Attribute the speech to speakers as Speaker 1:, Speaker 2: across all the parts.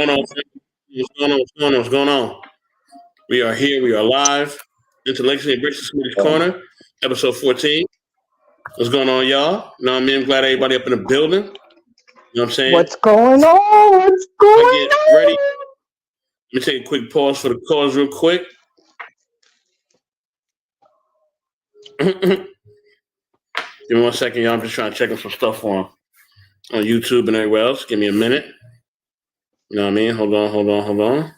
Speaker 1: going on? What's going on? What's going on? What's going on? We are here. We are live. Intellectually Embracing Smitty's Corner, episode 14. What's going on, y'all? You know what I mean? I'm glad everybody up in the building. You know what I'm saying?
Speaker 2: What's going on? What's going
Speaker 1: I get
Speaker 2: on?
Speaker 1: ready. Let me take a quick pause for the calls real quick. Give me 1 second, y'all. I'm just trying to check some stuff on YouTube and everywhere else. Give me a minute. You know what I mean? Hold on.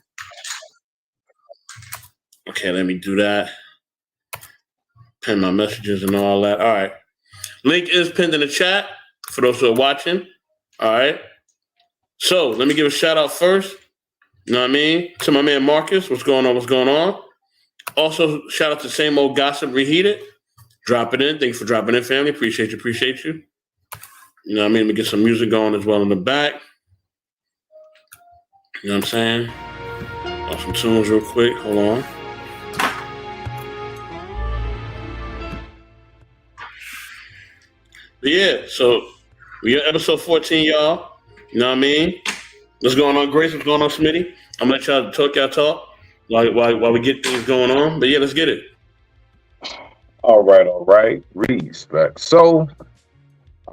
Speaker 1: Okay, let me do that. Pin my messages and all that. All right. Link is pinned in the chat for those who are watching. All right. So let me give a shout out first. You know what I mean? To my man Marcus. What's going on? Also, shout out to Same Old Gossip Reheated. Drop it in. Thanks for dropping in, family. Appreciate you. You know what I mean? Let me get some music going as well in the back. You know what I'm saying? Got some tunes real quick. Hold on. But yeah, so we got episode 14, y'all. You know what I mean? What's going on, Grace? What's going on, Smitty? I'm gonna let y'all talk while we get things going on. But yeah, let's get it.
Speaker 3: All right. Respect. So,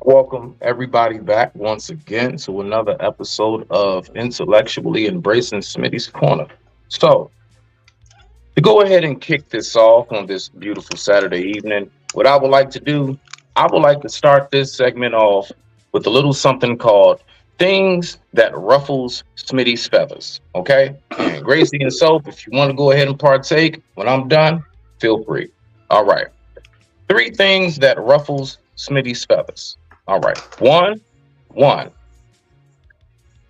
Speaker 3: welcome everybody back once again to another episode of Intellectually Embracing Smitty's Corner. So, to go ahead and kick this off on this beautiful Saturday evening, what I would like to do, I would like to start this segment off with a little something called Things That Ruffles Smitty's Feathers. Okay? And Gracie and Soap, if you want to go ahead and partake, when I'm done, feel free. All right. 3 things that ruffles Smitty's feathers. All right. One.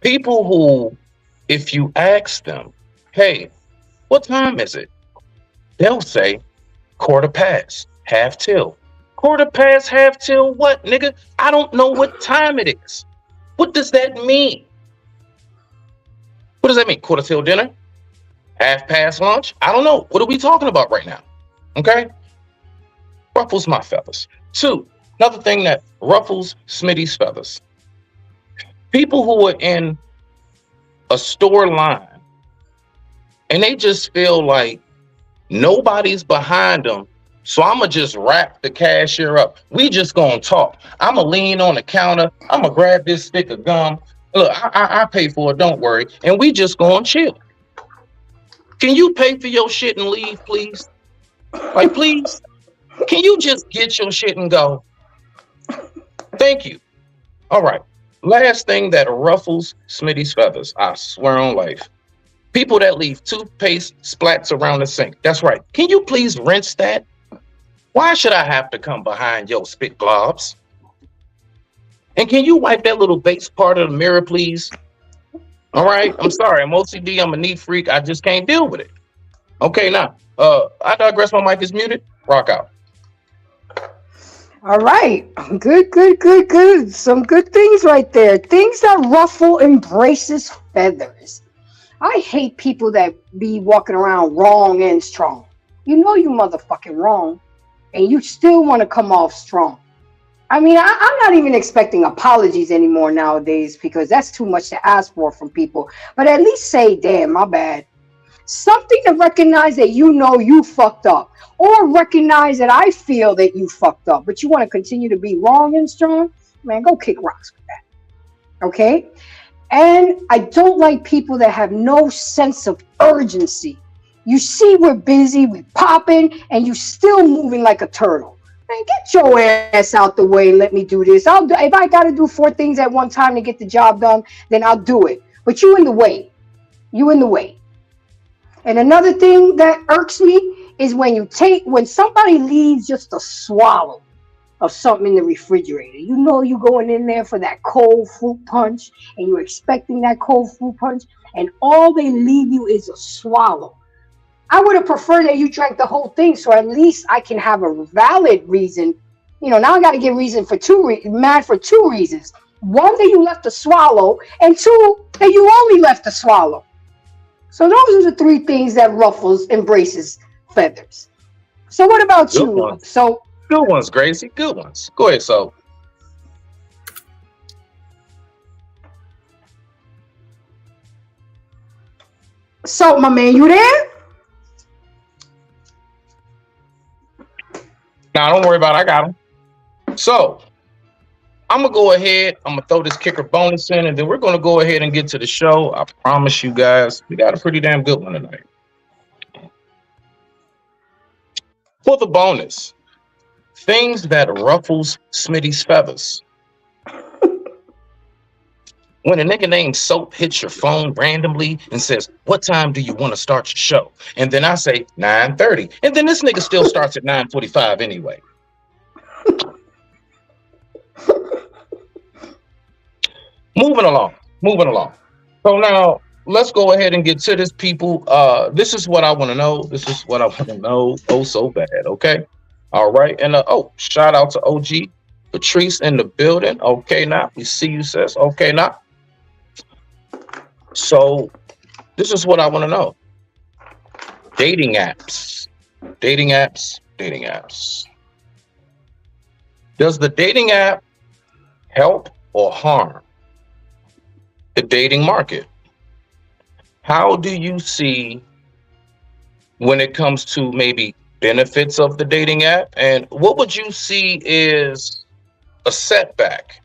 Speaker 3: People who, if you ask them, hey, what time is it? They'll say 1/4 half till. 1/4 half till what, nigga? I don't know what time it is. What does that mean? What does that mean? 1/4 till dinner? Half past lunch? I don't know. What are we talking about right now? Okay? Ruffles my feathers. 2, another thing that ruffles Smitty's feathers. People who are in a store line and they just feel like nobody's behind them, so I'm going to just wrap the cashier up. We just going to talk. I'm going to lean on the counter. I'm going to grab this stick of gum. Look, I pay for it, don't worry. And we just going to chill. Can you pay for your shit and leave, please? Like, please? Can you just get your shit and go? Thank you. All right. Last thing that ruffles Smitty's feathers, I swear on life. People that leave toothpaste splats around the sink. That's right. Can you please rinse that? Why should I have to come behind your spit globs? And can you wipe that little base part of the mirror, please? All right. I'm sorry. I'm OCD. I'm a neat freak. I just can't deal with it. Okay, now. I digress. My mic is muted. Rock out.
Speaker 2: All right. Good. Some good things right there. Things that ruffle embraces feathers. I hate people that be walking around wrong and strong. You know you motherfucking wrong, and you still want to come off strong. I mean, I'm not even expecting apologies anymore nowadays because that's too much to ask for from people. But at least say, damn, my bad. Something to recognize that you know you fucked up. Or recognize that I feel that you fucked up, but you want to continue to be wrong and strong, man, go kick rocks with that. Okay? And I don't like people that have no sense of urgency. You see we're busy, we're popping, and you still moving like a turtle. Man, get your ass out the way and let me do this. If I got to do 4 things at one time to get the job done, then I'll do it. But you in the way. And another thing that irks me is when somebody leaves just a swallow of something in the refrigerator. You know you going in there for that cold fruit punch and you're expecting that cold fruit punch and all they leave you is a swallow. I would have preferred that you drank the whole thing so at least I can have a valid reason. You know, now I got to give reason for mad for 2 reasons. 1, that you left a swallow, and 2, that you only left a swallow. So those are the 3 things that ruffles embraces feathers. So what about
Speaker 3: Good
Speaker 2: you?
Speaker 3: ones.
Speaker 2: So
Speaker 3: Good ones, Gracie. Good ones. Go ahead, so.
Speaker 2: So, my man, you there?
Speaker 3: Now, don't worry about it. I got him. So, I'm going to go ahead. I'm going to throw this kicker bonus in, and then we're going to go ahead and get to the show. I promise you guys, we got a pretty damn good one tonight. For the bonus, things that ruffles Smitty's feathers. When a nigga named Soap hits your phone randomly and says, "What time do you want to start your show?" And then I say 9:30. And then this nigga still starts at 9:45 anyway. Moving along. So now let's go ahead and get to this, people. This is what I want to know. Oh, so bad. Okay. All right. And shout out to OG Patrice in the building. Okay, now we see you, sis. Okay, now. So this is what I want to know. Dating apps. Does the dating app help or harm the dating market? How do you see when it comes to maybe benefits of the dating app? And what would you see is a setback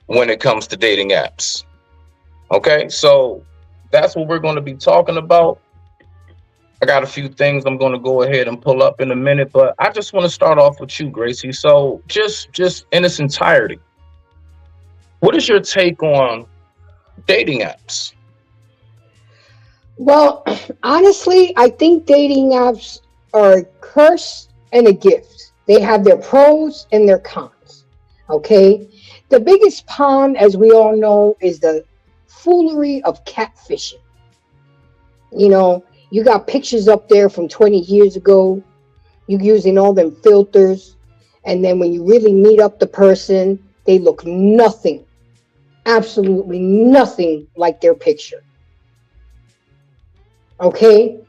Speaker 3: when it comes to dating apps? Okay, so that's what we're going to be talking about. I got a few things I'm going to go ahead and pull up in a minute, but I just want to start off with you, Gracie. So just in its entirety, what is your take on dating apps?
Speaker 2: Well, honestly, I think dating apps are a curse and a gift. They have their pros and their cons. Okay, the biggest con, as we all know, is the foolery of catfishing. You know, you got pictures up there from 20 years ago. You're using all them filters. And then when you really meet up the person, they look nothing, absolutely nothing like their picture. Okay?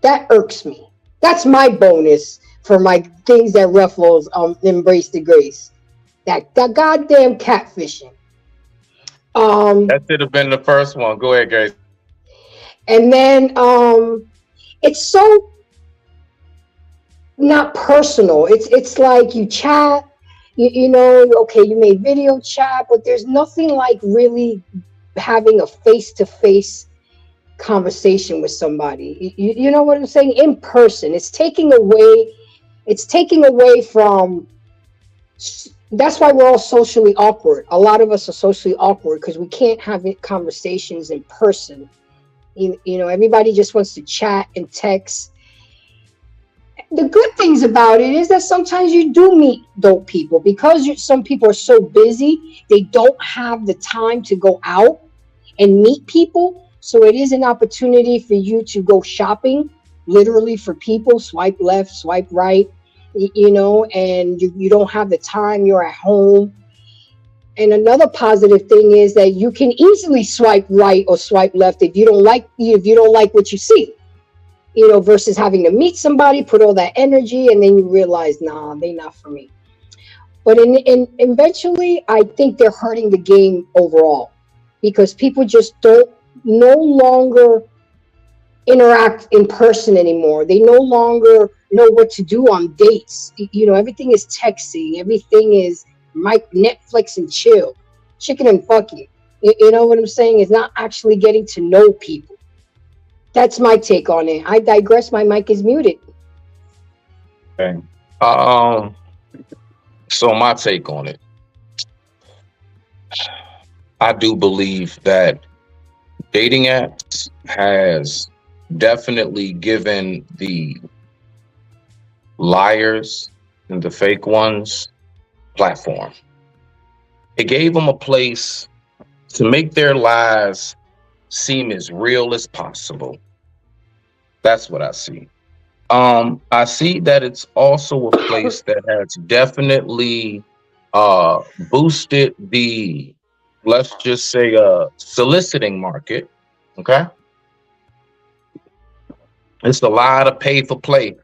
Speaker 2: That irks me. That's my bonus for my things that ruffles embrace the grace. That goddamn catfishing.
Speaker 3: That should have been the first one. Go ahead, guys.
Speaker 2: And then it's so not personal. It's like you chat, you know, okay, you made video chat, but there's nothing like really having a face-to-face conversation with somebody. You know what I'm saying? In person. It's taking away from. That's why we're all socially awkward. A lot of us are socially awkward because we can't have conversations in person. You know, everybody just wants to chat and text. The good things about it is that sometimes you do meet dope people because some people are so busy, they don't have the time to go out and meet people. So it is an opportunity for you to go shopping, literally for people, swipe left, swipe right. You know, and you don't have the time, you're at home. And another positive thing is that you can easily swipe right or swipe left if you don't like what you see, you know, versus having to meet somebody, put all that energy, and then you realize, nah, they're not for me. But eventually, I think they're hurting the game overall because people just no longer interact in person anymore. They no longer know what to do on dates. You know, everything is texting. Everything is Netflix and chill, chicken and fucking. You know what I'm saying? It's not actually getting to know people. That's my take on it. I digress. My mic is muted.
Speaker 3: Okay. So my take on it, I do believe that dating apps has definitely given the liars and the fake ones platform. It gave them a place to make their lies seem as real as possible. That's what I see. I see that it's also a place that has definitely boosted the, let's just say, soliciting market. Okay. It's a lot of pay to play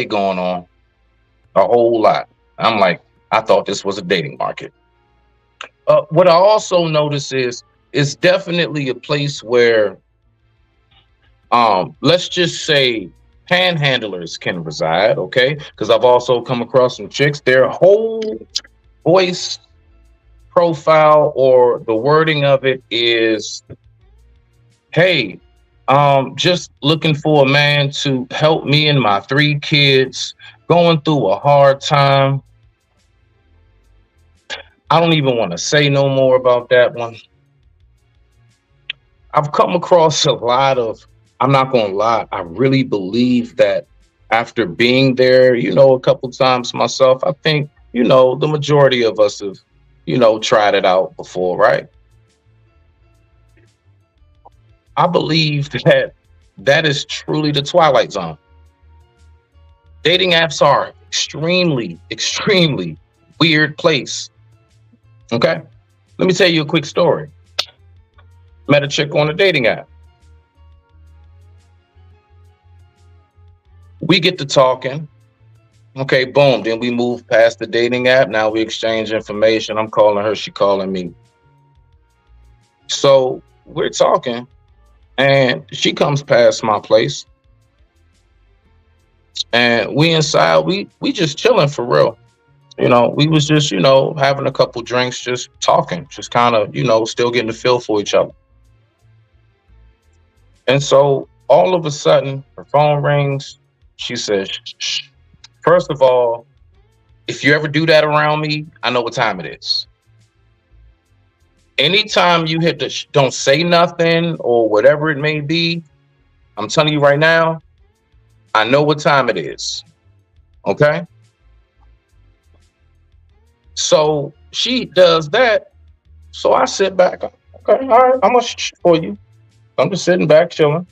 Speaker 3: going on. A whole lot. I'm like, I thought this was a dating market. What I also notice is it's definitely a place where Let's just say panhandlers can reside, okay? Because I've also come across some chicks, their whole voice profile or the wording of it is, hey, just looking for a man to help me and my 3 kids going through a hard time. I don't even want to say no more about that one. I've come across a lot of, I'm not going to lie, I really believe that after being there, a couple times myself, I think, the majority of us have, tried it out before, right? I believe that is truly the twilight zone. Dating apps are extremely, extremely weird place. Okay? Let me tell you a quick story. Met a chick on a dating app. We get to talking. Okay, boom. Then we move past the dating app. Now we exchange information. I'm calling her, she calling me. So we're talking, and she comes past my place. And we inside, we just chilling for real. We was just, having a couple drinks, just talking, just kind of, still getting the feel for each other. And so all of a sudden, her phone rings. She says, shh. First of all, if you ever do that around me, I know what time it is. Anytime you hit the don't say nothing or whatever it may be, I'm telling you right now, I know what time it is. Okay? So she does that. So I sit back. Okay, all right, I'm gonna shh for you. I'm just sitting back, chilling.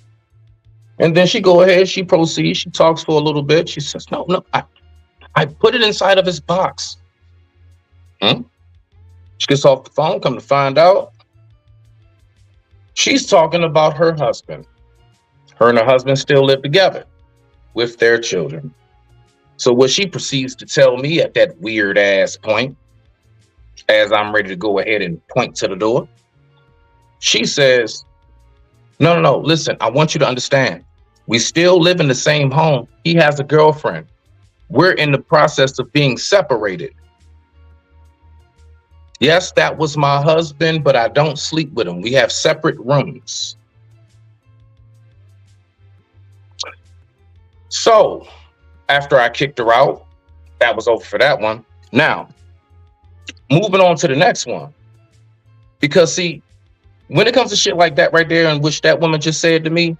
Speaker 3: And then she go ahead, she proceeds, she talks for a little bit. She says, no, I put it inside of his box. She gets off the phone, come to find out, she's talking about her husband. Her and her husband still live together with their children. So what she proceeds to tell me at that weird ass point, as I'm ready to go ahead and point to the door, she says, no, listen, I want you to understand. We still live in the same home. He has a girlfriend. We're in the process of being separated. Yes, that was my husband, but I don't sleep with him. We have separate rooms. So after I kicked her out, that was over for that one. Now, moving on to the next one. Because see, when it comes to shit like that right there, and which that woman just said to me,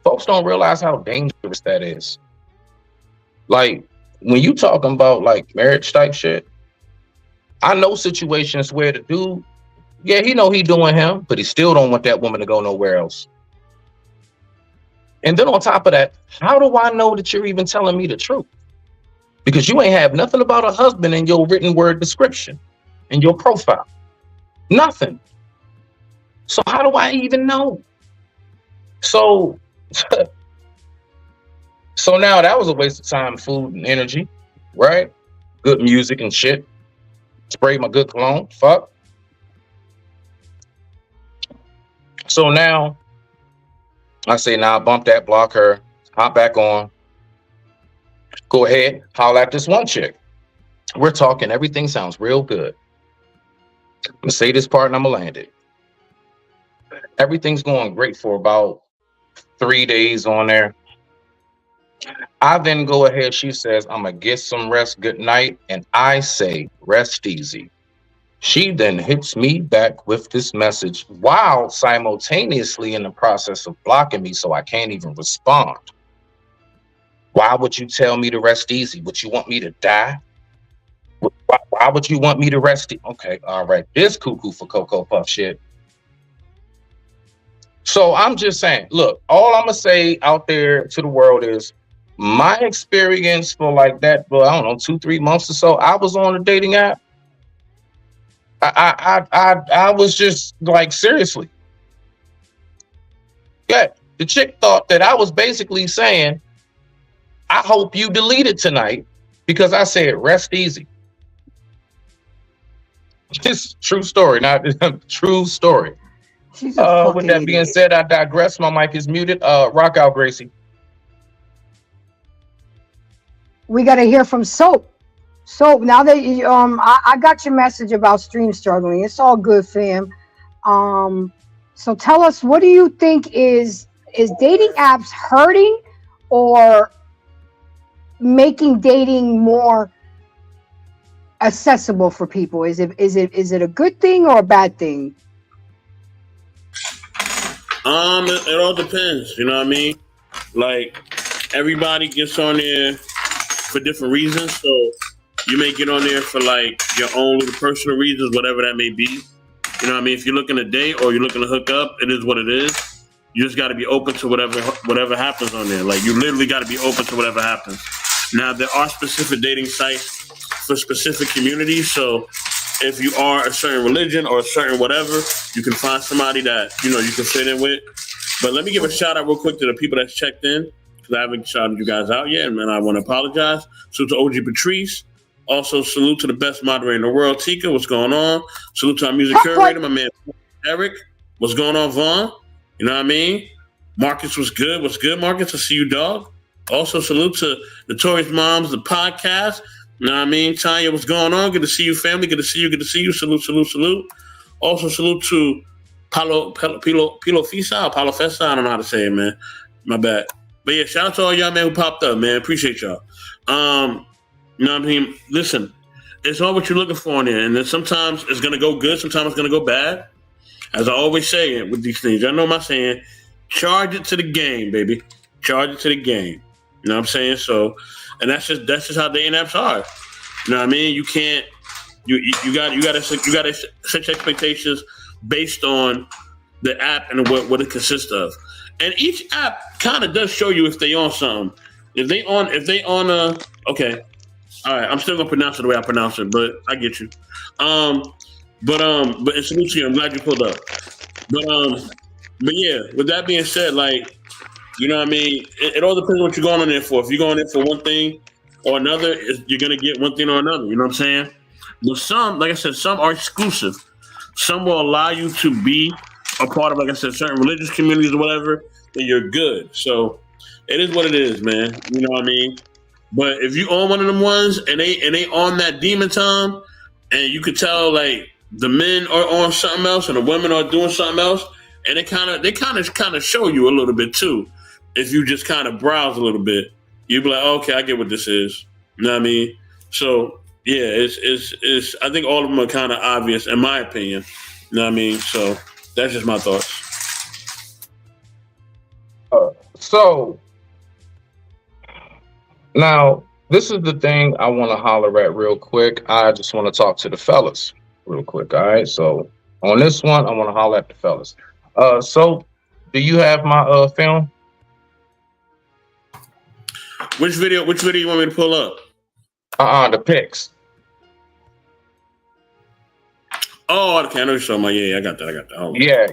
Speaker 3: folks don't realize how dangerous that is. Like, when you talking about like marriage type shit, I know situations where the dude, yeah, he know he doing him, but he still don't want that woman to go nowhere else. And then on top of that, how do I know that you're even telling me the truth? Because you ain't have nothing about a husband in your written word description, in your profile. Nothing. So how do I even know? So now that was a waste of time, food, and energy, right? Good music and shit. Spray my good cologne. Fuck. So now I say, nah, bump that, block her, hop back on. Go ahead, holler at this one chick. We're talking, everything sounds real good. I'm gonna say this part and I'm gonna land it. Everything's going great for about 3 days on there. I then go ahead, she says, I'm gonna get some rest, good night. And I say, rest easy. She then hits me back with this message while simultaneously in the process of blocking me, so I can't even respond. Why would you tell me to rest easy? Would you want me to die? Why would you want me to rest? Okay, all right. This cuckoo for Cocoa Puff shit. So I'm just saying, look, all I'm gonna say out there to the world is my experience for like that, well, I don't know, 2-3 months or so, I was on a dating app. I was just like, seriously. Yeah, the chick thought that I was basically saying, I hope you delete it tonight because I said rest easy. This true story, not true story.
Speaker 2: She's a fucking
Speaker 3: With that being
Speaker 2: idiot.
Speaker 3: said, I digress. My mic is muted. Rock out, Gracie.
Speaker 2: We got to hear from Soap. Soap, now that I got your message about stream struggling. It's all good, fam. So tell us, what do you think is dating apps hurting or making dating more accessible for people? Is it a good thing or a bad thing?
Speaker 1: It all depends. You know what I mean? Like, everybody gets on there for different reasons. So you may get on there for like your own little personal reasons, whatever that may be. You know what I mean? If you're looking to date or you're looking to hook up, it is what it is. You just got to be open to whatever happens on there. Like, you literally got to be open to whatever happens. Now, there are specific dating sites for specific communities. So if you are a certain religion or a certain whatever, you can find somebody that, you can fit in with. But let me give a shout out real quick to the people that's checked in, because I haven't shouted you guys out yet, and I want to apologize. Salute to OG Patrice. Also, salute to the best moderator in the world, Tika. What's going on? Salute to our music curator, my man Eric. What's going on, Vaughn? You know what I mean? Marcus was good. What's good, Marcus? I see you, dog. Also, salute to Notorious Moms, the podcast. You know what I mean? Tanya, what's going on? Good to see you, family. Good to see you. Good to see you. Salute, salute, salute. Also, salute to Palo Fisa or Palo Festa. I don't know how to say it, man. My bad. But yeah, shout out to all y'all, man, who popped up, man. Appreciate y'all. You know what I mean? Listen, it's all what you're looking for in there. And then sometimes it's going to go good. Sometimes it's going to go bad. As I always say with these things, I know my saying, charge it to the game, baby. Charge it to the game. You know what I'm saying? So, and that's just how dating apps are. You know what I mean? You can't, you got to set your expectations based on the app and what it consists of. And each app kind of does show you if they on something. If they on okay. All right, I'm still gonna pronounce it the way I pronounce it, but I get you. But it's salute to you. I'm glad you pulled up. But yeah, with that being said, like, you know what I mean? It all depends on what you're going on there for. If you're going there for one thing or another, you're gonna get one thing or another. You know what I'm saying? But some, like I said, some are exclusive. Some will allow you to be a part of, like I said, certain religious communities or whatever, and you're good. So it is what it is, man. You know what I mean? But if you own one of them ones and they on that demon time, and you could tell like the men are on something else and the women are doing something else, and they kind of show you a little bit too. If you just kind of browse a little bit, you'd be like, oh, okay, I get what this is. You know what I mean? So yeah, it's I think all of them are kind of obvious in my opinion. You know what I mean? So that's just my thoughts.
Speaker 3: So now, this is the thing I want to holler at real quick. I just want to talk to the fellas real quick. All right. So on this one, I want to holler at the fellas. So do you have my film?
Speaker 1: Which video you want me to pull up?
Speaker 3: The pics.
Speaker 1: Oh, okay. I know you're showing my, yeah, I got that. Oh.
Speaker 3: Yeah.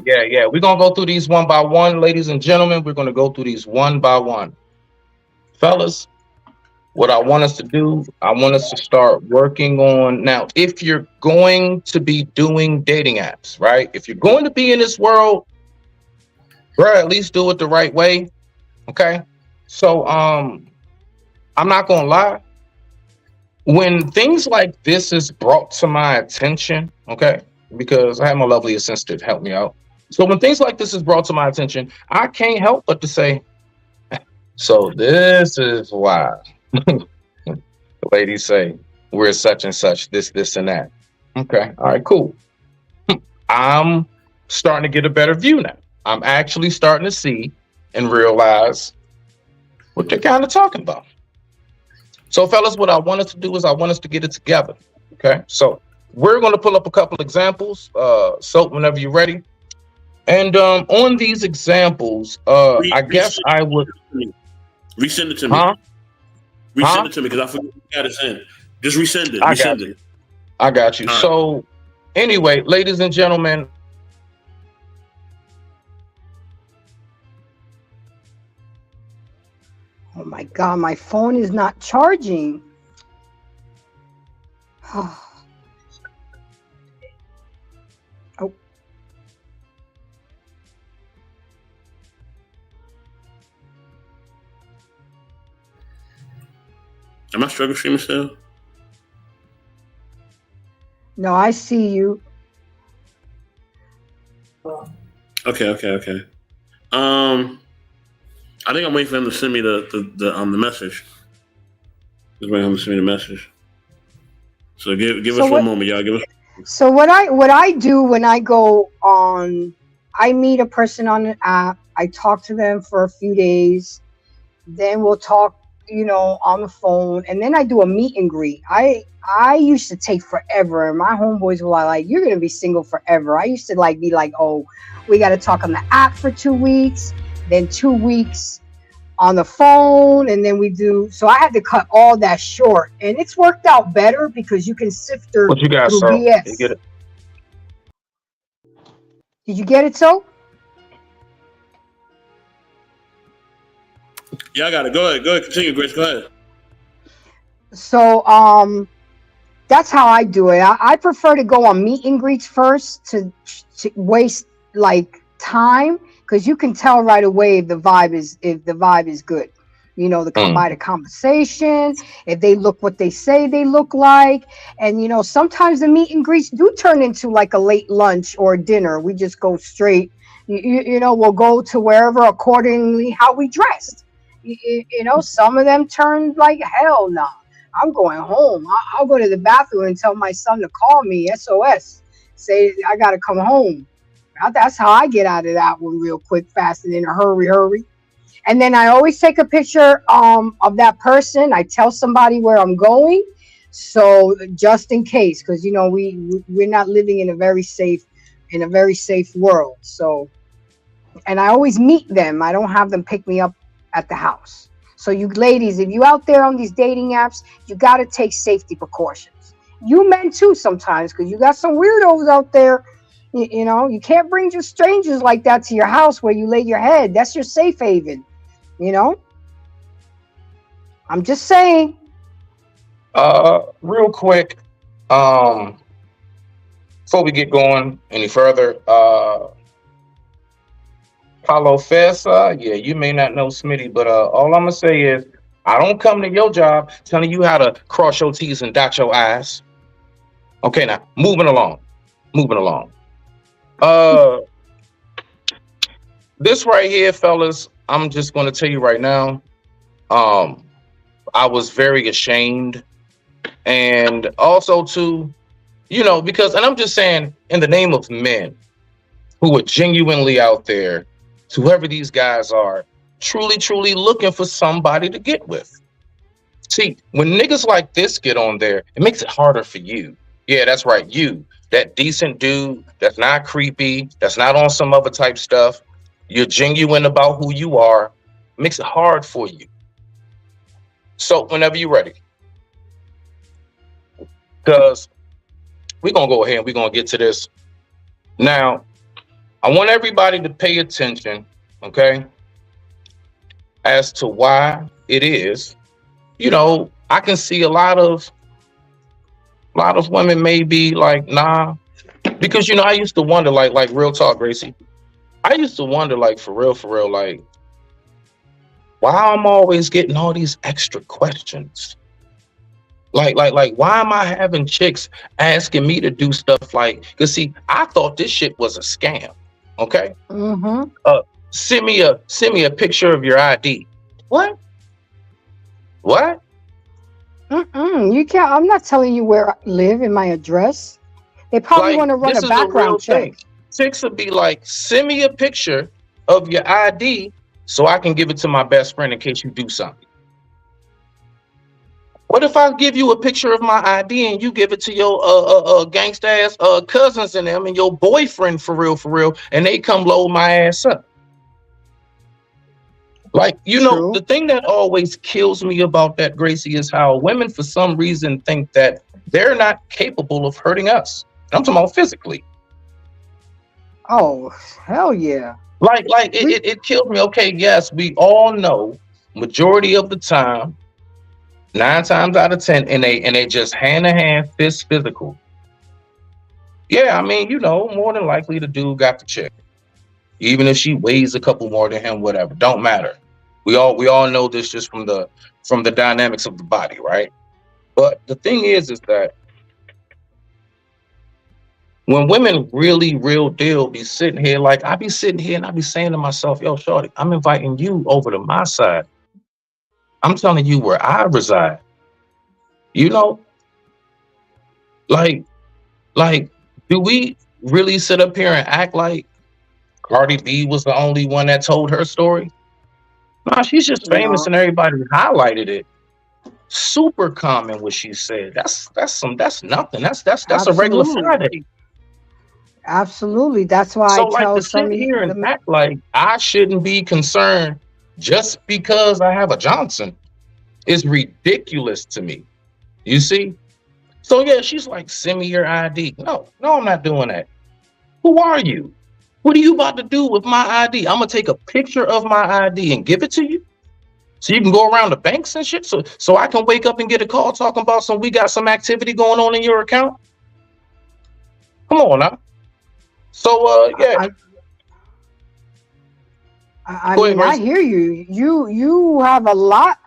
Speaker 3: We're going to go through these one by one, ladies and gentlemen. We're going to go through these one by one. Fellas, what I want us to do, I want us to start working on now. If you're going to be doing dating apps, right? If you're going to be in this world, bro, at least do it the right way. Okay. So, I'm not going to lie. When things like this is brought to my attention, okay, because I have my lovely assistant help me out. So when things like this is brought to my attention, I can't help but to say, so this is why. The ladies say we're such and such, this and that. Okay, all right, cool. I'm starting to get a better view now. I'm actually starting to see and realize what they're kind of talking about. So, fellas, what I want us to do is I want us to get it together. Okay, so we're going to pull up a couple examples. So whenever you're ready, and on these examples, I guess I would
Speaker 1: resend it to me.
Speaker 3: Huh?
Speaker 1: Resend it to me because I forgot you got it sent. Just resend it. Resend it.
Speaker 3: I got you. So, anyway, ladies and gentlemen.
Speaker 2: Oh my God, my phone is not charging. Oh.
Speaker 1: Am I struggle streaming still?
Speaker 2: No, I see you.
Speaker 1: Okay. I think I'm waiting for him to send me the message. Just waiting for him to send me the message. So give us one moment, y'all. Give us.
Speaker 2: So what I do when I go on, I meet a person on an app. I talk to them for a few days. Then we'll talk, on the phone, and then I do a meet and greet. I used to take forever, and my homeboys were like, "You're gonna be single forever." I used to be like, "Oh, we got to talk on the app for 2 weeks, then 2 weeks on the phone, and then we do." So I had to cut all that short, and it's worked out better because you can sift through
Speaker 3: What you got,
Speaker 2: through
Speaker 3: sir?
Speaker 2: BS.
Speaker 3: You get it?
Speaker 2: Did you get it, so?
Speaker 1: Yeah, I got it. Go ahead. Continue, Grace. Go ahead.
Speaker 2: So that's how I do it. I prefer to go on meet and greets first to waste time, because you can tell right away if the vibe is good. By the conversation, if they look what they say they look like. And sometimes the meet and greets do turn into like a late lunch or dinner. We just go straight, we'll go to wherever accordingly how we dressed. Some of them turn like, hell no, I'm going home. I'll go to the bathroom and tell my son to call me, SOS, say I gotta come home. That's how I get out of that one real quick, fast, and in a hurry. And then I always take a picture of that person. I tell somebody where I'm going, so just in case, because we're not living in a very safe world. So, and I always meet them. I don't have them pick me up at the house. So you ladies, if you out there on these dating apps, you got to take safety precautions. You men too sometimes, because you got some weirdos out there. You can't bring just strangers like that to your house where you lay your head. That's your safe haven. I'm just saying.
Speaker 3: Real quick, before we get going any further, Paulo Fessa, yeah, you may not know Smitty, but all I'm gonna say is I don't come to your job telling you how to cross your T's and dot your I's. Okay, now moving along. This right here, fellas, I'm just gonna tell you right now. I was very ashamed, and also too, because, and I'm just saying, in the name of men who are genuinely out there, whoever these guys are, truly looking for somebody to get with. See, when niggas like this get on there, it makes it harder for you. Yeah, that's right. You, that decent dude that's not creepy, that's not on some other type stuff. You're genuine about who you are. It makes it hard for you. So whenever you're ready, because we're going to go ahead and we're going to get to this. Now, I want everybody to pay attention, okay, as to why it is. I can see a lot of women may be like, nah, because I used to wonder, like real talk, Gracie. I used to wonder, like, for real, like, why I'm always getting all these extra questions. Like, why am I having chicks asking me to do stuff like? Because see, I thought this shit was a scam. Okay.
Speaker 2: Mm-hmm.
Speaker 3: Send me a picture of your ID. What?
Speaker 2: You can't. I'm not telling you where I live and my address. They probably want to run a background check.
Speaker 3: Chicks would be like, send me a picture of your ID so I can give it to my best friend in case you do something. What if I give you a picture of my ID and you give it to your gangsta ass cousins and them and your boyfriend for real, and they come load my ass up? Like,
Speaker 2: True.
Speaker 3: The thing that always kills me about that, Gracie, is how women for some reason think that they're not capable of hurting us. I'm talking about physically.
Speaker 2: Oh, hell yeah.
Speaker 3: It kills me. Okay, yes, we all know majority of the time, 9 times out of 10, and they just hand-to-hand fist physical. Yeah, I mean, more than likely the dude got the chick. Even if she weighs a couple more than him, whatever, don't matter. We all know this just from the dynamics of the body, right? But the thing is that when women really real deal be sitting here, like I be sitting here and I be saying to myself, yo, shorty, I'm inviting you over to my side. I'm telling you where I reside. You know, like, do we really sit up here and act like Cardi B was the only one that told her story? Nah, she's just famous
Speaker 2: No,
Speaker 3: and everybody highlighted it. Super common what she said. That's nothing. That's a regular
Speaker 2: absolutely,
Speaker 3: Friday.
Speaker 2: absolutely. That's why
Speaker 3: So
Speaker 2: I
Speaker 3: like
Speaker 2: tell
Speaker 3: to
Speaker 2: some
Speaker 3: sit
Speaker 2: of
Speaker 3: here and
Speaker 2: the
Speaker 3: act like I shouldn't be concerned just because I have a Johnson is ridiculous to me. You see? So yeah, she's like, send me your ID. No, I'm not doing that. Who are you? What are you about to do with my ID? I'm gonna take a picture of my ID and give it to you, so you can go around the banks and shit. So I can wake up and get a call talking about we got some activity going on in your account. Come on now. So yeah,
Speaker 2: I, I
Speaker 3: go ahead,
Speaker 2: mean, I
Speaker 3: Grace.
Speaker 2: hear you. You have a lot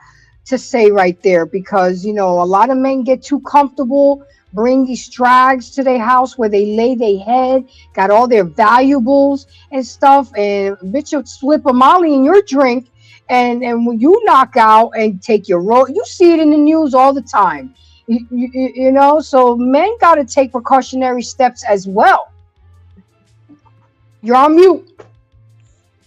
Speaker 2: to say right there because a lot of men get too comfortable, bring these drags to their house where they lay their head, got all their valuables and stuff, and bitch will slip a Molly in your drink, and when you knock out and take your roll, you see it in the news all the time. So men got to take precautionary steps as well. You're on mute.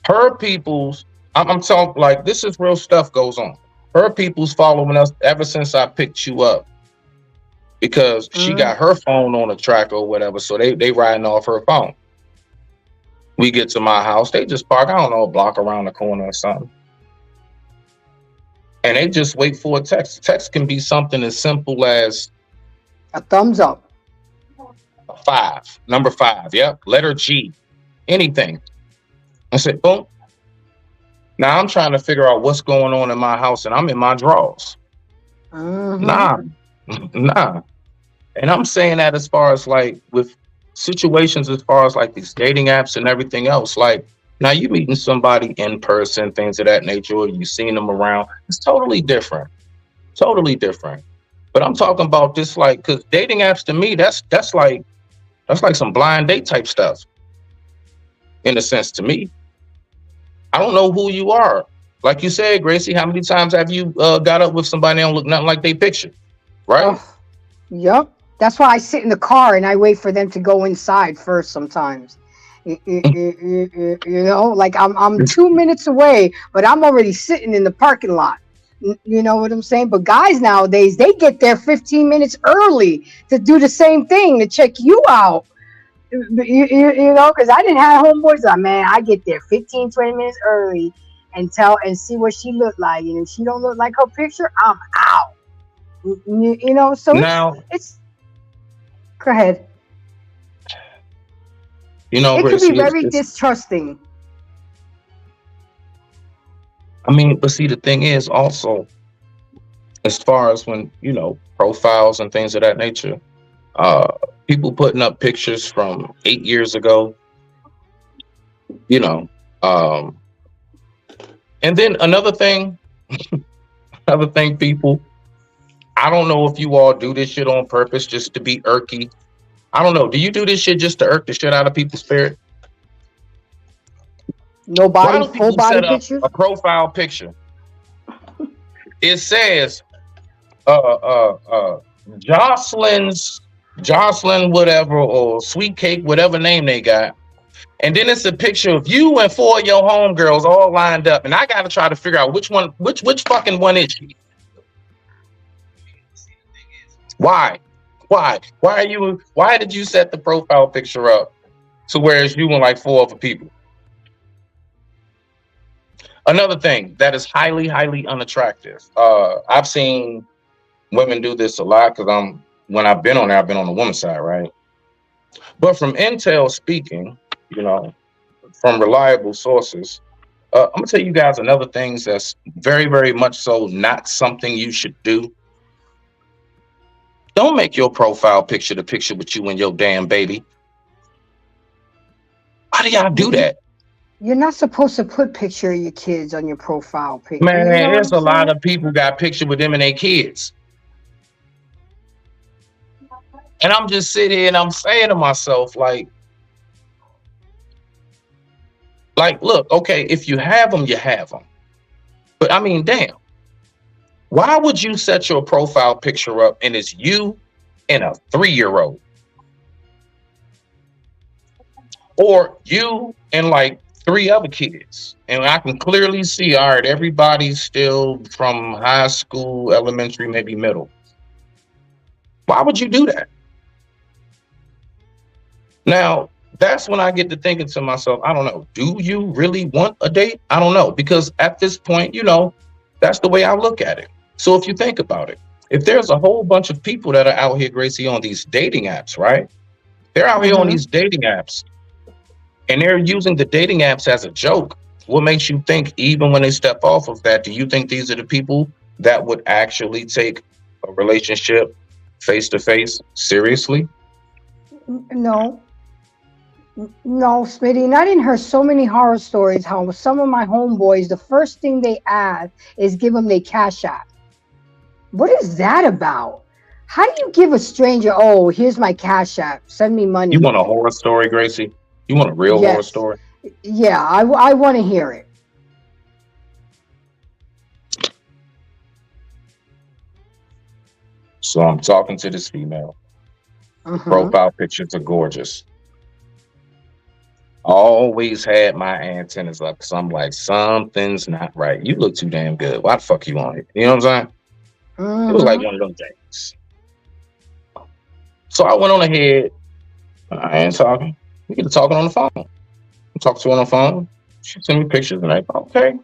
Speaker 3: Her people's, I'm talking like this is real stuff goes on. Her people's following us ever since I picked you up because she got her phone on a track or whatever. So they riding off her phone. We get to my house, they just park, I don't know, a block around the corner or something. And they just wait for a text. Text can be something as simple as
Speaker 2: A thumbs up.
Speaker 3: 5, number 5, yep, letter G, anything. I said, boom. Now I'm trying to figure out what's going on in my house and I'm in my drawers. Nah. And I'm saying that as far as like with situations, as far as like these dating apps and everything else, like now you meeting somebody in person, things of that nature, or you seen them around, it's totally different. But I'm talking about this, like, because dating apps to me, that's like some blind date type stuff. In a sense, to me, I don't know who you are. Like you said, Gracie, how many times have you got up with somebody that don't look nothing like they picture, right?
Speaker 2: Yep. That's why I sit in the car and I wait for them to go inside first sometimes. Like I'm 2 minutes away, but I'm already sitting in the parking lot. You know what I'm saying? But guys nowadays, they get there 15 minutes early to do the same thing, to check you out. Because I didn't have homeboys. Like, man, I get there 15, 20 minutes early and see what she looked like. And if she don't look like her picture, I'm out. So
Speaker 3: now,
Speaker 2: it's go ahead.
Speaker 3: It
Speaker 2: could be very distrusting.
Speaker 3: I mean, but see, the thing is also, as far as when, profiles and things of that nature, people putting up pictures from 8 years ago, and then another thing, people, I don't know if you all do this shit on purpose just to be irky. I don't know. Do you do this shit just to irk the shit out of people's spirit?
Speaker 2: No body, full body pictures?
Speaker 3: A profile picture. It says, Jocelyn, whatever, or Sweet Cake, whatever name they got. And then it's a picture of you and 4 of your homegirls all lined up. And I got to try to figure out which fucking one is she? Why did you set the profile picture up to where it's you and like 4 other people? Another thing that is highly, highly unattractive. I've seen women do this a lot because when I've been on there, I've been on the woman's side, right? But from intel speaking, from reliable sources, I'm gonna tell you guys another thing that's very, very much so not something you should do. Don't make your profile picture the picture with you and your damn baby. Why do y'all do that?
Speaker 2: You're not supposed to put picture of your kids on your profile pic.
Speaker 3: Man,
Speaker 2: You know what
Speaker 3: there's
Speaker 2: I'm
Speaker 3: a lot
Speaker 2: saying?
Speaker 3: of people got picture with them and their kids. And I'm just sitting here and I'm saying to myself, look, okay, if you have them, you have them. But I mean, damn, why would you set your profile picture up and it's you and a 3-year-old? Or you and like 3 other kids. And I can clearly see, all right, everybody's still from high school, elementary, maybe middle. Why would you do that? Now, that's when I get to thinking to myself, I don't know, do you really want a date? I don't know, because at this point, that's the way I look at it. So if you think about it, if there's a whole bunch of people that are out here, Gracie, on these dating apps, right? They're out here on these dating apps and they're using the dating apps as a joke. What makes you think, even when they step off of that, do you think these are the people that would actually take a relationship face to face seriously?
Speaker 2: No. No, Smitty, and I didn't hear so many horror stories how some of my homeboys, the first thing they ask is give them their cash app. What is that about? How do you give a stranger, oh, here's my cash app, send me money?
Speaker 3: You want a horror story, Gracie? You want a real horror
Speaker 2: Yes.
Speaker 3: story?
Speaker 2: Yeah, I want to hear it.
Speaker 3: So I'm talking to this female. Profile pictures are gorgeous. Always had my antennas up because I'm like, something's not right. You look too damn good. Why the fuck you on it? You know what I'm saying? It was like one of those things. So I went on ahead. I ain't talking. We get to talking on the phone. I talked to her on the phone. She sent me pictures and I okay.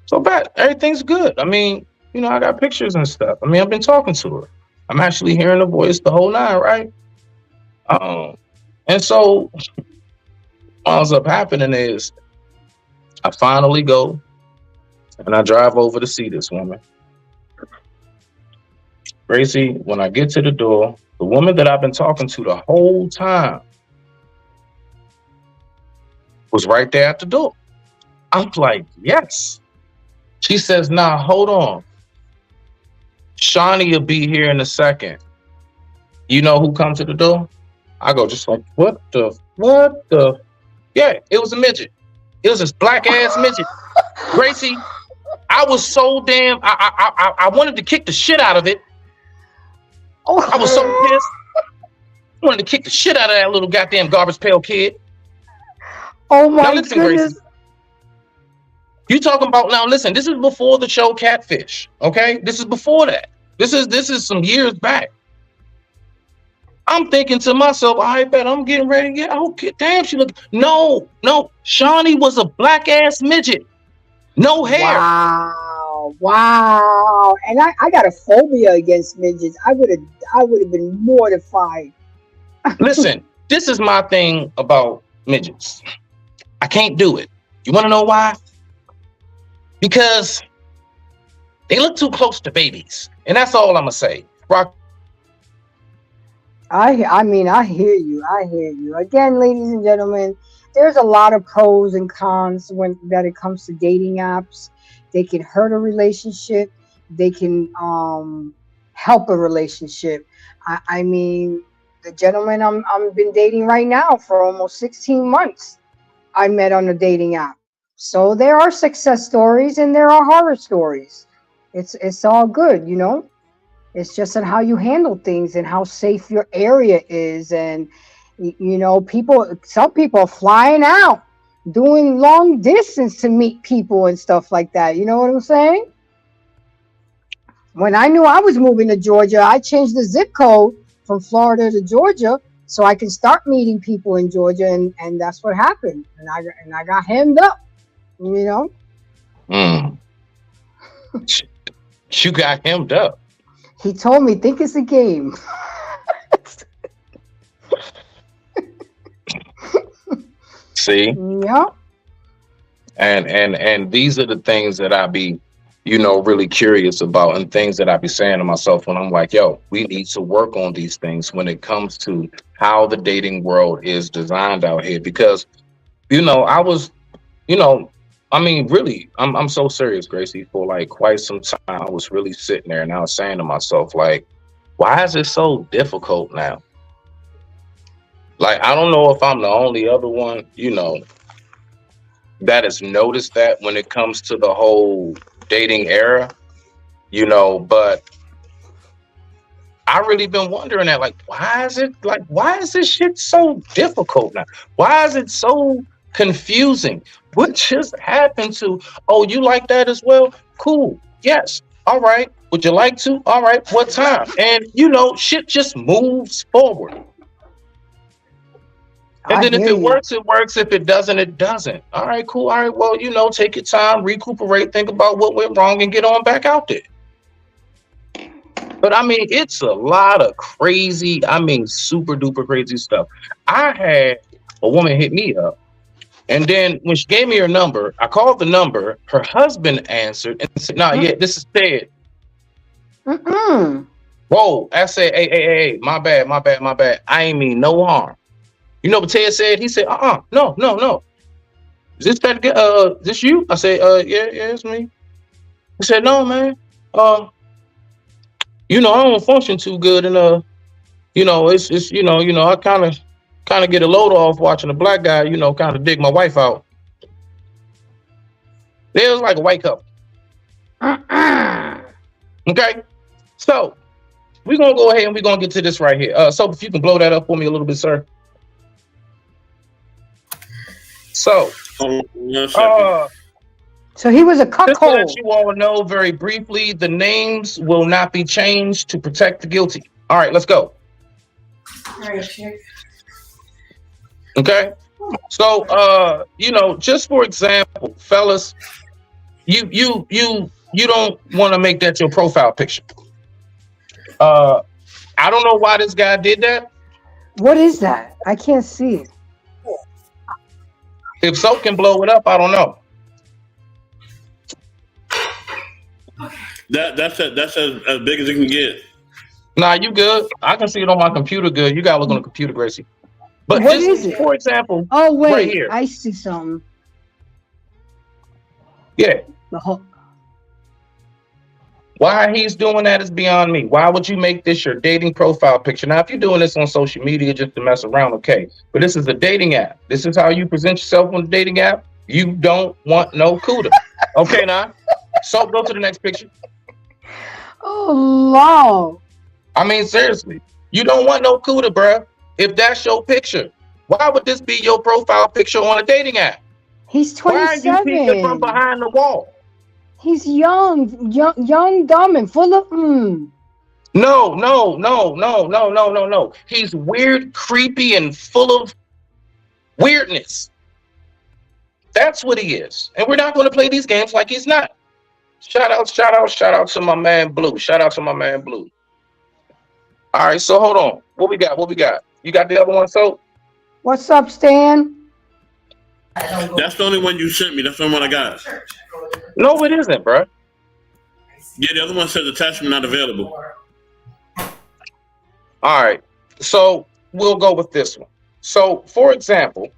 Speaker 3: So bad. Everything's good. I mean, I got pictures and stuff. I mean, I've been talking to her. I'm actually hearing the voice the whole night, right? And so what ends up happening is I finally go and I drive over to see this woman. Gracie, when I get to the door, the woman that I've been talking to the whole time was right there at the door. I'm like, yes. She says, nah, hold on. Shawnee will be here in a second. You know who comes to the door? I go just like, what the? Yeah, it was a midget. It was this black ass midget. Gracie, I was so damn, I wanted to kick the shit out of it. I was so pissed. I wanted to kick the shit out of that little goddamn garbage pail kid.
Speaker 2: Oh my
Speaker 3: now, listen,
Speaker 2: goodness.
Speaker 3: Gracie. You talking about, now listen, this is before the show Catfish, okay? This is before that. This is some years back. I'm thinking to myself, I bet I'm getting ready to get, okay, damn, she look, no, Shawnee was a black ass midget. No hair.
Speaker 2: Wow. And I got a phobia against midgets. I would have been mortified.
Speaker 3: Listen, this is my thing about midgets. I can't do it. You want to know why? Because they look too close to babies. And that's all I'm going to say. Rock.
Speaker 2: I mean, I hear you. Again, ladies and gentlemen, there's a lot of pros and cons that it comes to dating apps. They can hurt a relationship. They can help a relationship. I mean, the gentleman I'm been dating right now for almost 16 months, I met on a dating app. So there are success stories and there are horror stories. It's all good, It's just on how you handle things and how safe your area is. And, some people are flying out, doing long distance to meet people and stuff like that. You know what I'm saying? When I knew I was moving to Georgia, I changed the zip code from Florida to Georgia so I can start meeting people in Georgia. And that's what happened. And I got hemmed up,
Speaker 3: You got hemmed up.
Speaker 2: He told me, think it's a game.
Speaker 3: See?
Speaker 2: Yeah.
Speaker 3: And these are the things that I be, really curious about, and things that I be saying to myself when I'm like, yo, we need to work on these things when it comes to how the dating world is designed out here. Because, I was you know, I mean, really, I'm so serious, Gracie. For like quite some time, I was really sitting there and I was saying to myself, like, why is it so difficult now? Like, I don't know if I'm the only other one, you know, that has noticed that when it comes to the whole dating era, you know, but I really been wondering that, like, why is this shit so difficult now? Why is it so confusing? What just happened to, oh, you like that as well? Cool. Yes. All right. Would you like to? All right. What time? And, you know, shit just moves forward. And then if it works, it works. If it doesn't, it doesn't. All right, cool. All right, well, you know, take your time, recuperate, think about what went wrong, and get on back out there. But I mean, it's a lot of crazy, I mean, super duper crazy stuff. I had a woman hit me up, and then when she gave me her number, I called the number. Her husband answered and said, "Nah, yeah, this is Ted." Whoa! I said, "Hey, my bad. I ain't mean no harm." You know what Ted said? He said, no. Is this this you? I said, yeah, it's me. He said, no, man. You know, I don't function too good, and you know, it's you know, I kind of get a load off watching a black guy, you know, kind of dig my wife out. It was like a white couple. Okay, so we're gonna go ahead and we're gonna get to this right here. So if you can blow that up for me a little bit, sir. So,
Speaker 1: so
Speaker 2: he was a cuckold.
Speaker 3: Just to let you all know very briefly, the names will not be changed to protect the guilty. All right, let's go.
Speaker 4: All right, check.
Speaker 3: Okay. So, you know, just for example, fellas, you don't want to make that your profile picture. I don't know why this guy did that.
Speaker 2: What is that? I can't see it.
Speaker 3: If so can blow it up, I don't know.
Speaker 1: That's as big as it can get.
Speaker 3: Nah, you good. I can see it on my computer good. You gotta look on the computer, Gracie. But
Speaker 2: what
Speaker 3: just
Speaker 2: is it?
Speaker 3: For example,
Speaker 2: oh wait,
Speaker 3: right here.
Speaker 2: I see something.
Speaker 3: Yeah.
Speaker 2: The whole...
Speaker 3: Why he's doing that is beyond me. Why would you make this your dating profile picture? Now, if you're doing this on social media just to mess around, okay. But this is a dating app. This is how you present yourself on the dating app. You don't want no CUDA. Okay, now. So go to the next picture.
Speaker 2: Oh, Lord.
Speaker 3: I mean, seriously. You don't want no CUDA, bruh. If that's your picture, why would this be your profile picture on a dating app?
Speaker 2: He's 27.
Speaker 3: Why are you peeking from behind the wall?
Speaker 2: He's young, dumb, and full of
Speaker 3: No. He's weird, creepy, and full of weirdness. That's what he is. And we're not going to play these games like he's not. Shout out to my man Blue. All right, so hold on. What we got? You got the other one, so?
Speaker 2: What's up, Stan?
Speaker 1: That's the only one you sent me. That's the only one I got.
Speaker 3: No, it isn't, bro.
Speaker 1: Yeah, the other one says attachment not available.
Speaker 3: All right, so we'll go with this one. So, for example,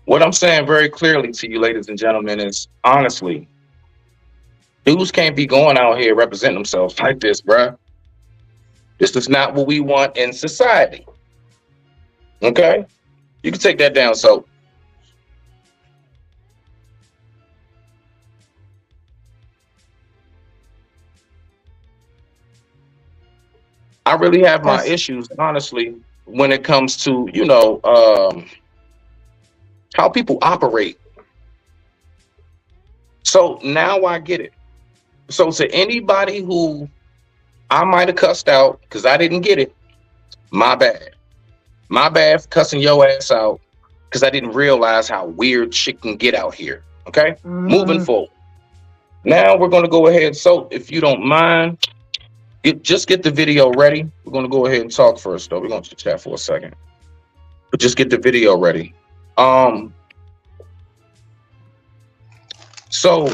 Speaker 3: what I'm saying very clearly to you, ladies and gentlemen, is honestly, dudes can't be going out here representing themselves like this, bro. This is not what we want in society. Okay? You can take that down, so. I really have my issues, honestly, when it comes to, you know, how people operate. So now I get it. So to anybody who I might have cussed out because I didn't get it, my bad. My bad for cussing your ass out because I didn't realize how weird shit can get out here. Okay? Moving forward. Now we're going to go ahead. So if you don't mind, just get the video ready. We're going to go ahead and talk first, though. We're going to chat for a second. But just get the video ready. So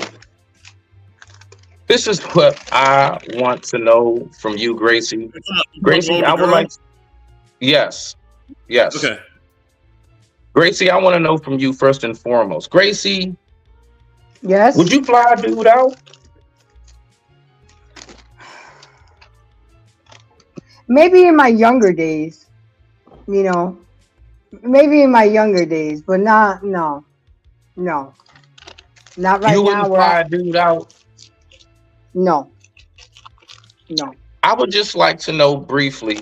Speaker 3: this is what I want to know from you, Gracie. Gracie, I would like. Yes.
Speaker 1: Okay.
Speaker 3: Gracie, I want to know from you first and foremost. Gracie,
Speaker 2: Yes.
Speaker 3: would you fly a dude out?
Speaker 2: Maybe in my younger days, you know, maybe in my younger days, but not, no, not right
Speaker 3: You
Speaker 2: now
Speaker 3: wouldn't
Speaker 2: where
Speaker 3: fly a dude out?
Speaker 2: no.
Speaker 3: I would just like to know briefly,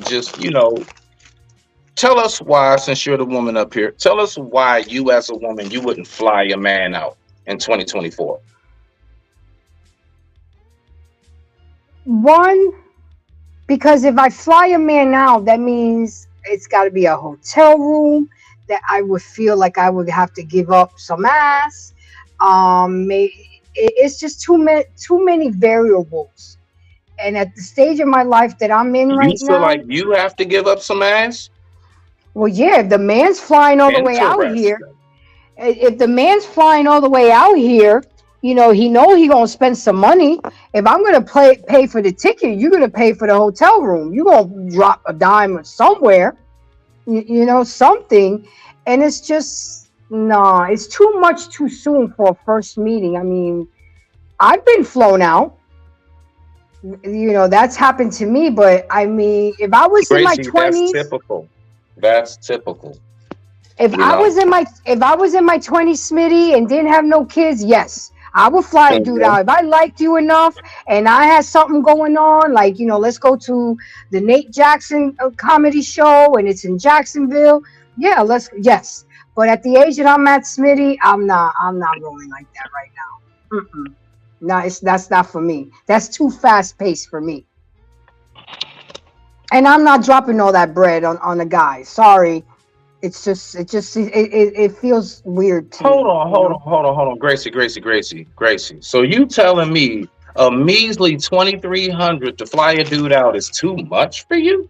Speaker 3: tell us why, since you're the woman up here, tell us why you as a woman, you wouldn't fly a man out in 2024.
Speaker 2: One, because if I fly a man out, that means it's got to be a hotel room that I would feel like I would have to give up some ass. It's just too many variables. And at the stage of my life that I'm in right
Speaker 3: You feel
Speaker 2: now,
Speaker 3: like you have to give up some ass?
Speaker 2: well, yeah, if the man's flying all the way out here, if the man's flying all the way out here, you know he gonna spend some money. If I'm gonna pay for the ticket, you're gonna pay for the hotel room. You're gonna drop a dime somewhere, you know, something. And it's just, no, it's too much too soon for a first meeting. I mean, I've been flown out. You know, that's happened to me. But I mean, if I was in my 20s,
Speaker 3: That's typical.
Speaker 2: if I was in my 20s, Smitty, and didn't have no kids, yes, I would fly a dude out. If I liked you enough and I had something going on, like, you know, let's go to the Nate Jackson comedy show and it's in Jacksonville. Yeah, yes. But at the age that I'm at, Smitty, I'm not rolling like that right now. No, that's not for me. That's too fast paced for me. And I'm not dropping all that bread on a guy. Sorry. It feels weird to me.
Speaker 3: Hold on. Gracie. So you telling me a measly 2,300 to fly a dude out is too much for you?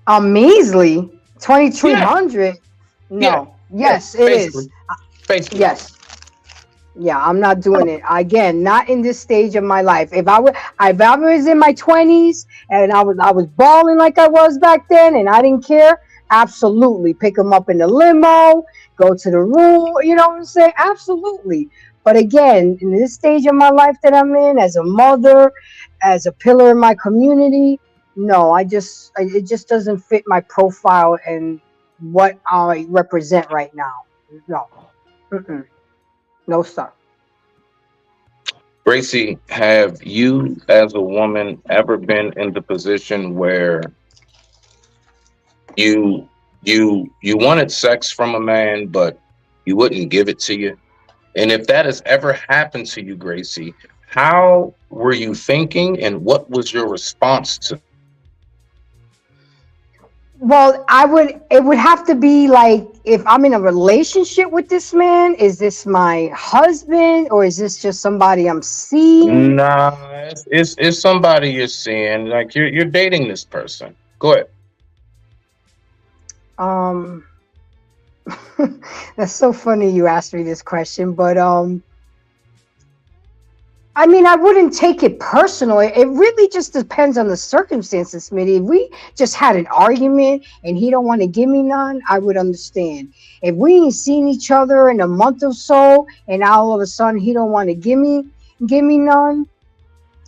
Speaker 2: A measly 2,300? No.
Speaker 3: Yeah.
Speaker 2: Yes, it is.
Speaker 3: Basically.
Speaker 2: Yes. Yeah, I'm not doing it. Again, not in this stage of my life. If I was in my 20s and I was balling like I was back then and I didn't care, absolutely. Pick them up in the limo, go to the room, you know what I'm saying? Absolutely. But again, in this stage of my life that I'm in, as a mother, as a pillar in my community, no, it just doesn't fit my profile and what I represent right now. No. No, sir.
Speaker 3: Gracie, have you as a woman ever been in the position where you wanted sex from a man, but you wouldn't give it to you? And if that has ever happened to you, Gracie, how were you thinking and what was your response to?
Speaker 2: Well, it would have to be like, if I'm in a relationship with this man, is this my husband or is this just somebody I'm seeing?
Speaker 3: Nah, it's somebody you're seeing, like you're dating this person. Go ahead.
Speaker 2: That's so funny you asked me this question, but I mean, I wouldn't take it personal. It really just depends on the circumstances, Smitty. If we just had an argument and he don't want to give me none, I would understand. If we ain't seen each other in a month or so and all of a sudden he don't want to give me none,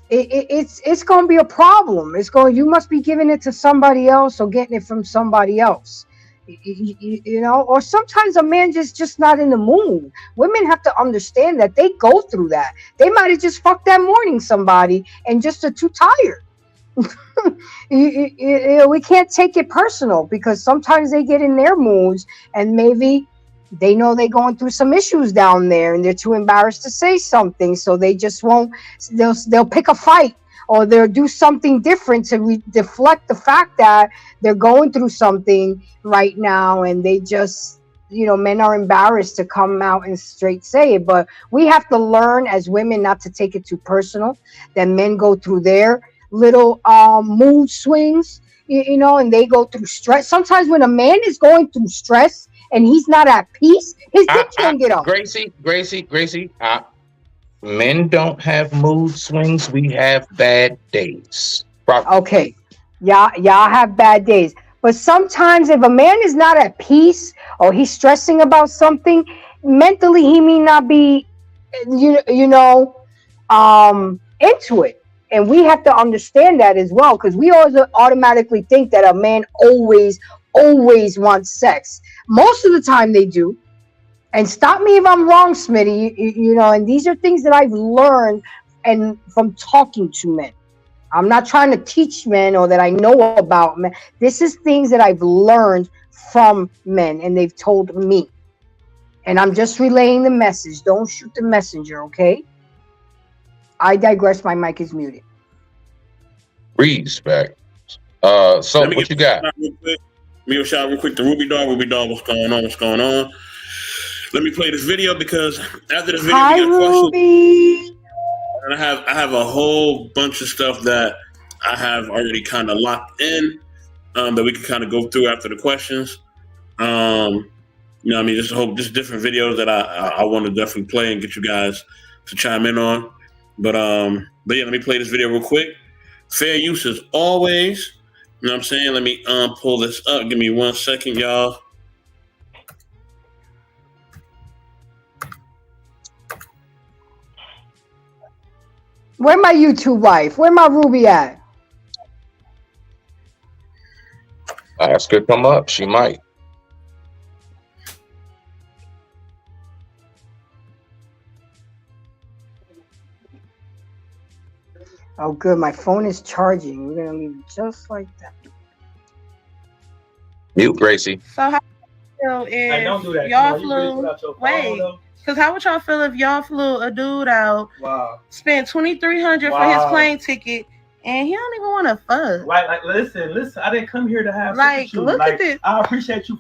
Speaker 2: it's going to be a problem. You must be giving it to somebody else or getting it from somebody else. You know, or sometimes a man just not in the mood. Women have to understand that they go through that. They might have just fucked that morning somebody and just are too tired. We can't take it personal because sometimes they get in their moods and maybe they know they're going through some issues down there and they're too embarrassed to say something, so they just won't. They'll pick a fight. Or they'll do something different to deflect the fact that they're going through something right now, and they just, you know, men are embarrassed to come out and straight say it. But we have to learn as women not to take it too personal, that men go through their little mood swings, you know, and they go through stress. Sometimes when a man is going through stress and he's not at peace, his dick can't get up.
Speaker 3: Gracie, men don't have mood swings. We have bad days.
Speaker 2: Okay. Y'all have bad days. But sometimes if a man is not at peace or he's stressing about something, mentally he may not be, into it. And we have to understand that as well, because we always automatically think that a man always wants sex. Most of the time they do. And stop me if I'm wrong, Smitty. And these are things that I've learned and from talking to men. I'm not trying to teach men or that I know about men. This is things that I've learned from men and they've told me. And I'm just relaying the message. Don't shoot the messenger, okay? I digress. My mic is muted.
Speaker 3: Respect. So what you got?
Speaker 1: Let me give a shout out real quick to Ruby Dog. Ruby Dog, what's going on? What's going on? Let me play this video because after this video,
Speaker 2: Hi, Ruby.
Speaker 1: And I have a whole bunch of stuff that I have already kind of locked in that we can kind of go through after the questions. Just different videos that I want to definitely play and get you guys to chime in on. But yeah, let me play this video real quick. Fair use as always. You know what I'm saying? Let me pull this up. Give me 1 second, y'all.
Speaker 2: Where my YouTube wife? Where my Ruby at?
Speaker 3: Ask her to come up. She might.
Speaker 2: Oh, good. My phone is charging. We're going to leave it just like that.
Speaker 3: Mute, Gracie.
Speaker 5: So how would y'all feel if y'all flew? Wait, because how would y'all feel if y'all flew a dude out, spent $2,300 for his plane ticket, and he don't even want to fuck?
Speaker 6: Like, listen. I didn't come here to have sex with you.
Speaker 5: Look at this.
Speaker 6: I appreciate you.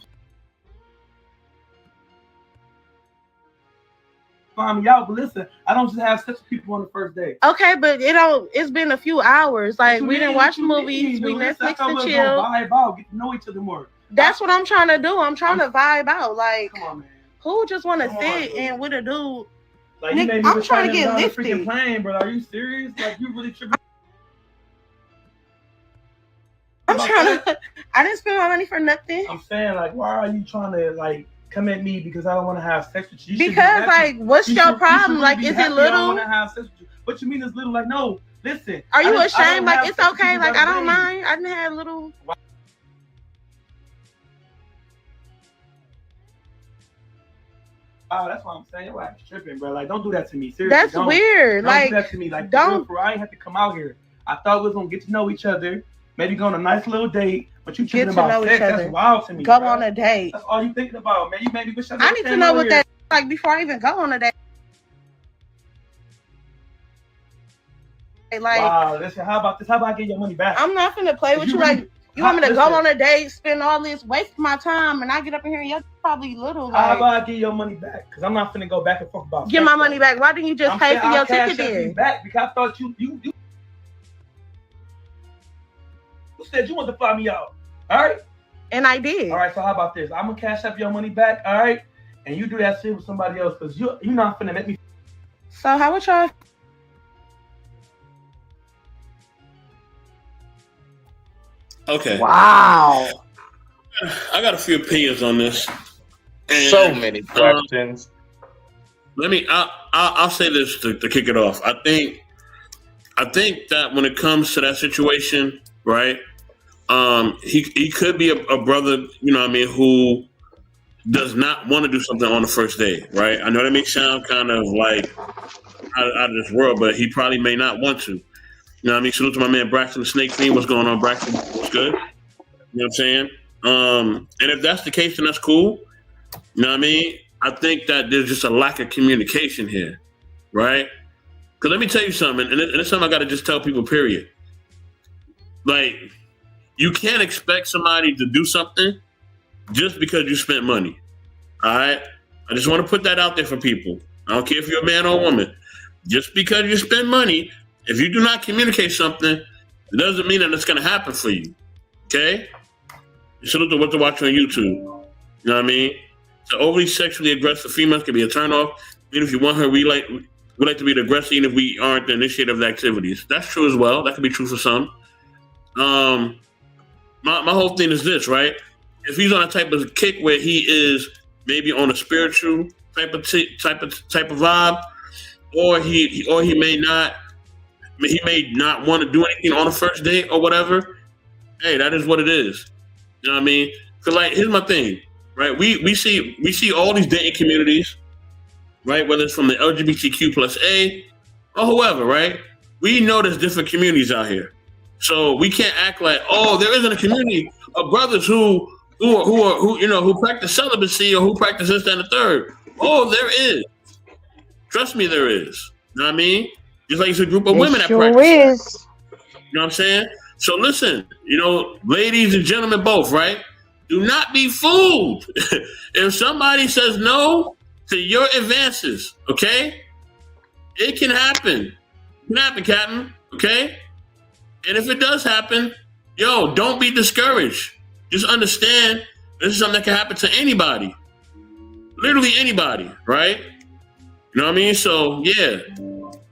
Speaker 6: Find me out, but listen, I don't just have sex with people on the first day.
Speaker 5: Okay, but it's been a few hours. Like, we didn't watch movies, we Netflix and chill.
Speaker 6: Vibe out, get to know each other more.
Speaker 5: That's what I'm trying to do. I'm trying to vibe out. Like,
Speaker 6: come on, man.
Speaker 5: Who just want to sit and with a dude?
Speaker 6: Like,
Speaker 5: Nick, I'm trying to get lifted.
Speaker 6: Freaking plane, bro. Are you serious? Like, you really tripping?
Speaker 5: I'm trying to. I didn't spend my money for nothing.
Speaker 6: I'm saying, like, why are you trying to like come at me because I don't want to have sex with you?
Speaker 5: Because, like, what's your problem? Like, is it little?
Speaker 6: I don't want to have sex with you. What you mean it's little? Like, no, listen.
Speaker 5: Are you ashamed? Like, it's okay. Like, I don't mind. I didn't have little.
Speaker 6: Oh, that's what I'm saying. You're like tripping, bro. Like, don't do that to me. Seriously,
Speaker 5: that's weird.
Speaker 6: Don't
Speaker 5: like,
Speaker 6: do that to me. Like,
Speaker 5: don't.
Speaker 6: Bro, I ain't have to come out here. I thought we was gonna get to know each other, maybe go on a nice little date. But you tripping about sex? That's wild to me.
Speaker 5: Go on a date.
Speaker 6: That's all you thinking about, man. You made me wish
Speaker 5: I need to know what that like before I even go on a date. Like,
Speaker 6: wow, listen. How about this? How about I get your money back?
Speaker 5: I'm not finna play with you. Really, like, you want me to go on a date, spend all this, waste my time, and I get up in here and you're probably little. Like,
Speaker 6: how about I get your money back? Because I'm not finna go back and forth about.
Speaker 5: Get my money back. Why didn't you just pay for your ticket then?
Speaker 6: Back because I thought you said you wanted to fly me out. All right.
Speaker 5: And I did.
Speaker 6: All right. So how about this? I'm gonna cash up your money back. All right. And you do that shit with somebody else because you're not finna make me.
Speaker 5: So how would y'all?
Speaker 1: Okay.
Speaker 2: Wow.
Speaker 1: I got a few opinions on this. And,
Speaker 3: so many questions.
Speaker 1: I'll say this to kick it off. I think that when it comes to that situation, right? He could be a brother, you know what I mean, who does not want to do something on the first day, right? I know that may sound kind of like out of this world, but he probably may not want to. You know what I mean? Salute to my man Braxton the Snake Fiend. What's going on, Braxton? What's good? You know what I'm saying? And if that's the case, then that's cool. You know what I mean? I think that there's just a lack of communication here, right? Because let me tell you something, and it's something I got to just tell people, period. Like, you can't expect somebody to do something just because you spent money, all right? I just want to put that out there for people. I don't care if you're a man or a woman. Just because you spend money, if you do not communicate something, it doesn't mean that it's going to happen for you, okay? You should look at what to watch on YouTube. You know what I mean? So overly sexually aggressive females can be a turnoff. Even if you want her, we like to be the aggressor, even if we aren't the initiator of the activities. That's true as well. That could be true for some. my whole thing is this, right? If he's on a type of kick where he is maybe on a spiritual type of vibe, or he may not want to do anything on the first date or whatever. Hey, that is what it is. You know what I mean? Cause like, here's my thing, right? We see all these dating communities, right? Whether it's from the LGBTQ plus A or whoever, right? We know there's different communities out here, so we can't act like, oh, there isn't a community of brothers who practice celibacy or who practice this, that, and the third. Oh, there is. Trust me, there is. You know what I mean? Just like it's a group of women that
Speaker 2: sure
Speaker 1: practice.
Speaker 2: Is.
Speaker 1: You know what I'm saying? So listen, ladies and gentlemen both, right? Do not be fooled. If somebody says no to your advances, okay? It can happen. It can happen, Captain, okay? And if it does happen, don't be discouraged. Just understand this is something that can happen to anybody. Literally anybody, right? You know what I mean? So, yeah.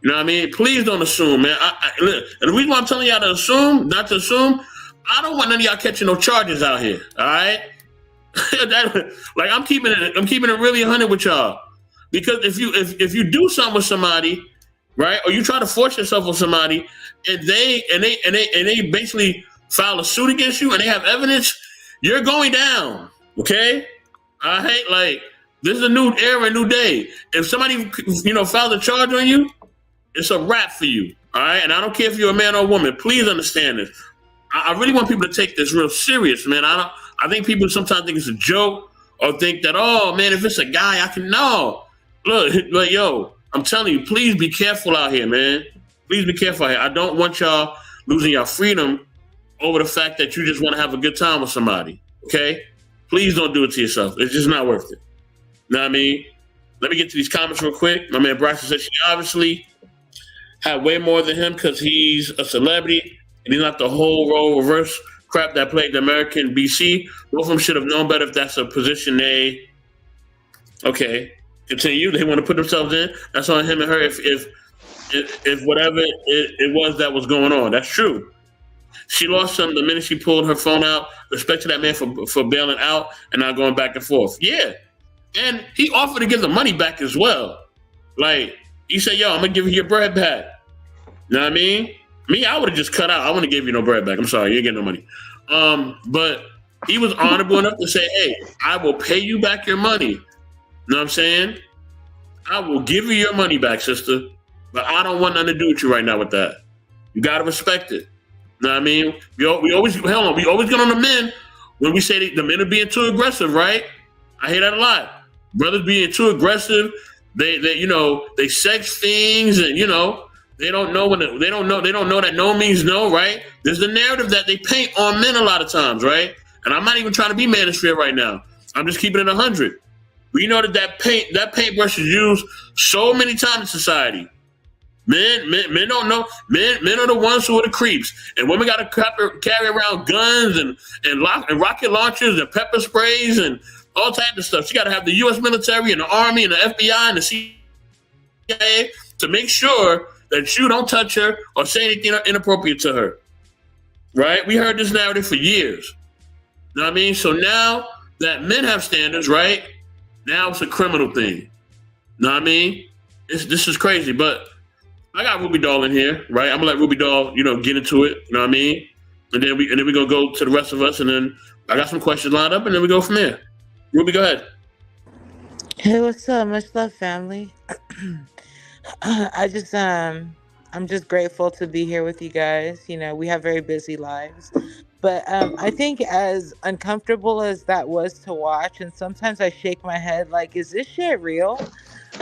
Speaker 1: You know what I mean? Please don't assume, man. And the reason why I'm telling y'all not to assume, I don't want none of y'all catching no charges out here. All right? Like, I'm keeping it really 100 with y'all. Because if you do something with somebody, right, or you try to force yourself on somebody, and they basically file a suit against you and they have evidence, you're going down. Okay? I hate, like, this is a new era, a new day. If somebody files a charge on you, it's a wrap for you, all right? And I don't care if you're a man or a woman. Please understand this. I really want people to take this real serious, man. I think people sometimes think it's a joke or think that, oh, man, if it's a guy, I can know. Look, like, I'm telling you, please be careful out here, man. Please be careful out here. I don't want y'all losing your freedom over the fact that you just want to have a good time with somebody, okay? Please don't do it to yourself. It's just not worth it. You know what I mean? Let me get to these comments real quick. My man Bryson said she obviously had way more than him because he's a celebrity and he's not the whole role reverse crap that plagued the American BC. Both of them should have known better if that's a position they. Okay, continue. They want to put themselves in. That's on him and her. If whatever it was that was going on, that's true. She lost some the minute she pulled her phone out. Respect to that man for bailing out and not going back and forth. Yeah, and he offered to give the money back as well. Like, he said, I'm going to give you your bread back. You know what I mean? Me, I would have just cut out. I wouldn't give you no bread back. I'm sorry. You ain't getting no money. But he was honorable enough to say, hey, I will pay you back your money. You know what I'm saying? I will give you your money back, sister. But I don't want nothing to do with you right now with that. You got to respect it. You know what I mean? We always get on the men when we say the men are being too aggressive, right? I hear that a lot. Brothers being too aggressive. They sex things and they don't know that no means no, right? There's the narrative that they paint on men a lot of times, right? And I'm not even trying to be manosphere right now. I'm just keeping it 100. We know that paintbrush is used so many times in society. Men don't know. Men are the ones who are the creeps, and women got to carry around guns and rocket launchers and pepper sprays and all types of stuff. She got to have the U.S. military and the Army and the FBI and the CIA to make sure that you don't touch her or say anything inappropriate to her. Right? We heard this narrative for years. You know what I mean? So now that men have standards, right? Now it's a criminal thing. You know what I mean? This is crazy, but I got Ruby Doll in here, right? I'm gonna let Ruby Doll, get into it. You know what I mean? And then we're gonna go to the rest of us, and then I got some questions lined up, and then we go from there. Ruby, go ahead.
Speaker 7: Hey, what's up? Much love, family. I'm just grateful to be here with you guys. We have very busy lives. But I think as uncomfortable as that was to watch, and sometimes I shake my head like, is this shit real?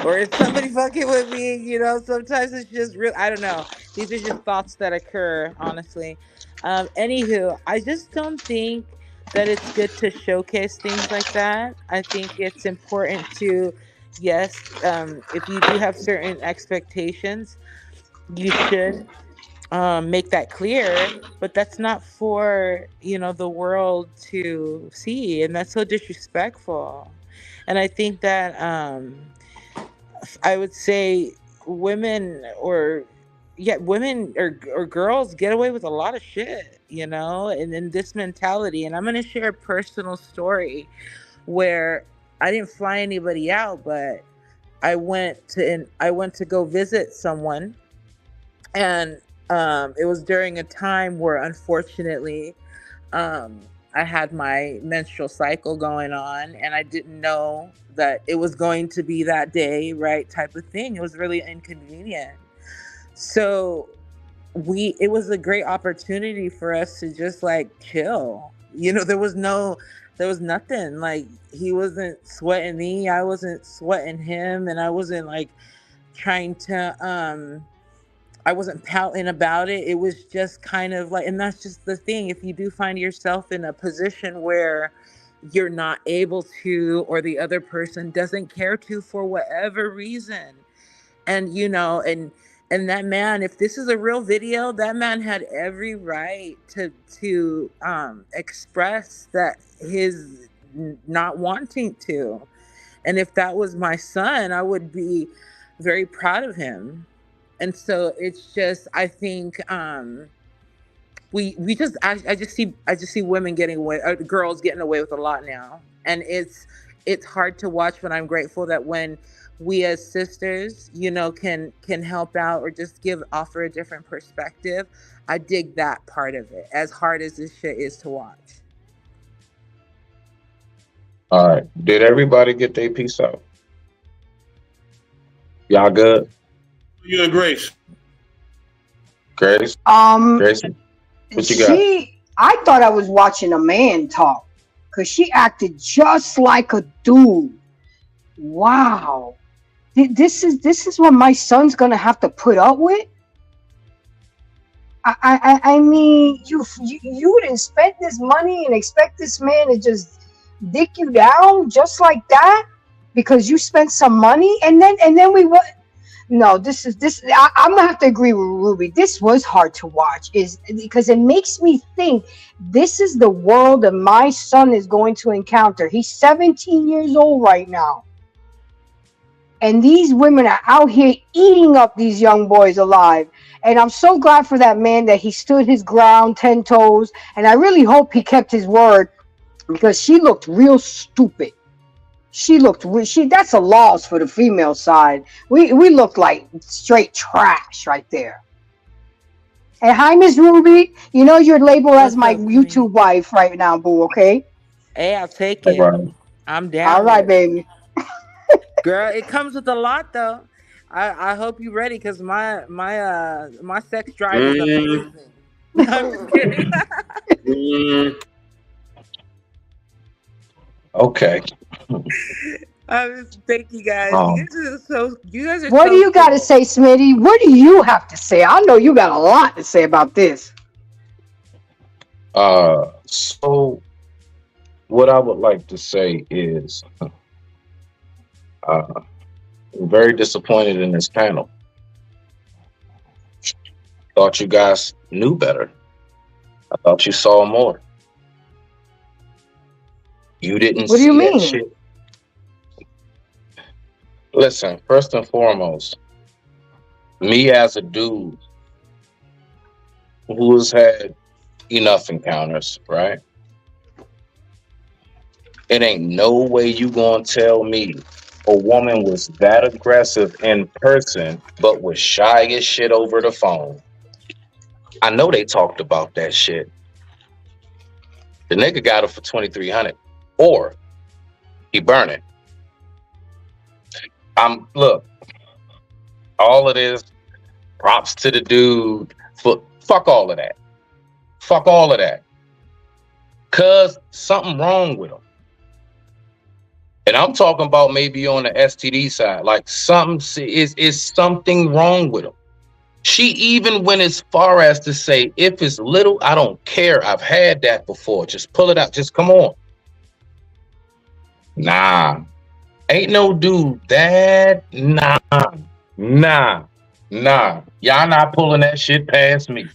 Speaker 7: Or is somebody fucking with me? Sometimes it's just real. I don't know. These are just thoughts that occur, honestly. Anywho, I just don't think that it's good to showcase things like that. I think it's important to, yes, if you do have certain expectations, you should make that clear, but that's not for the world to see, and that's so disrespectful. And I think that I would say women or yeah, women or girls get away with a lot of shit, you know, and in this mentality. And I'm gonna share a personal story where I didn't fly anybody out, but I went to go visit someone, and it was during a time where unfortunately I had my menstrual cycle going on, and I didn't know that it was going to be that day, right? Type of thing. It was really inconvenient. So it was a great opportunity for us to just like chill. You know, there was nothing. Like, he wasn't sweating me, I wasn't sweating him, and I wasn't like trying to I wasn't pouting about it. It was just kind of like, and that's just the thing. If you do find yourself in a position where you're not able to, or the other person doesn't care to for whatever reason, and you know, and that man, if this is a real video, that man had every right to express that his not wanting to. And if that was my son, I would be very proud of him. And so it's just, I think we just I just see women getting away, girls getting away with a lot now, and it's hard to watch. But I'm grateful that when we as sisters, you know, can help out or just offer a different perspective. I dig that part of it, as hard as this shit is to watch.
Speaker 3: All right. Did everybody get their piece out? Y'all good?
Speaker 1: You and Grace.
Speaker 3: Grace? Grace? What you got?
Speaker 2: I thought I was watching a man talk, because she acted just like a dude. Wow. This is what my son's gonna have to put up with? I mean, you didn't spend this money and expect this man to just dick you down just like that because you spent some money, and then we what? No, I'm gonna have to agree with Ruby. This was hard to watch, is because it makes me think this is the world that my son is going to encounter. He's 17 years old right now. And these women are out here eating up these young boys alive. And I'm so glad for that man that he stood his ground 10 toes. And I really hope he kept his word, because she looked real stupid. That's a loss for the female side. We look like straight trash right there. And hi, Miss Ruby. You know you're labeled as my YouTube wife right now, boo, okay?
Speaker 7: Hey, I'll take it.
Speaker 3: Right.
Speaker 7: I'm down.
Speaker 2: All right, baby.
Speaker 7: Girl, it comes with a lot though. I hope you're ready, because my sex drive is amazing. I'm just kidding.
Speaker 3: Okay.
Speaker 7: Thank you guys. You guys are
Speaker 2: what do you got to say, Smitty? What do you have to say? I know you got a lot to say about this.
Speaker 3: So what I would like to say is I'm very disappointed in this panel. Thought you guys knew better. I thought you saw more. You didn't.
Speaker 2: What do you mean?
Speaker 3: Shit. Listen, first and foremost, me as a dude who has had enough encounters, right? It ain't no way you gonna tell me a woman was that aggressive in person, but was shy as shit over the phone. I know they talked about that shit. The nigga got her for $2,300, or he burn it. Look, all of this, props to the dude. Fuck all of that. Fuck all of that. Cause something wrong with him. And I'm talking about maybe on the STD side, like something is something wrong with him. She even went as far as to say, if it's little, I don't care. I've had that before. Just pull it out. Just come on. Nah. Ain't no dude that. Nah. Y'all not pulling that shit past me.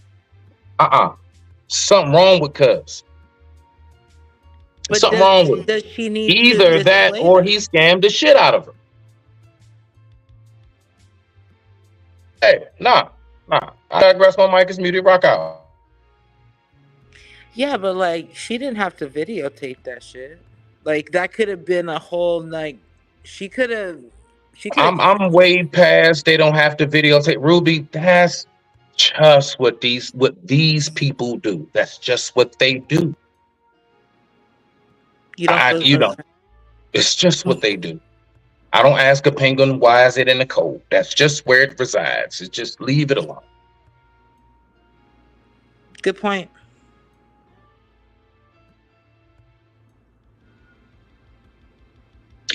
Speaker 3: Something wrong with cuz.
Speaker 7: But
Speaker 3: something wrong with
Speaker 7: does she need
Speaker 3: either that or he scammed the shit out of her. Hey, nah. I digress. My mic is muted. Rock out.
Speaker 7: Yeah, but like she didn't have to videotape that shit. Like that could have been a whole like she could have.
Speaker 3: I'm way past. They don't have to videotape. Ruby, that's just what these people do. That's just what they do.
Speaker 7: You don't.
Speaker 3: It's just what they do. I don't ask a penguin why is it in the cold. That's just where it resides. It's just leave it alone.
Speaker 7: Good point.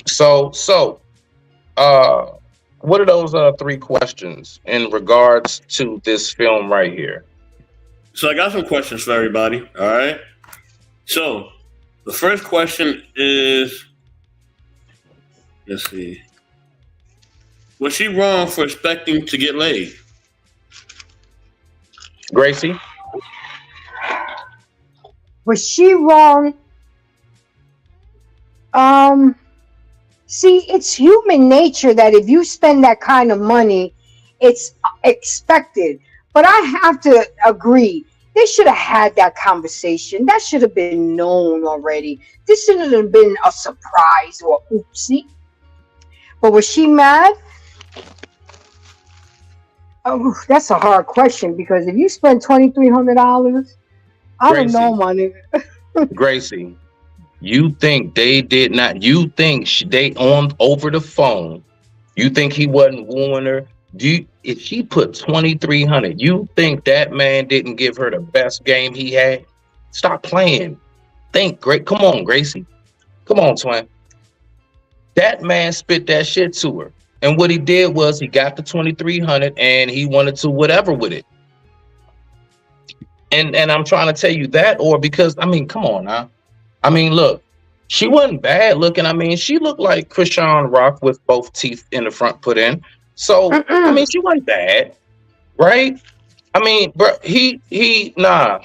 Speaker 3: So, what are those 3 questions in regards to this film right here?
Speaker 1: So I got some questions for everybody. All right. So the first question is, let's see. Was she wrong for expecting to get laid?
Speaker 3: Gracie?
Speaker 2: Was she wrong? See, it's human nature that if you spend that kind of money, it's expected. But I have to agree, they should have had that conversation. That should have been known already. This shouldn't have been a surprise or oopsie. But was she mad? Oh, that's a hard question because if you spend $2,300, I don't know, my nigga.
Speaker 3: Gracie, you think they did not? You think they on over the phone? You think he wasn't wooing her? If she put $2,300, you think that man didn't give her the best game he had? Stop playing. Think, great. Come on, Gracie. Come on, twin. That man spit that shit to her. And what he did was he got the $2,300 and he wanted to whatever with it. And I'm trying to tell you that, or because, I mean, come on now. I mean, look, she wasn't bad looking. I mean, she looked like Krishan Rock with both teeth in the front put in. So, I mean, she wasn't bad, right? I mean, bro, nah.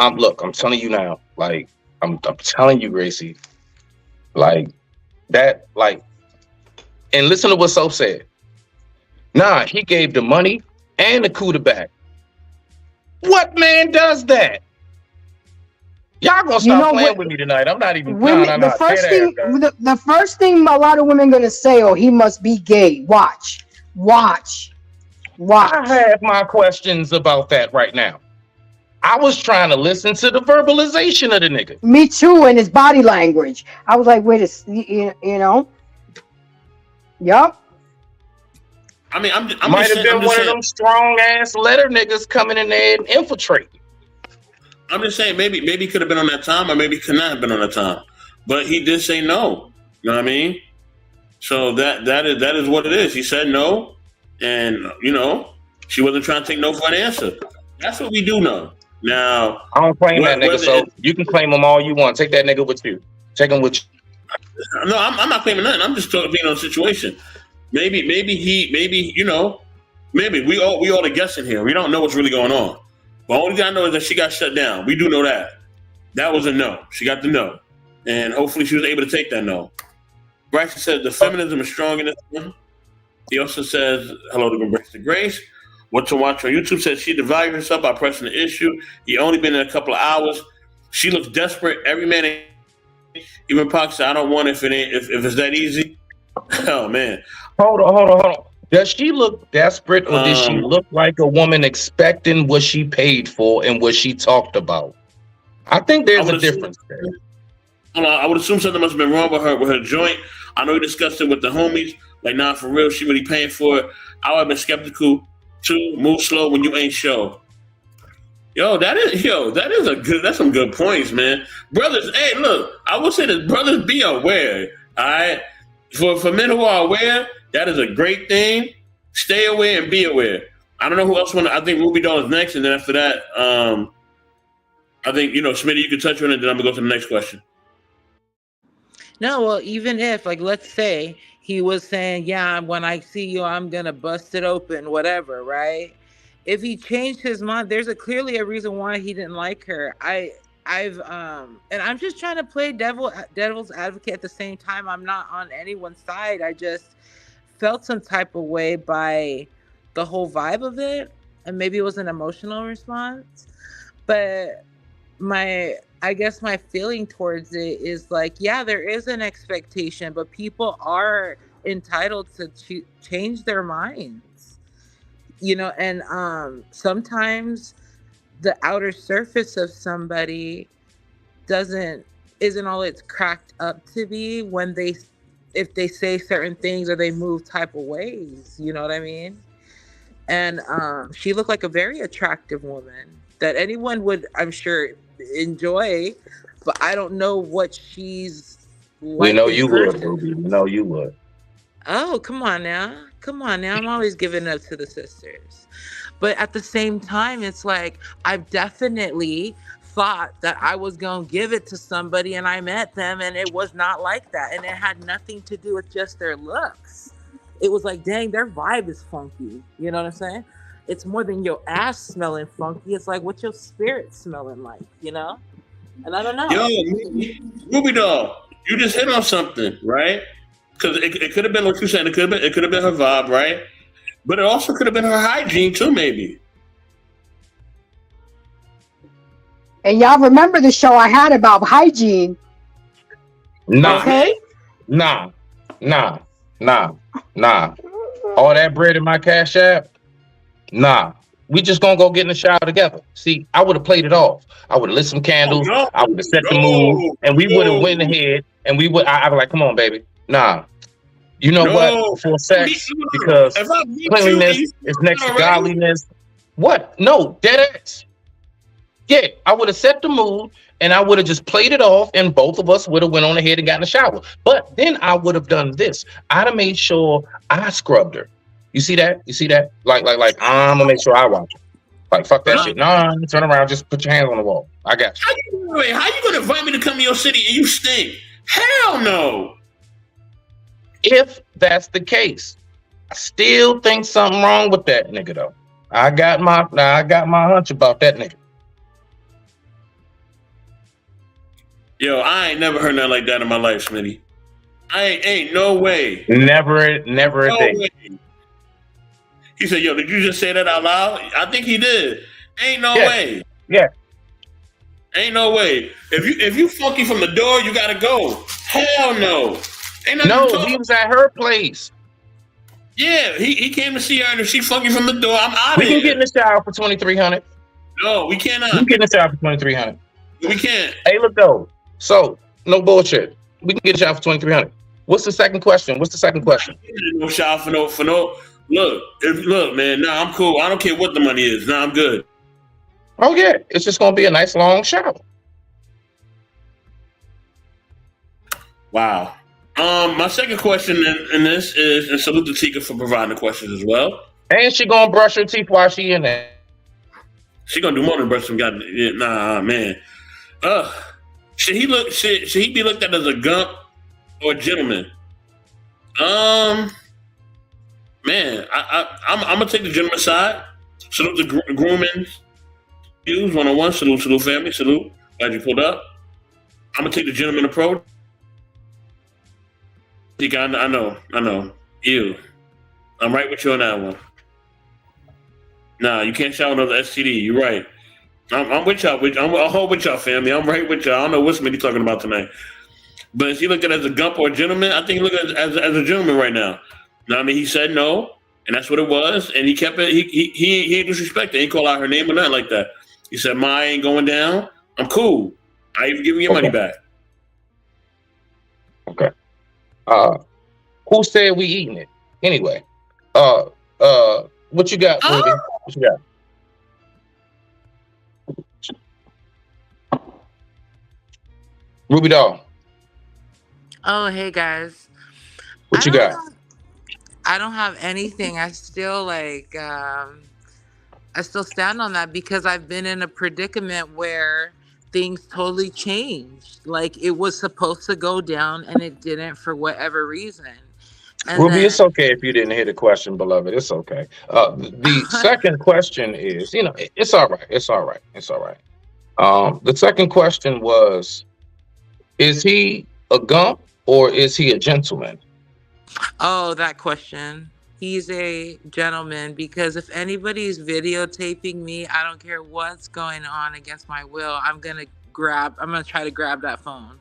Speaker 3: Look, I'm telling you now, like, I'm telling you, Gracie, like, that, like, and listen to what Soph said. Nah, he gave the money and the cooter back. What man does that? Y'all gonna stop playing with me tonight. I'm not even.
Speaker 2: The first thing a lot of women gonna say, "Oh, he must be gay." Watch.
Speaker 3: I have my questions about that right now. I was trying to listen to the verbalization of the nigga.
Speaker 2: Me too, and his body language. I was like, wait a, you know. Yup.
Speaker 1: I mean, I'm
Speaker 3: might have been one of them strong ass letter niggas coming in there and infiltrating.
Speaker 1: I'm just saying, maybe he could have been on that time, or maybe he could not have been on that time. But he did say no. You know what I mean? So that is what it is. He said no, and you know, she wasn't trying to take no for an answer. That's what we do know. Now,
Speaker 3: I don't claim that nigga, so you can claim him all you want. Take that nigga with you. Take him with you.
Speaker 1: No, I'm not claiming nothing. I'm just talking being on a situation. Maybe you know, maybe we all are guessing here. We don't know what's really going on. But only thing I know is that she got shut down. We do know that. That was a no. She got the no. And hopefully she was able to take that no. Bryson says the feminism is strong in this one. He also says, hello to Embrace the Grace. What to watch on YouTube says she devalued herself by pressing the issue. He only been in a couple of hours. She looks desperate. Every man, even Pac said, I don't want it if it's that easy. Oh, man.
Speaker 3: Hold on. Does she look desperate, or does she look like a woman expecting what she paid for and what she talked about? I think there's a difference there.
Speaker 1: I would assume something must have been wrong with her joint. I know you discussed it with the homies. Like, nah, for real, she really paying for it. I would have been skeptical too. Move slow when you ain't sure. That's some good points, man. Brothers, hey, look, I will say this, brothers, be aware. All right. For men who are aware, that is a great thing. Stay aware and be aware. I don't know who else I think Ruby Doll is next, and then after that, I think, you know, Smitty, you can touch on it, then I'm gonna go to the next question.
Speaker 7: No, well, even if, like, let's say he was saying, yeah, when I see you, I'm gonna bust it open, whatever, right? If he changed his mind, there's clearly a reason why he didn't like her. And I'm just trying to play devil's advocate at the same time. I'm not on anyone's side. I just felt some type of way by the whole vibe of it, and maybe it was an emotional response. But I guess my feeling towards it is like, yeah, there is an expectation, but people are entitled to change their minds, you know. And sometimes the outer surface of somebody isn't all it's cracked up to be if they say certain things or they move type of ways, you know what I mean? And she looked like a very attractive woman that anyone would, I'm sure, enjoy, but I don't know what she's like.
Speaker 3: We know you would, Ruby. We know you would.
Speaker 7: Oh, come on now. I'm always giving up to the sisters. But at the same time, it's like, I've definitely thought that I was going to give it to somebody and I met them and it was not like that. And it had nothing to do with just their looks. It was like, dang, their vibe is funky. You know what I'm saying? It's more than your ass smelling funky. It's like, what's your spirit smelling like, you know? And I don't know.
Speaker 1: Yo, Ruby doll, you just hit on something, right? Because it could have been what you said. It could have been her vibe, right? But it also could have been her hygiene too, maybe.
Speaker 2: And y'all remember the show I had about hygiene?
Speaker 3: Nah.
Speaker 2: Okay.
Speaker 3: Nah. All that bread in my Cash App? Nah. We just gonna go get in the shower together. See, I would have played it off. I would have lit some candles. I would have set the mood, and we would have went ahead, and we would. I'd be like, "Come on, baby." Nah. You know what? Before sex, because cleanliness is next to godliness. What? No, dead ass. Yeah, I would have set the mood, and I would have just played it off, and both of us would have went on ahead and got in the shower. But then I would have done this. I'd have made sure I scrubbed her. You see that? Like, I'm gonna make sure I watch it. Like, fuck that shit. Nah, turn around, just put your hands on the wall. I got you.
Speaker 1: How you gonna invite me to come to your city and you stink? Hell no.
Speaker 3: If that's the case, I still think something wrong with that nigga though. I got my hunch about that nigga.
Speaker 1: Yo, I ain't never heard nothing like that in my life, Smitty. Ain't no way.
Speaker 3: Never a day.
Speaker 1: Way. He said, yo, did you just say that out loud? I think he did. Ain't no way.
Speaker 3: Yeah.
Speaker 1: Ain't no way. If you funky from the door, you gotta go. Hell no.
Speaker 3: No, he was at her place.
Speaker 1: Yeah, he came to see her, and if she funky from the door, I'm out of here.
Speaker 3: We can get in the shower for $2,300.
Speaker 1: No, we cannot.
Speaker 3: We can get in the shower for $2,300.
Speaker 1: We can't.
Speaker 3: Hey, look though. So no bullshit. We can get in the shower for $2,300. What's the second question?
Speaker 1: No shower for no. Look, man. Nah, I'm cool. I don't care what the money is. Nah, I'm good.
Speaker 3: Oh yeah, it's just gonna be a nice long shower.
Speaker 1: Wow. My second question in this is, and salute to Tika for providing the questions as well.
Speaker 3: And she gonna brush her teeth while she in there.
Speaker 1: She gonna do more than brush some goddamn. Nah, man. Should he be looked at as a gump or a gentleman? Man, I'm gonna take the gentleman side. Salute the grooming. Use 101. Salute family. Salute. Glad you pulled up. I'm gonna take the gentleman approach. I know. Ew. I'm right with you on that one. Nah, you can't shout another STD. You're right. I'm with y'all. I'm with y'all, family. I'm right with y'all. I don't know what Smitty talking about tonight. But is he looked at as a gump or a gentleman? I think he looked at as a gentleman right now. No, I mean, he said no, and that's what it was. And he kept it. He ain't disrespected. He ain't call out her name or nothing like that. He said, "Ma, I ain't going down. I'm cool. I even giving your money back."
Speaker 3: Okay. Who said we eating it? Anyway. What you got, Ruby? What you got? Ruby doll.
Speaker 7: Oh, hey guys.
Speaker 3: What you got?
Speaker 7: I don't have anything. I still I still stand on that because I've been in a predicament where things totally changed. Like it was supposed to go down and it didn't for whatever reason. And
Speaker 3: Ruby, it's okay if you didn't hear the question, beloved. It's okay. The second question is, it's all right. It's all right. The second question was, is he a gump or is he a gentleman?
Speaker 7: Oh, that question. He's a gentleman because if anybody's videotaping me, I don't care what's going on against my will. I'm gonna try to grab that phone,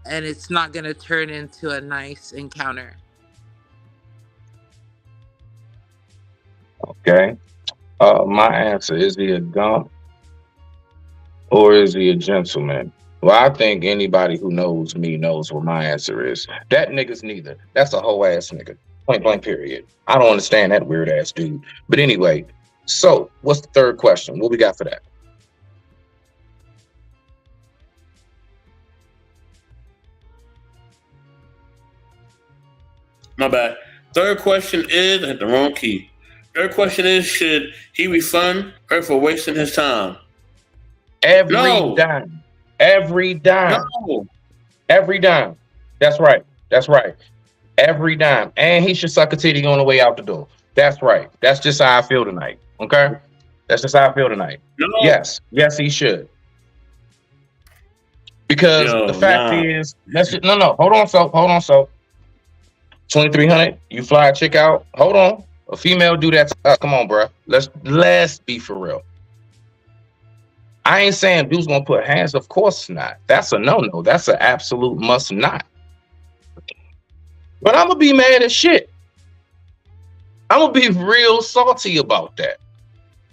Speaker 7: and it's not gonna turn into a nice encounter.
Speaker 3: Okay. My answer, is he a gump or is he a gentleman? Well, I think anybody who knows me knows what my answer is. That nigga's neither. That's a whole ass nigga. Point blank period. I don't understand that weird ass dude. But anyway, so what's the third question? What we got for that?
Speaker 1: My bad. Third question is, I hit the wrong key. Third question is, should he refund her for wasting his time?
Speaker 3: Every
Speaker 1: No.
Speaker 3: dime. Every dime.
Speaker 1: No.
Speaker 3: Every dime. That's right. That's right. Every dime. And he should suck a titty on the way out the door. That's right. That's just how I feel tonight. Okay? That's just how I feel tonight.
Speaker 1: No.
Speaker 3: Yes. Yes, he should. Because the fact is, no. Hold on, so 2,300, you fly a chick out. Hold on. A female do that to us. Come on, bro. Let's be for real. I ain't saying dude's gonna put hands. Of course not. That's a no-no. That's an absolute must not. But I'm gonna be mad as shit. I'm gonna be real salty about that.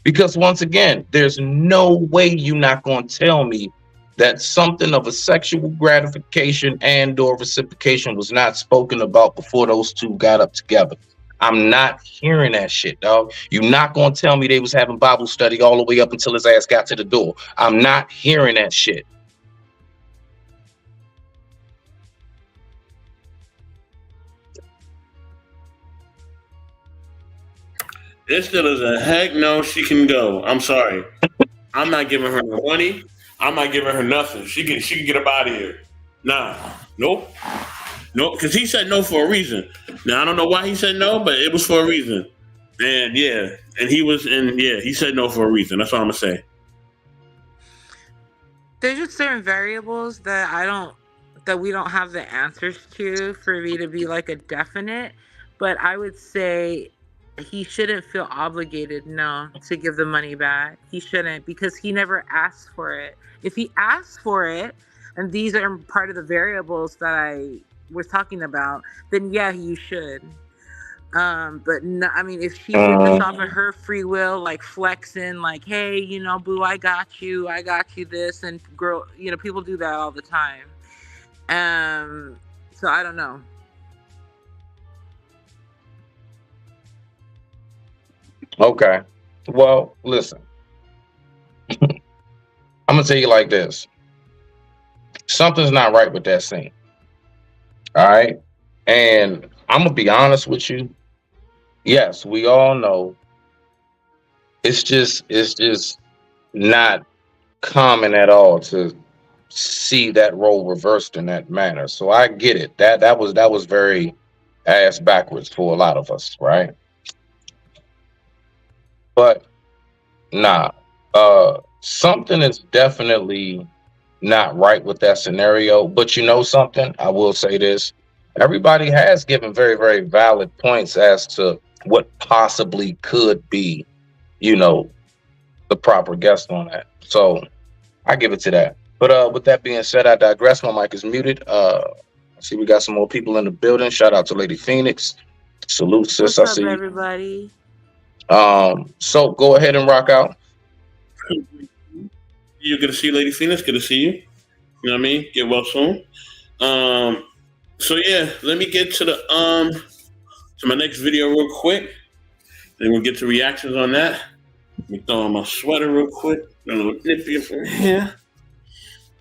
Speaker 3: Because once again, there's no way you're not gonna tell me that something of a sexual gratification and or reciprocation was not spoken about before those two got up together. I'm not hearing that shit, dog. You're not gonna tell me they was having Bible study all the way up until his ass got to the door. I'm not hearing that shit.
Speaker 1: It still is a heck no, she can go. I'm sorry. I'm not giving her no money. I'm not giving her nothing. She can get up out of here. Nah. Nope. Because he said no for a reason. Now I don't know why he said no, but it was for a reason. And he said no for a reason. That's all I'm gonna say.
Speaker 7: There's just certain variables that we don't have the answers to for me to be like a definite. But I would say he shouldn't feel obligated, to give the money back. He shouldn't, because he never asked for it. If he asked for it, and these are part of the variables that I was talking about, then yeah, you should. But no, I mean, if she did this off of her free will, like flexing, like, hey, boo, I got you this, and girl, people do that all the time. So I don't know.
Speaker 3: Okay. Well, listen. I'm gonna tell you like this. Something's not right with that scene. All right. And I'm gonna be honest with you. Yes, we all know it's just not common at all to see that role reversed in that manner. So I get it. That was very ass backwards for a lot of us, right? But nah, something is definitely not right with that scenario. But you know something? I will say this. Everybody has given very, very valid points as to what possibly could be, the proper guest on that. So I give it to that. But with that being said, I digress. My mic is muted. I see we got some more people in the building. Shout out to Lady Phoenix. Salute, sis.
Speaker 7: What's up,
Speaker 3: I see
Speaker 7: everybody?
Speaker 3: So go ahead and rock out.
Speaker 1: You're gonna see Lady Phoenix. Good to see you. You know what I mean? Get well soon. So yeah, let me get to to my next video real quick. Then we'll get to reactions on that. Let me throw on my sweater real quick. A little nippy from here.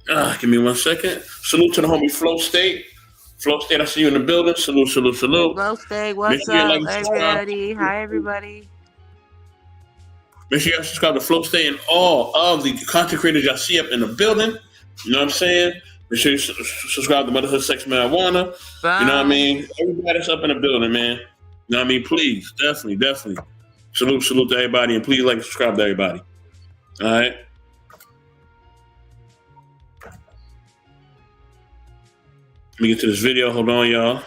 Speaker 1: Give me 1 second. Salute to the homie Flow State. Flow State, I see you in the building. Salute.
Speaker 7: Flow State, what's up, everybody? Hi, everybody.
Speaker 1: Make sure y'all subscribe to Flow State and all of the content creators y'all see up in the building. You know what I'm saying? Make sure you subscribe to Motherhood Sex Marijuana.
Speaker 7: Bye.
Speaker 1: You know what I mean? Everybody that's up in the building, man. You know what I mean? Please, definitely. Salute to everybody, and please like and subscribe to everybody. All right? Let me get to this video. Hold on, y'all.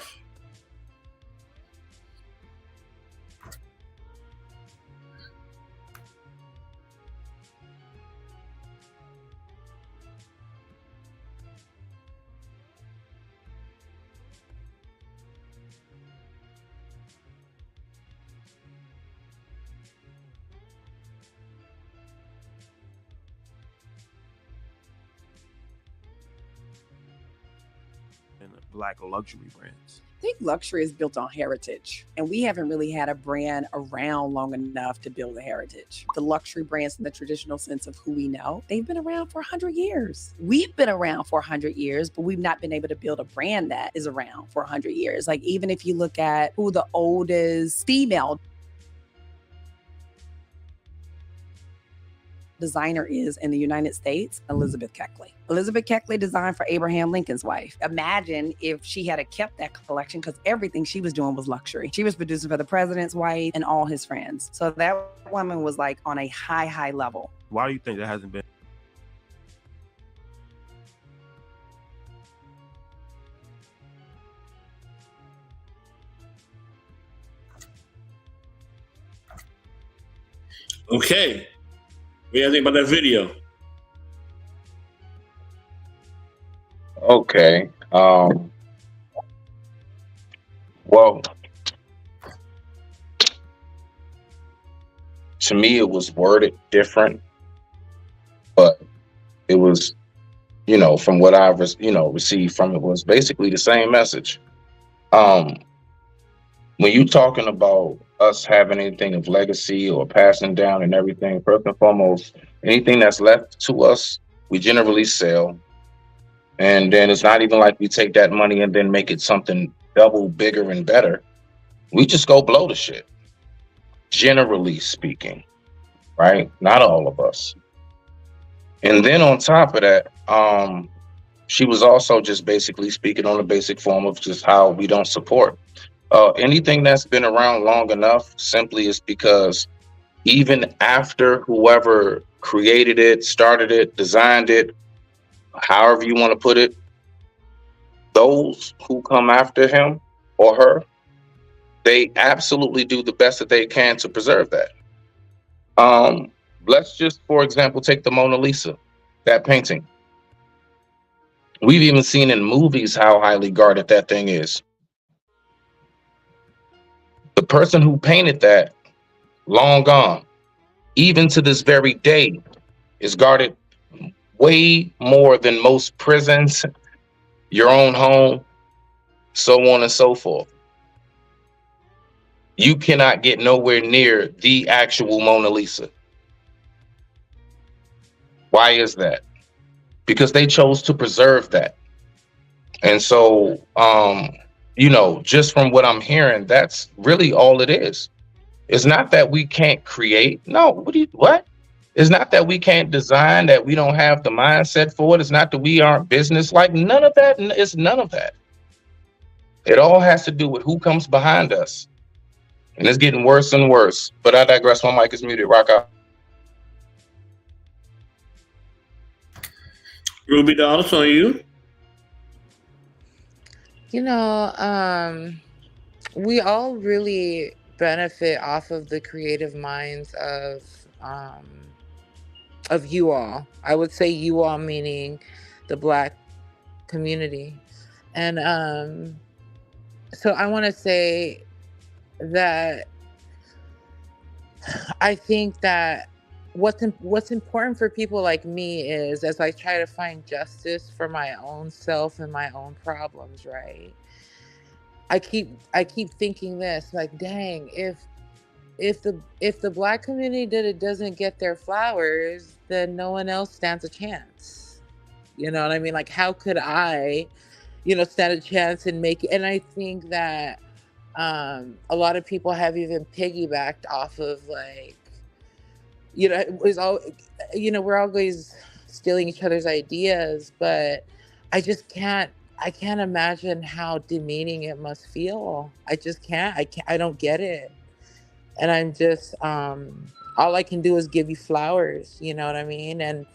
Speaker 8: Black luxury brands?
Speaker 9: I think luxury is built on heritage, and we haven't really had a brand around long enough to build a heritage. The luxury brands in the traditional sense of who we know, they've been around for 100 years. We've been around for 100 years, but we've not been able to build a brand that is around for 100 years. Like even if you look at who the oldest female designer is in the United States, Elizabeth Keckley. Elizabeth Keckley designed for Abraham Lincoln's wife. Imagine if she had kept that collection, because everything she was doing was luxury. She was producing for the president's wife and all his friends. So that woman was like on a high level.
Speaker 8: Why do you think that hasn't been?
Speaker 1: Okay. What do you think about that video?
Speaker 3: Okay. Well, to me, it was worded different, but it was, from what I was, received from it was basically the same message. When you talking about us having anything of legacy or passing down and everything, first and foremost, anything that's left to us, we generally sell. And then it's not even like we take that money and then make it something double bigger and better. We just go blow the shit, generally speaking, right? Not all of us. And then on top of that, she was also just basically speaking on the basic form of just how we don't support anything that's been around long enough. Simply is because even after whoever created it, started it, designed it, however you want to put it, those who come after him or her, they absolutely do the best that they can to preserve that. Let's just, for example, take the Mona Lisa, that painting. We've even seen in movies how highly guarded that thing is. The person who painted that, long gone, even to this very day, is guarded way more than most prisons, your own home, so on and so forth. You cannot get nowhere near the actual Mona Lisa. Why is that? Because they chose to preserve that. And so, just from what I'm hearing, that's really all it is. It's not that we can't create. No, what? It's not that we can't design, that we don't have the mindset for it. It's not that we aren't business like. None of that. It's none of that. It all has to do with who comes behind us. And it's getting worse and worse. But I digress. My mic is muted. Rock out.
Speaker 1: Ruby Doll, it's on you.
Speaker 7: We all really benefit off of the creative minds of you all. I would say you all meaning the Black community. And so I want to say that I think that what's important for people like me is, as I try to find justice for my own self and my own problems, right? I keep thinking this, like, dang, if the Black community doesn't get their flowers, then no one else stands a chance. You know what I mean? Like, how could I, stand a chance and make it? And I think that a lot of people have even piggybacked off of, like, it's all, we're always stealing each other's ideas, but I can't imagine how demeaning it must feel. I just can't. I don't get it. And I'm just, all I can do is give you flowers, you know what I mean? And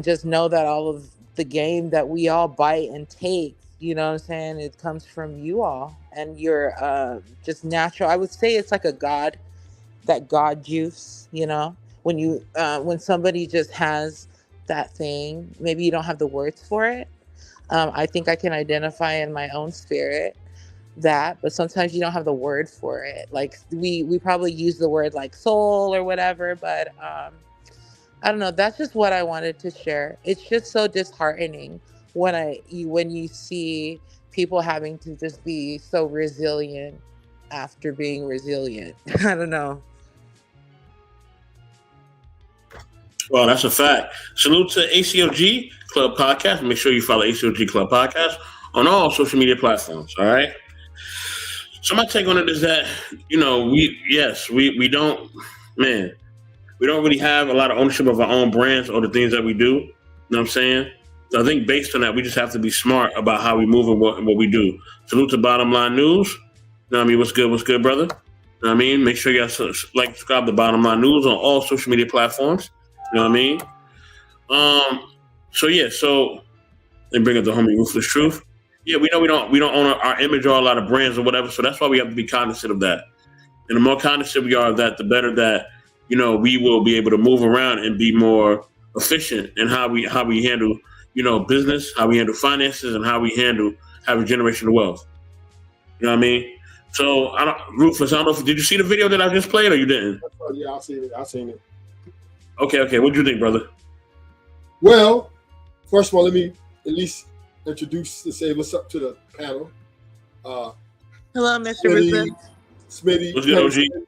Speaker 7: just know that all of the game that we all bite and take, you know what I'm saying? It comes from you all, and you're just natural. I would say it's like that God juice, when somebody just has that thing, maybe you don't have the words for it. I think I can identify in my own spirit that, but sometimes you don't have the word for it. Like we probably use the word like soul or whatever, but I don't know. That's just what I wanted to share. It's just so disheartening when you see people having to just be so resilient after being resilient. I don't know.
Speaker 1: Well, that's a fact. Salute to ACOG Club Podcast. Make sure you follow ACOG Club Podcast on all social media platforms. All right. So my take on it is that, we don't really have a lot of ownership of our own brands or the things that we do. You know what I'm saying? So I think based on that, we just have to be smart about how we move and what we do. Salute to Bottom Line News. You know what I mean? What's good, brother? You know what I mean? Make sure you guys subscribe to Bottom Line News on all social media platforms. You know what I mean? So they bring up the homie Ruthless Truth. Yeah, we know we don't own our image or a lot of brands or whatever, so that's why we have to be cognizant of that. And the more cognizant we are of that, the better that, we will be able to move around and be more efficient in how we handle, business, how we handle finances, and how we handle having generational wealth. You know what I mean? So Rufus, I don't know did you see the video that I just played or you didn't?
Speaker 10: Yeah, I seen it.
Speaker 1: Okay. What do you think, brother?
Speaker 10: Well, first of all, let me at least introduce and say what's up to the panel.
Speaker 7: Hello, Mr. Rufus.
Speaker 10: Smitty.
Speaker 1: What's good, OG?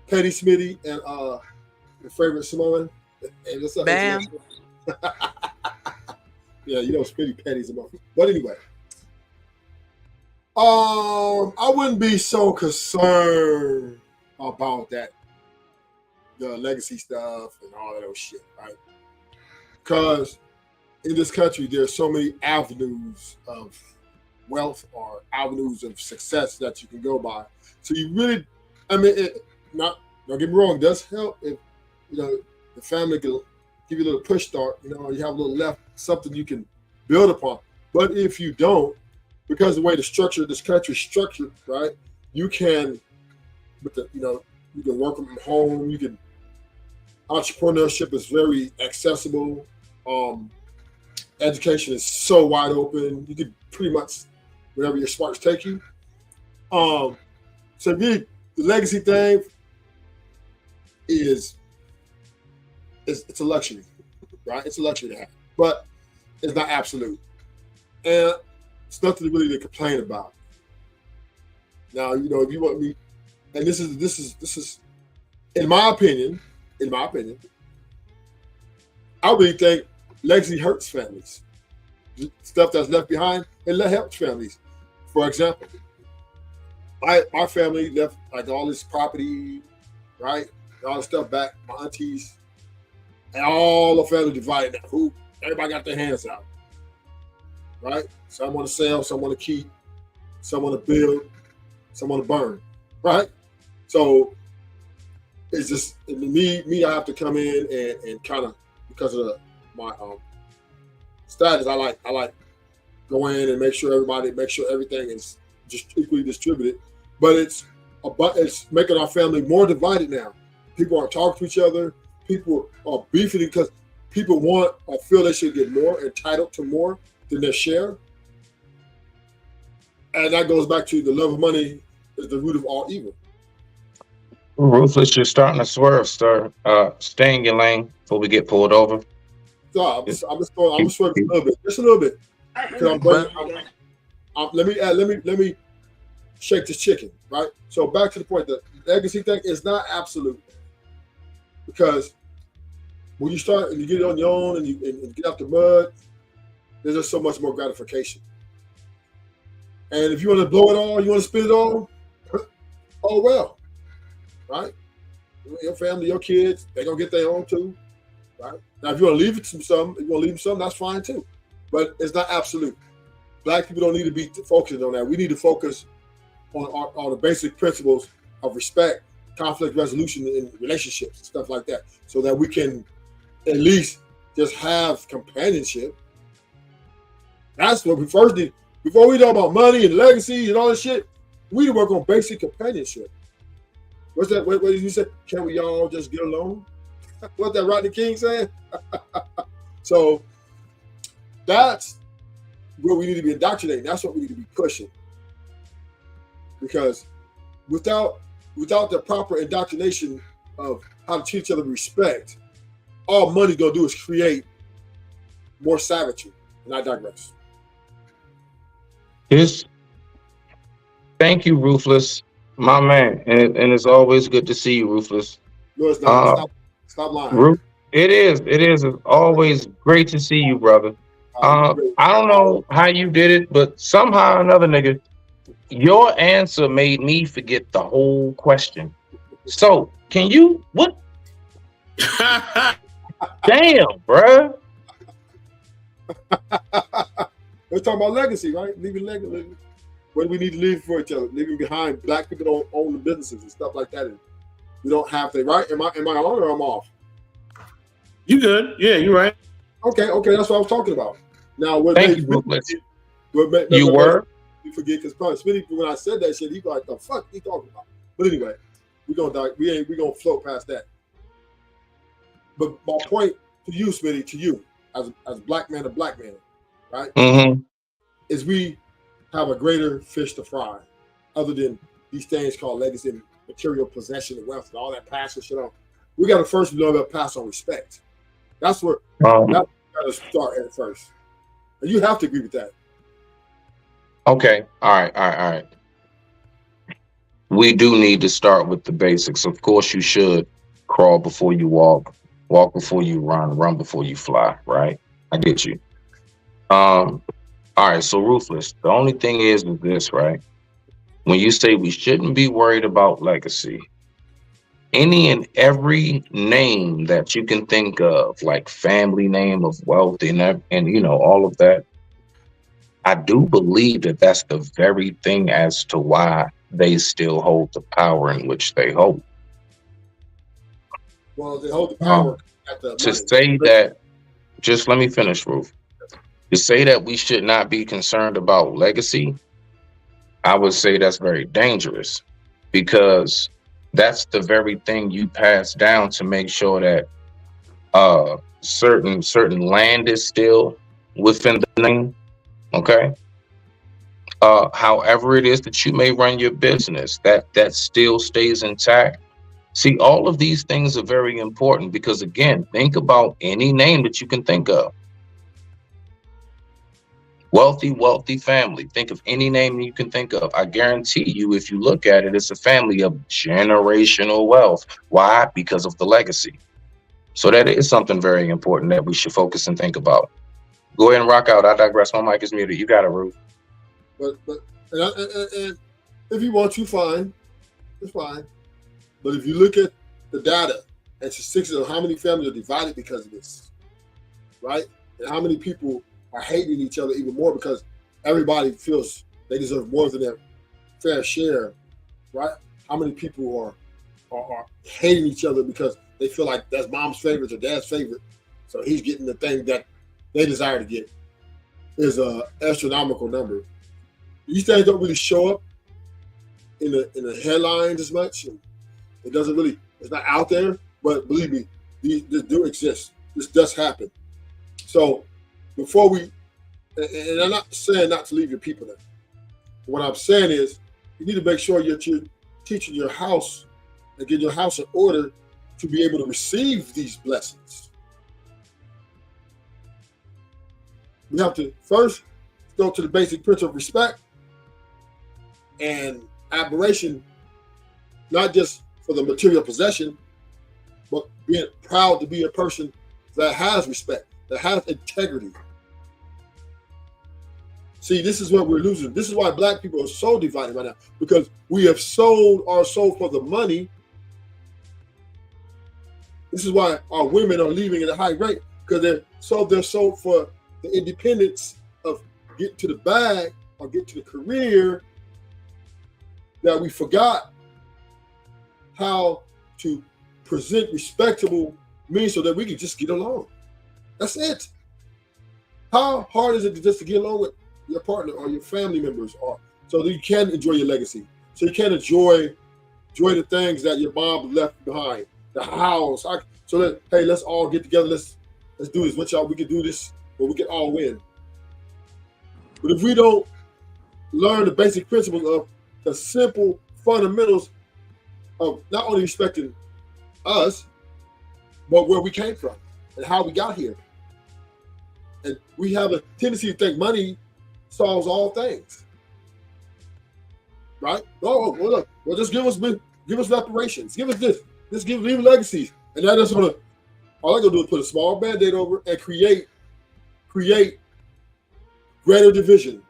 Speaker 10: Petty Smitty and your favorite Samoan. And what's up?
Speaker 7: Bam.
Speaker 10: Yeah, Smitty Petty's a motherfucker. But anyway. I wouldn't be so concerned about that, the legacy stuff and all of those shit, right? Because in this country, there's so many avenues of wealth or avenues of success that you can go by. So you really, don't get me wrong, it does help if, the family can give you a little push start, you have a little left, something you can build upon. But if you don't, because of the way the structure of this country is structured, right, you can, you can work from home, entrepreneurship is very accessible. Education is so wide open. You can pretty much wherever your smarts take you. So really, the legacy thing it's a luxury, right? It's a luxury to have, but it's not absolute, and it's nothing really to complain about. Now, if you want me, and this is, in my opinion, I really think legacy hurts families. Stuff that's left behind, it helps families. For example, my family left like all this property, right? All the stuff back, my aunties, and all the family divided. Everybody got their hands out, right? Some want to sell, some want to keep, some want to build, some want to burn, right? So it's just me. I have to come in and kind of, because of my status, I like go in and make sure everything is just equally distributed. But it's making our family more divided now. People aren't talking to each other. People are beefing because people want or feel they should get more, entitled to more than their share. And that goes back to the love of money is the root of all evil.
Speaker 3: Ruthless, you're starting to swerve, sir. Stay in your lane before we get pulled over.
Speaker 10: So I'm just swerving just a little bit. Let me shake this chicken, right? So back to the point, the legacy thing is not absolute, because when you start and you get it on your own and you get out the mud, there's just so much more gratification. And if you want to blow it all, you want to spend it all, oh well, right? Your family, your kids, they're gonna get their own too, right? Now, if you want to leave it to some, that's fine too, but it's not absolute. Black people don't need to be focusing on that. We need to focus on the basic principles of respect, conflict resolution in relationships, and stuff like that, so that we can at least just have companionship. That's what we first need. Before we talk about money and legacy and all this shit, we need to work on basic companionship. What's that? What did you say? Can we all just get along? What that Rodney King saying? So that's where we need to be indoctrinating. That's what we need to be pushing. Because without the proper indoctrination of how to treat each other with respect, all money's gonna do is create more savagery. And I digress.
Speaker 3: Thank you, Ruthless, my man, and it's always good to see you, Ruthless.
Speaker 10: No, it's not. Stop lying.
Speaker 3: It is. It's always great to see you, brother. I don't know how you did it, but somehow or another, nigga, your answer made me forget the whole question. So, can you what? Damn, bruh.
Speaker 10: Let's talk about legacy, right? Leaving legacy. What do we need to leave for each other? Leaving behind. Black people don't own the businesses and stuff like that. And we don't have to, right? Am I on or am I off?
Speaker 1: You good? Yeah, you're right.
Speaker 10: Okay, that's what I was talking about. Now,
Speaker 3: Thank you, Ruthless. You were?
Speaker 10: You forget because probably Smitty, when I said that shit, he was like, "The fuck he talking about?" But anyway, we gonna float past that. But my point to you, Smitty, to you as black man to black man, right?
Speaker 3: Mm-hmm.
Speaker 10: Is we have a greater fish to fry, other than these things called legacy, and material possession, and wealth, and all that passing shit on. We got to first learn to pass on respect. That's where that's got to start at first, and you have to agree with that.
Speaker 3: Okay. All right. We do need to start with the basics. Of course, you should crawl before you walk before you run before you fly. Right? I get you. All right. So Ruthless. The only thing is with this, right? When you say we shouldn't be worried about legacy, any and every name that you can think of, like family name of wealth and you know all of that, I do believe that that's the very thing as to why they still hold the power in which they hold.
Speaker 10: Well, they hold the power at the
Speaker 3: to
Speaker 10: money.
Speaker 3: Say that, just let me finish, Ruth. To say that we should not be concerned about legacy, I would say that's very dangerous, because that's the very thing you pass down to make sure that certain land is still within the name. Okay. However it is that you may run your business, that still stays intact. See, all of these things are very important because, again, think about any name that you can think of. Wealthy family. Think of any name you can think of. I guarantee you, if you look at it, it's a family of generational wealth. Why? Because of the legacy. So that is something very important that we should focus and think about. Go ahead and rock out. I digress. My mic is muted. You got it, Ruth.
Speaker 10: But and if you want to, fine. It's fine. But if you look at the data and statistics of how many families are divided because of this, right? And how many people are hating each other even more because everybody feels they deserve more than their fair share, right? How many people are hating each other because they feel like that's mom's favorite or dad's favorite, so he's getting the thing that they desire to get, is a astronomical number. These things don't really show up in the headlines as much. And it's not out there, but believe me, this do exist. This does happen. So before and I'm not saying not to leave your people there. What I'm saying is you need to make sure that you're teaching your house and getting your house in order to be able to receive these blessings. We have to first go to the basic principle of respect and admiration, not just for the material possession, but being proud to be a person that has respect, that has integrity. See, this is what we're losing. This is why black people are so divided right now, because we have sold our soul for the money. This is why our women are leaving at a high rate, because they're sold for the independence of getting to the bag or get to the career, that we forgot how to present respectable means so that we can just get along. That's it. How hard is it just to get along with your partner or your family members, or so that you can enjoy your legacy, so you can enjoy the things that your mom left behind, the house, so that, hey, let's all get together, let's do this. What y'all, we can do this, but we can all win. But if we don't learn the basic principles of the simple fundamentals of not only respecting us, but where we came from and how we got here. And we have a tendency to think money solves all things. right? Oh, well, look, well, just give us reparations, give us this, leave legacies, and that is gonna. All I gonna do is put a small band-aid over and create greater division,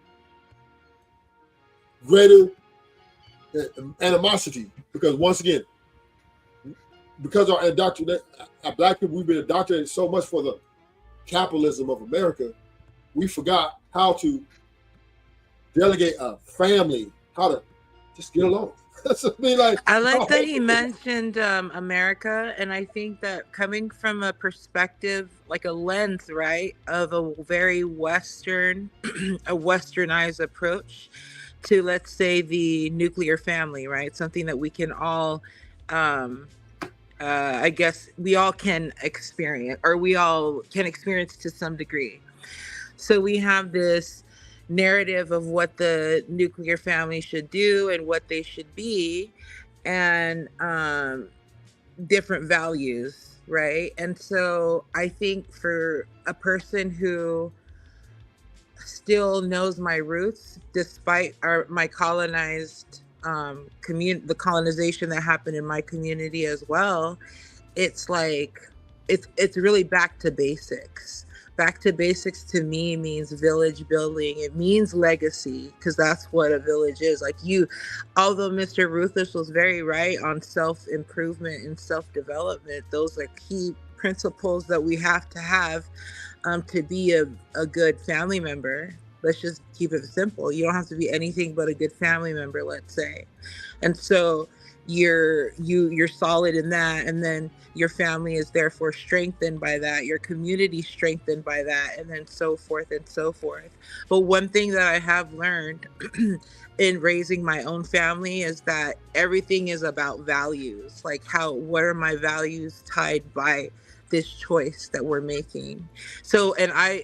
Speaker 10: greater animosity. Because once again, because our black people, we've been indoctrinated so much for the capitalism of America, we forgot how to delegate a family, how to just get along.
Speaker 7: I like that he mentioned America, and I think that coming from a perspective, like a lens, right, of a very Western, a Westernized approach to, let's say, the nuclear family, right? Something that we can all, I guess, we all can experience, or we all can experience to some degree. So we have this narrative of what the nuclear family should do and what they should be, and different values, right? And so I think for a person who still knows my roots, despite my colonized the colonization that happened in my community as well, it's like it's really back to basics. Back to basics to me means village building. It means legacy, because that's what a village is. Like although Mr. Ruthless was very right on self-improvement and self-development, those are key principles that we have to be a good family member. Let's just keep it simple. You don't have to be anything but a good family member, let's say. And so you're solid in that, and then your family is therefore strengthened by that, your community strengthened by that, and then so forth and so forth. But one thing that I have learned in raising my own family is that everything is about values. Like what are my values tied by this choice that we're making? So I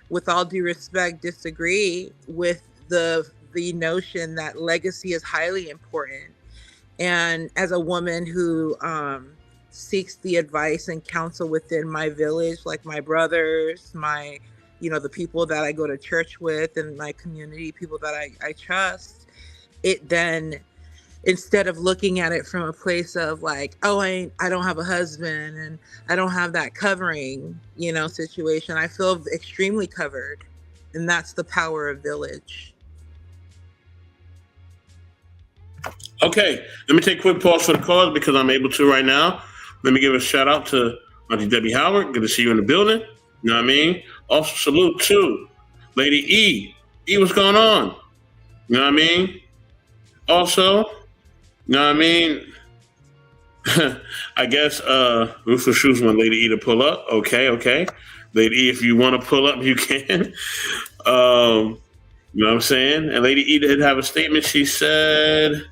Speaker 7: with all due respect, disagree with the notion that legacy is highly important. And as a woman who seeks the advice and counsel within my village, like my brothers, the people that I go to church with, and my community, people that I trust, it then, instead of looking at it from a place of like, oh, I don't have a husband and I don't have that covering, situation, I feel extremely covered. And that's the power of village.
Speaker 1: Okay, let me take a quick pause for the cause because I'm able to right now. Let me give a shout out to Auntie Debbie Howard. Good to see you in the building. You know what I mean? Also salute to Lady E. E, what's going on? You know what I mean? Also, you know what I mean? I guess Ruthless Shoes want Lady E to pull up. Okay. Lady E, if you want to pull up, you can. You know what I'm saying? And Lady E did have a statement. She said,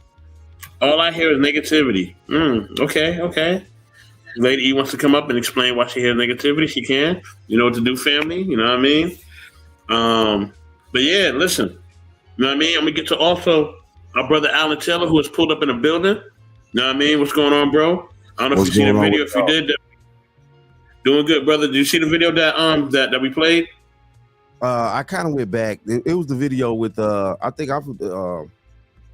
Speaker 1: all I hear is negativity. Okay. Lady E wants to come up and explain why she hears negativity. She can. You know what to do, family. You know what I mean? But yeah, listen. You know what I mean? I'm going to get to also our brother Alan Taylor, who has pulled up in the building. You know what I mean? What's going on, bro? I don't know if you see the video. If you did, doing good, brother. Did you see the video that we played?
Speaker 11: I kind of went back. It was the video with I think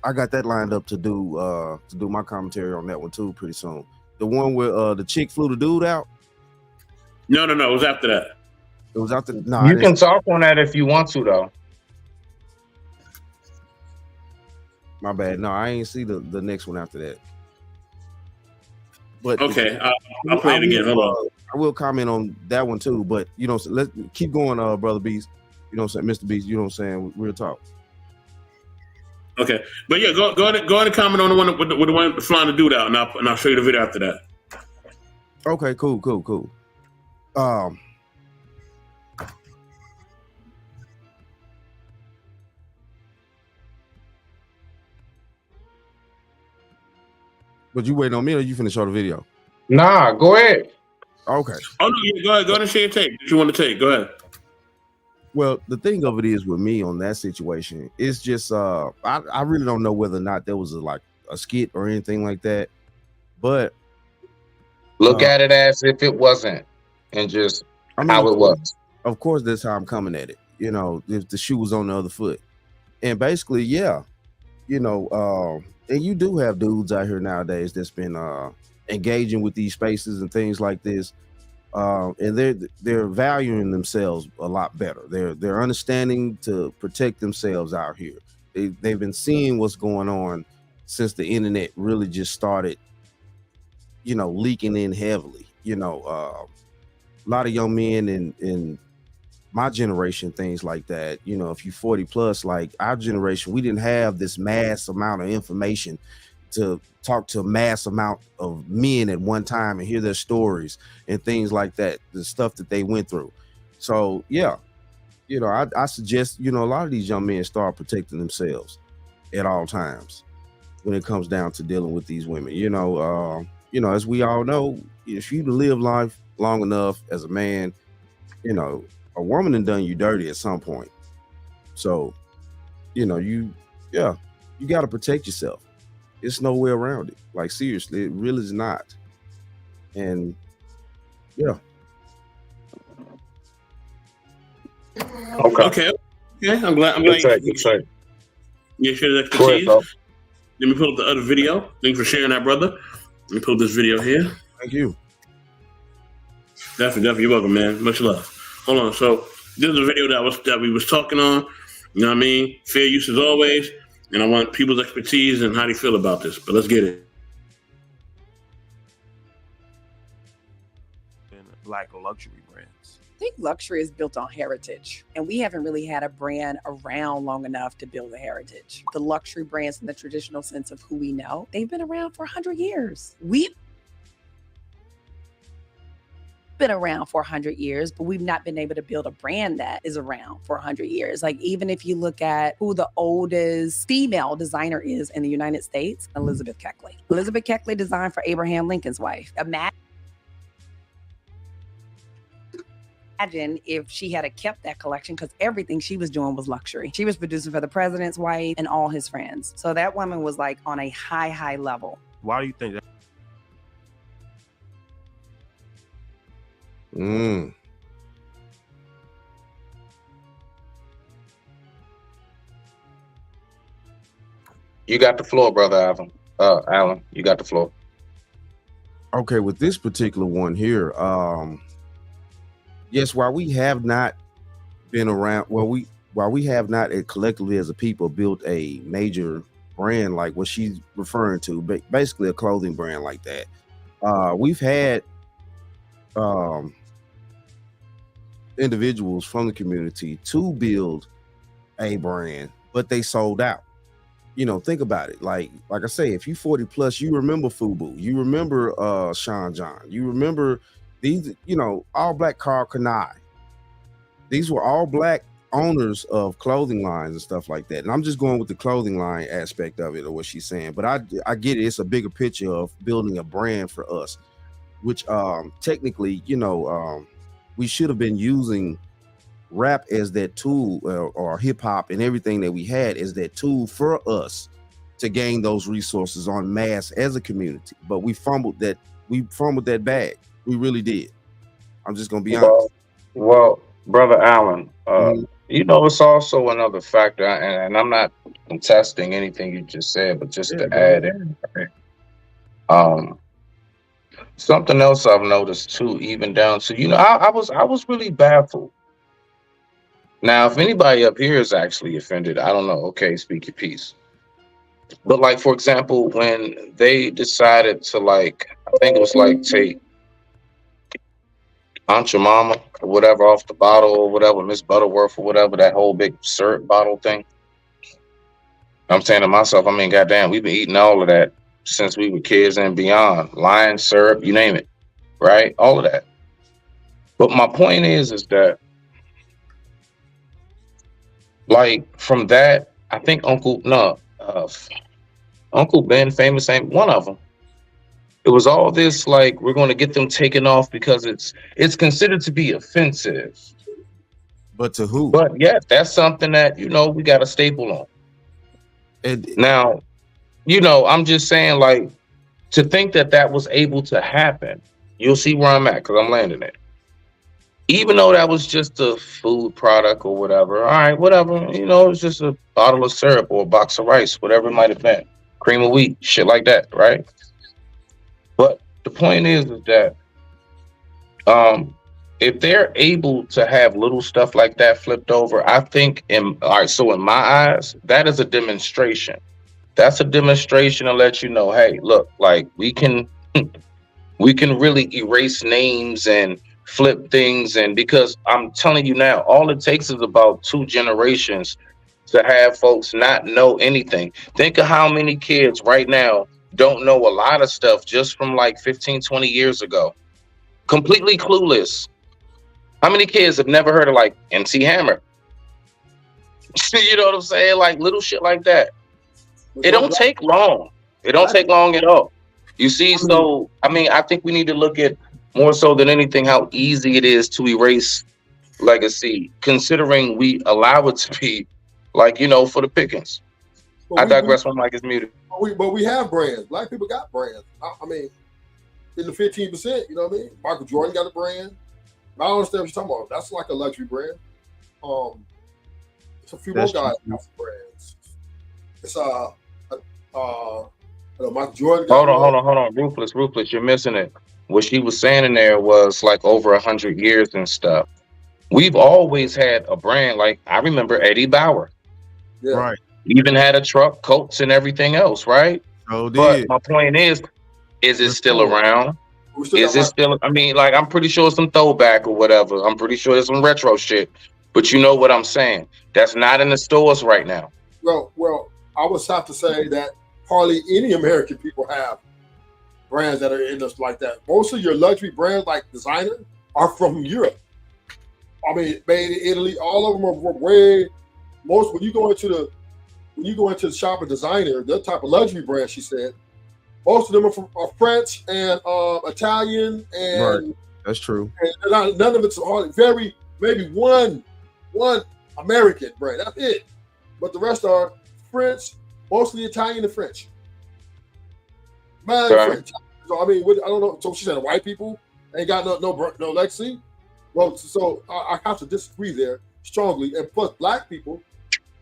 Speaker 11: I got that lined up to do my commentary on that one too pretty soon. The one where the chick flew the dude out.
Speaker 1: No. It was after that.
Speaker 11: It was after. No,
Speaker 3: you can talk on that if you want to, though.
Speaker 11: My bad. No, I ain't see the next one after that. But
Speaker 1: okay, I'll play it again. Hold on.
Speaker 11: I will comment on that one too. But let's keep going, brother Beast. You know what I'm saying, Mr. Beast. You know what I'm saying. We'll talk.
Speaker 1: Okay, but yeah, go ahead and comment on the one with the one flying the dude out, and I'll show you the video after that.
Speaker 11: Okay, cool. But you waiting on me, or you finna show the video?
Speaker 3: Nah, go ahead.
Speaker 11: Okay.
Speaker 1: Oh no, yeah, go ahead and share your tape that you want to take. Go ahead.
Speaker 11: Well, the thing of it is with me on that situation, it's just I really don't know whether or not there was a skit or anything like that. But
Speaker 3: look at it as if it wasn't, and just how it was.
Speaker 11: Of course, that's how I'm coming at it. If the shoe was on the other foot. And basically, yeah, you know, and you do have dudes out here nowadays that's been engaging with these spaces and things like this. And they're valuing themselves a lot better. They're understanding to protect themselves out here. They've been seeing what's going on since the internet really just started, you know, leaking in heavily. You know, a lot of young men in my generation, things like that. You know, if you 40 plus, like our generation, we didn't have this mass amount of information to talk to a mass amount of men at one time and hear their stories and things like that, the stuff that they went through. So yeah, you know, I suggest, you know, a lot of these young men start protecting themselves at all times when it comes down to dealing with these women. You know, as we all know, if you live life long enough as a man, you know, a woman done you dirty at some point. So, you know, you got to protect yourself. It's no way around it. Like, seriously, it really is not. And yeah.
Speaker 1: Okay. I'm glad you share the expertise. Let me pull up the other video. Thanks for sharing that, brother. Let me pull up this video here.
Speaker 11: Thank you.
Speaker 1: Definitely. You're welcome, man. Much love. Hold on. So this is a video that we was talking on. You know what I mean? Fair use as always. And I want people's expertise and how they feel about this. But let's get it.
Speaker 8: Like luxury brands.
Speaker 9: I think luxury is built on heritage, and we haven't really had a brand around long enough to build a heritage. The luxury brands in the traditional sense of who we know, they've been around for 100 years. We've been around for 100 years, but we've not been able to build a brand that is around for 100 years. Like, even if you look at who the oldest female designer is in the United States, Elizabeth Keckley. Elizabeth Keckley designed for Abraham Lincoln's wife. Imagine if she had kept that collection, because everything she was doing was luxury. She was producing for the president's wife and all his friends. So that woman was like on a high level.
Speaker 8: Why do you think that?
Speaker 3: You got the floor, brother Alan. You got the floor.
Speaker 11: Okay, with this particular one here, yes, while we have not been around, while we have not collectively as a people built a major brand like what she's referring to, but basically a clothing brand like that, we've had individuals from the community to build a brand, but they sold out. You know, think about it. Like I say, if you 40 plus, you remember FUBU, you remember Sean John, you remember these, you know, all black Carl Kanai. These were all black owners of clothing lines and stuff like that. And I'm just going with the clothing line aspect of it, or what she's saying. But I get it. It's a bigger picture of building a brand for us, which technically, you know, we should have been using rap as that tool, or hip hop and everything that we had as that tool for us to gain those resources en masse as a community. But we fumbled that bag. We really did. I'm just gonna be honest.
Speaker 3: Well, brother Allen, you know, it's also another factor, and I'm not contesting anything you just said, but just to add in, something else I've noticed too, even down to, you know, I was really baffled. Now, if anybody up here is actually offended, I don't know. Okay, speak your piece. But like, for example, when they decided to, like, I think it was like take Aunt Your Mama or whatever off the bottle, or whatever, Miss Butterworth or whatever, that whole big syrup bottle thing. I'm saying to myself, I mean, goddamn, we've been eating all of that since we were kids and beyond. Lion syrup, you name it, right? All of that. But my point is that, like, from that, I think Uncle Ben, famous, ain't one of them. It was all this, like, we're going to get them taken off because it's considered to be offensive.
Speaker 11: But to who?
Speaker 3: But yeah, that's something that, you know, we got a staple on.
Speaker 11: And
Speaker 3: now, you know, I'm just saying, like, to think that was able to happen, you'll see where I'm at, because I'm landing it. even though that was just a food product or whatever, all right, whatever, you know, it's just a bottle of syrup or a box of rice, whatever it might have been, cream of wheat, shit like that, right? But the point is that if they're able to have little stuff like that flipped over, I think so in my eyes, that is a demonstration. That's a demonstration to let you know, hey, look, like we can really erase names and flip things. And because I'm telling you now, all it takes is about 2 generations to have folks not know anything. Think of how many kids right now don't know a lot of stuff just from like 15, 20 years ago. Completely clueless. How many kids have never heard of like MC Hammer? You know what I'm saying? Like little shit like that. It don't take long. It don't take long at all. You see, so I mean, I think we need to look at more so than anything how easy it is to erase legacy, considering we allow it to be like, you know, for the pickings. I digress. My mic is muted.
Speaker 10: But we have brands. Black people got brands. I mean, in the 15%, you know what I mean? Michael Jordan got a brand. I don't understand what you're talking about. That's like a luxury brand. It's a few more guys got some brands. It's Michael Jordan.
Speaker 3: Hold on. Ruthless, you're missing it. What she was saying in there was like over 100 years and stuff. We've always had a brand. Like I remember Eddie Bauer.
Speaker 10: Yeah.
Speaker 11: Right.
Speaker 3: Even had a truck, coats, and everything else, right?
Speaker 11: Oh,
Speaker 3: but my point is it still around? Is it still? I mean, like I'm pretty sure some throwback or whatever. I'm pretty sure there's some retro shit. But you know what I'm saying? That's not in the stores right now.
Speaker 10: Well, I would have to say that hardly any American people have brands that are in us like that. Most of your luxury brands, like designer, are from Europe. I mean, made in Italy. All of them are way most. When you go into the shop of designer, that type of luxury brand, she said, most of them are French and Italian, and
Speaker 11: right. That's true.
Speaker 10: And none of it's hardly maybe one American brand. That's it. But the rest are French, mostly Italian and French. French. So I mean, I don't know. So she said white people ain't got no legacy. Well, so I have to disagree there strongly. And plus, black people,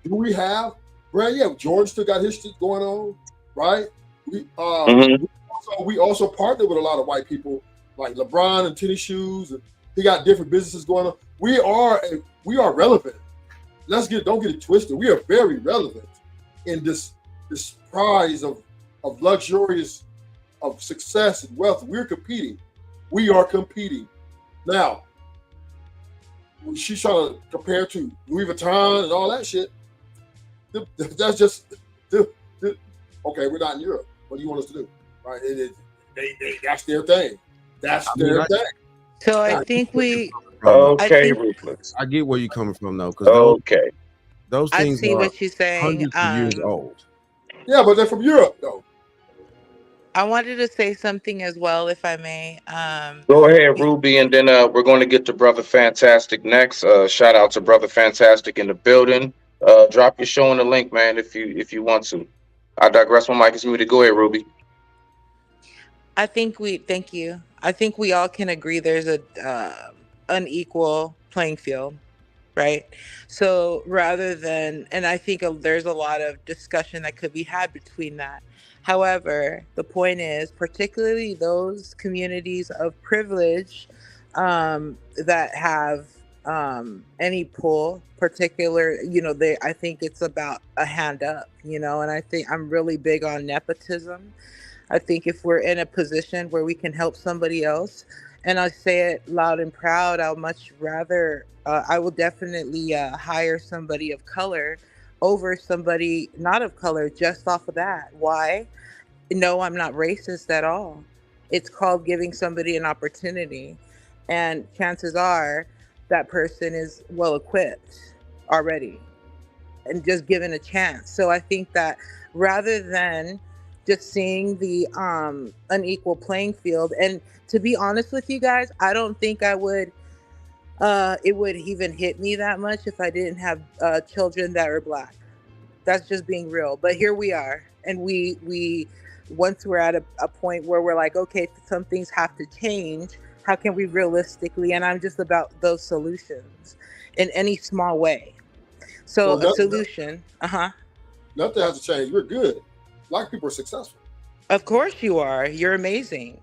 Speaker 10: do we have brand? Yeah, George still got his shit going on, right? We also partner with a lot of white people, like LeBron and tennis shoes, and he got different businesses going on. We are relevant. Don't get it twisted. We are very relevant in this prize of luxurious, of success and wealth. We're competing. We are competing. Now, she's trying to compare to Louis Vuitton and all that shit. That's just okay. We're not in Europe. What do you want us to do? Right? That's their thing. That's their thing.
Speaker 7: So I think we.
Speaker 3: Okay, Ruthless.
Speaker 11: I get where you're coming from, though. Because those things
Speaker 7: I see
Speaker 11: are
Speaker 7: what she's saying.
Speaker 11: hundreds of years old.
Speaker 10: Yeah, but they're from Europe, though.
Speaker 7: I wanted to say something as well, if I may.
Speaker 3: Go ahead, Ruby, and then we're going to get to Brother Fantastic next. Shout out to Brother Fantastic in the building. Drop your show in the link, man, if you want to. I digress. My mic is muted. Go ahead, Ruby.
Speaker 7: Thank you. I think we all can agree there's a unequal playing field, right? So rather than, and I think there's a lot of discussion that could be had between that. However, the point is, particularly those communities of privilege that have any pull, I think it's about a hand up, and I think I'm really big on nepotism. I think if we're in a position where we can help somebody else, and I say it loud and proud, I'll much rather, I will definitely hire somebody of color over somebody not of color just off of that. Why? No, I'm not racist at all. It's called giving somebody an opportunity. And chances are that person is well equipped already and just given a chance. So I think that rather than just seeing the unequal playing field, and to be honest with you guys, I don't think it would even hit me that much if I didn't have children that are Black. That's just being real. But here we are. And we once we're at a point where we're like, okay, some things have to change, How can we realistically? And I'm just about those solutions in any small way. So
Speaker 10: Well,
Speaker 7: a solution.
Speaker 10: Nothing has to change. We're good. Black people are successful.
Speaker 7: Of course you are. You're amazing.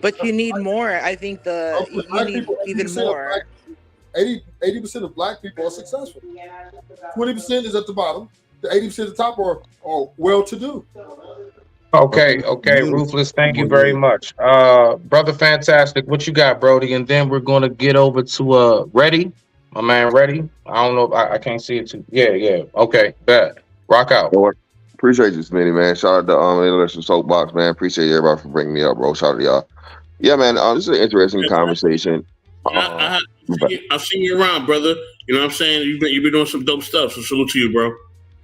Speaker 7: But you need more. I think you need even more.
Speaker 10: 80% of black people are successful. 20% is at the bottom. The 80% at the top are well-to-do.
Speaker 3: Okay, Ruthless, thank you very much. Brother Fantastic, what you got, Brody? And then we're going to get over to Reddy. My man Reddy. I don't know if I can't see it too. Yeah. Okay, bet. Rock out.
Speaker 12: Lord, appreciate you, Smitty, man. Shout out to Intellectual Soapbox, man. Appreciate everybody for bringing me up, bro. Shout out to y'all. Yeah, man, this is an interesting conversation.
Speaker 1: I've seen you around, brother. You know what I'm saying? You've been doing some dope stuff, so salute to you, bro.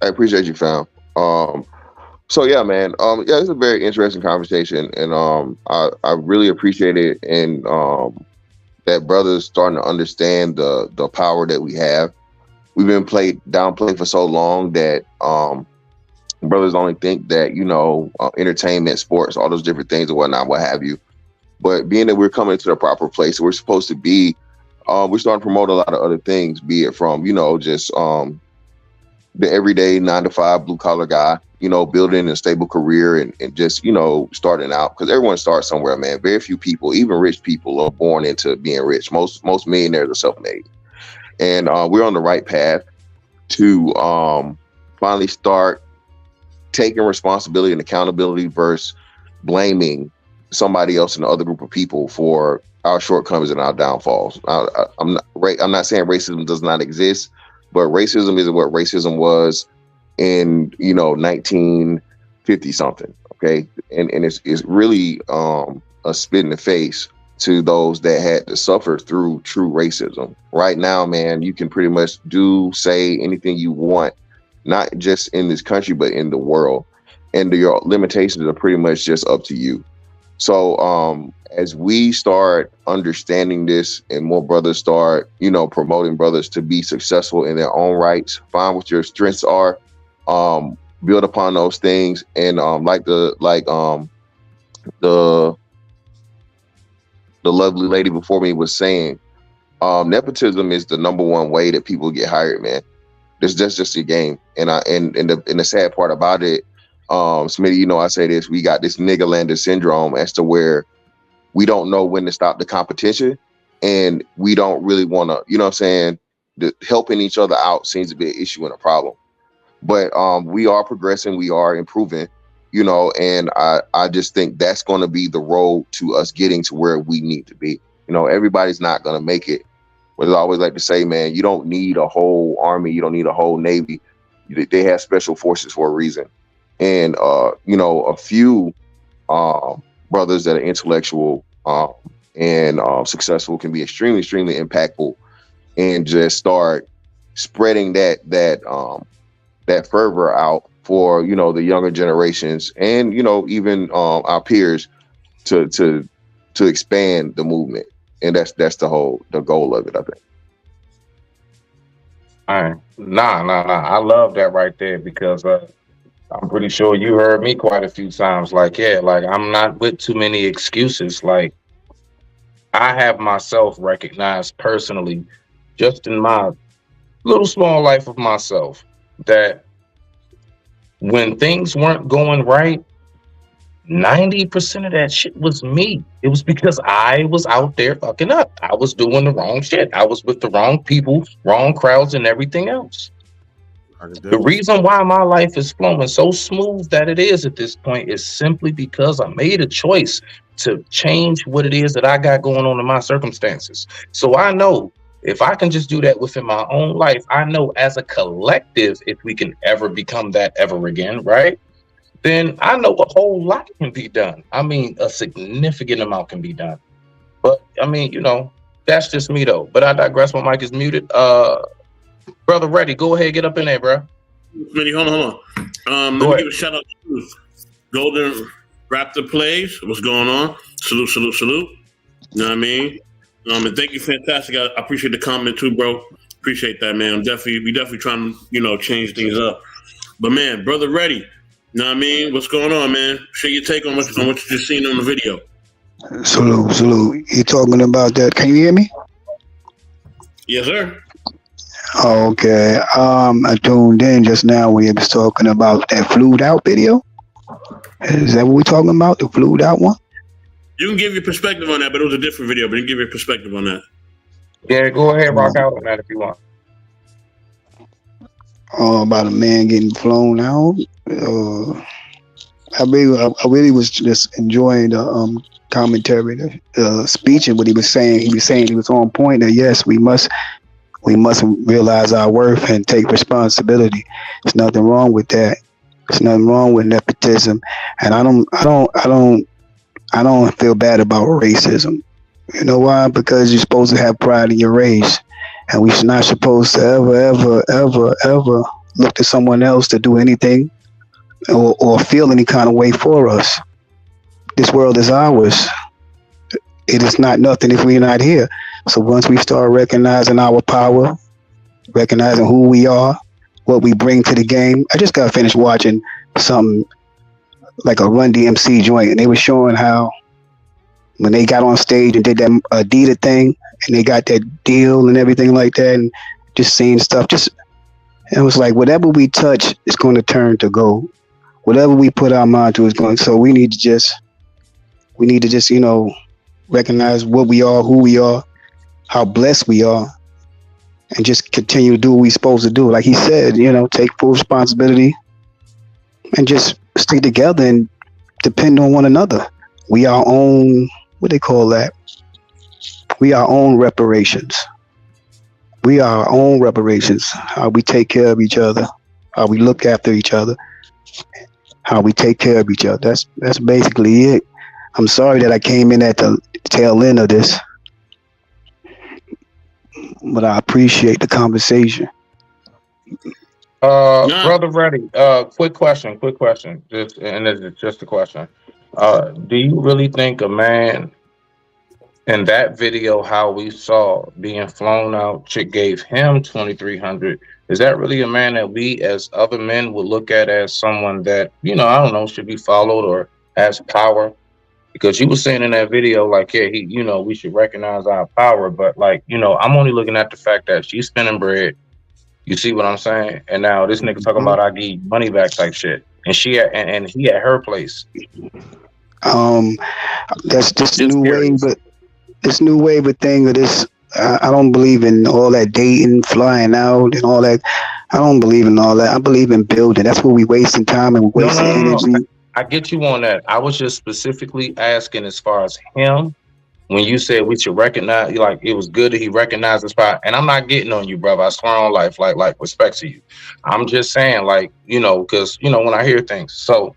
Speaker 12: I appreciate you, fam. So yeah, man. It's a very interesting conversation, and I really appreciate it, and that brothers starting to understand the power that we have. We've been downplayed for so long that brothers only think that entertainment, sports, all those different things and whatnot, what have you. But being that we're coming to the proper place we're supposed to be, we're starting to promote a lot of other things, be it from, just the everyday 9-to-5 blue collar guy, building a stable career and just, starting out. Because everyone starts somewhere, man. Very few people, even rich people, are born into being rich. Most millionaires are self-made. And we're on the right path to finally start taking responsibility and accountability versus blaming somebody else in the other group of people for our shortcomings and our downfalls. I'm not saying racism does not exist, but racism isn't what racism was in 1950 something. Okay, and it's really a spit in the face to those that had to suffer through true racism. Right now, man, you can pretty much say anything you want, not just in this country but in the world, and your limitations are pretty much just up to you. So as we start understanding this and more brothers start, promoting brothers to be successful in their own rights, find what your strengths are, build upon those things. And like the lovely lady before me was saying, nepotism is the number one way that people get hired, man. That's just a game. And the sad part about it, Smitty, I say this, we got this niggerlander syndrome as to where we don't know when to stop the competition, and we don't really want to, helping each other out seems to be an issue and a problem. But we are progressing, we are improving, and I just think that's going to be the road to us getting to where we need to be. Everybody's not going to make it. But I always like to say, man, you don't need a whole army, you don't need a whole navy. They have special forces for a reason. And, a few brothers that are intellectual and successful can be extremely, extremely impactful, and just start spreading that fervor out for, the younger generations and, even our peers to expand the movement. And that's the goal of it, I think.
Speaker 3: All right. Nah. I love that right there, because I'm pretty sure you heard me quite a few times. I'm not with too many excuses. Like, I have myself recognized personally, just in my little small life of myself, that when things weren't going right, 90% of that shit was me. It was because I was out there fucking up. I was doing the wrong shit. I was with the wrong people, wrong crowds, and everything else. The reason why my life is flowing so smooth that it is at this point is simply because I made a choice to change what it is that I got going on in my circumstances. So I know if I can just do that within my own life, I know as a collective, if we can ever become that ever again, right? Then I know a whole lot can be done. I mean, a significant amount can be done. But I mean, that's just me though. But I digress. My mic is muted. Brother Reddy, go ahead, get up in there, bro.
Speaker 1: Smitty, hold on. Let me give a shout out to Golden Raptor Plays. What's going on? Salute. You know what I mean? And thank you, fantastic. I appreciate the comment too, bro. Appreciate that, man. We definitely trying to, change things up. But man, Brother Reddy, you know what I mean? What's going on, man? Share your take on what you just seen on the video.
Speaker 13: Salute. You talking about that? Can you hear me?
Speaker 1: Yes, sir.
Speaker 13: Okay. I tuned in just now when you was talking about that flued out video. Is that what we're talking about? The flued out one?
Speaker 1: You can give your perspective on that, but it was a different video. But you can give your perspective on that.
Speaker 3: Yeah, go ahead, rock out on that if you want.
Speaker 13: About a man getting flown out. I really was just enjoying the commentary, the speech, and what he was saying. He was on point that yes, we must realize our worth and take responsibility. There's nothing wrong with that. There's nothing wrong with nepotism, and I don't feel bad about racism. You know why? Because you're supposed to have pride in your race, and we're not supposed to ever look to someone else to do anything or feel any kind of way for us. This world is ours. It is not nothing if we're not here. So once we start recognizing our power, recognizing who we are, what we bring to the game. I just got finished watching something like a Run DMC joint, and they were showing how when they got on stage and did that Adidas thing, and they got that deal and everything like that, and just seeing stuff. It was like whatever we touch is going to turn to gold. Whatever we put our mind to is going. So we need to just recognize what we are, who we are, how blessed we are, and just continue to do what we're supposed to do. Like he said, take full responsibility and just stay together and depend on one another. We our own, what they call that? We our own reparations. We are our own reparations. How we take care of each other, how we look after each other, how we take care of each other. That's basically it. I'm sorry that I came in at the tail end of this, but I appreciate the conversation.
Speaker 3: Brother Reddy, quick question. Just a question. Do you really think a man in that video, how we saw being flown out, chick gave him 2,300? Is that really a man that we as other men would look at as someone that, I don't know, should be followed or has power? Because you were saying in that video, like, yeah, we should recognize our power, but like, I'm only looking at the fact that she's spending bread. You see what I'm saying? And now this nigga talking about I give you money back type shit, and he at her place.
Speaker 13: That's this new wave of thing of this. I don't believe in all that dating, flying out, and all that. I don't believe in all that. I believe in building. That's where we wasting time and wasting energy.
Speaker 3: I get you on that. I was just specifically asking as far as him, when you said we should recognize, like it was good that he recognized his power. And I'm not getting on you, brother. I swear on life, like respect to you. I'm just saying, like, because when I hear things. So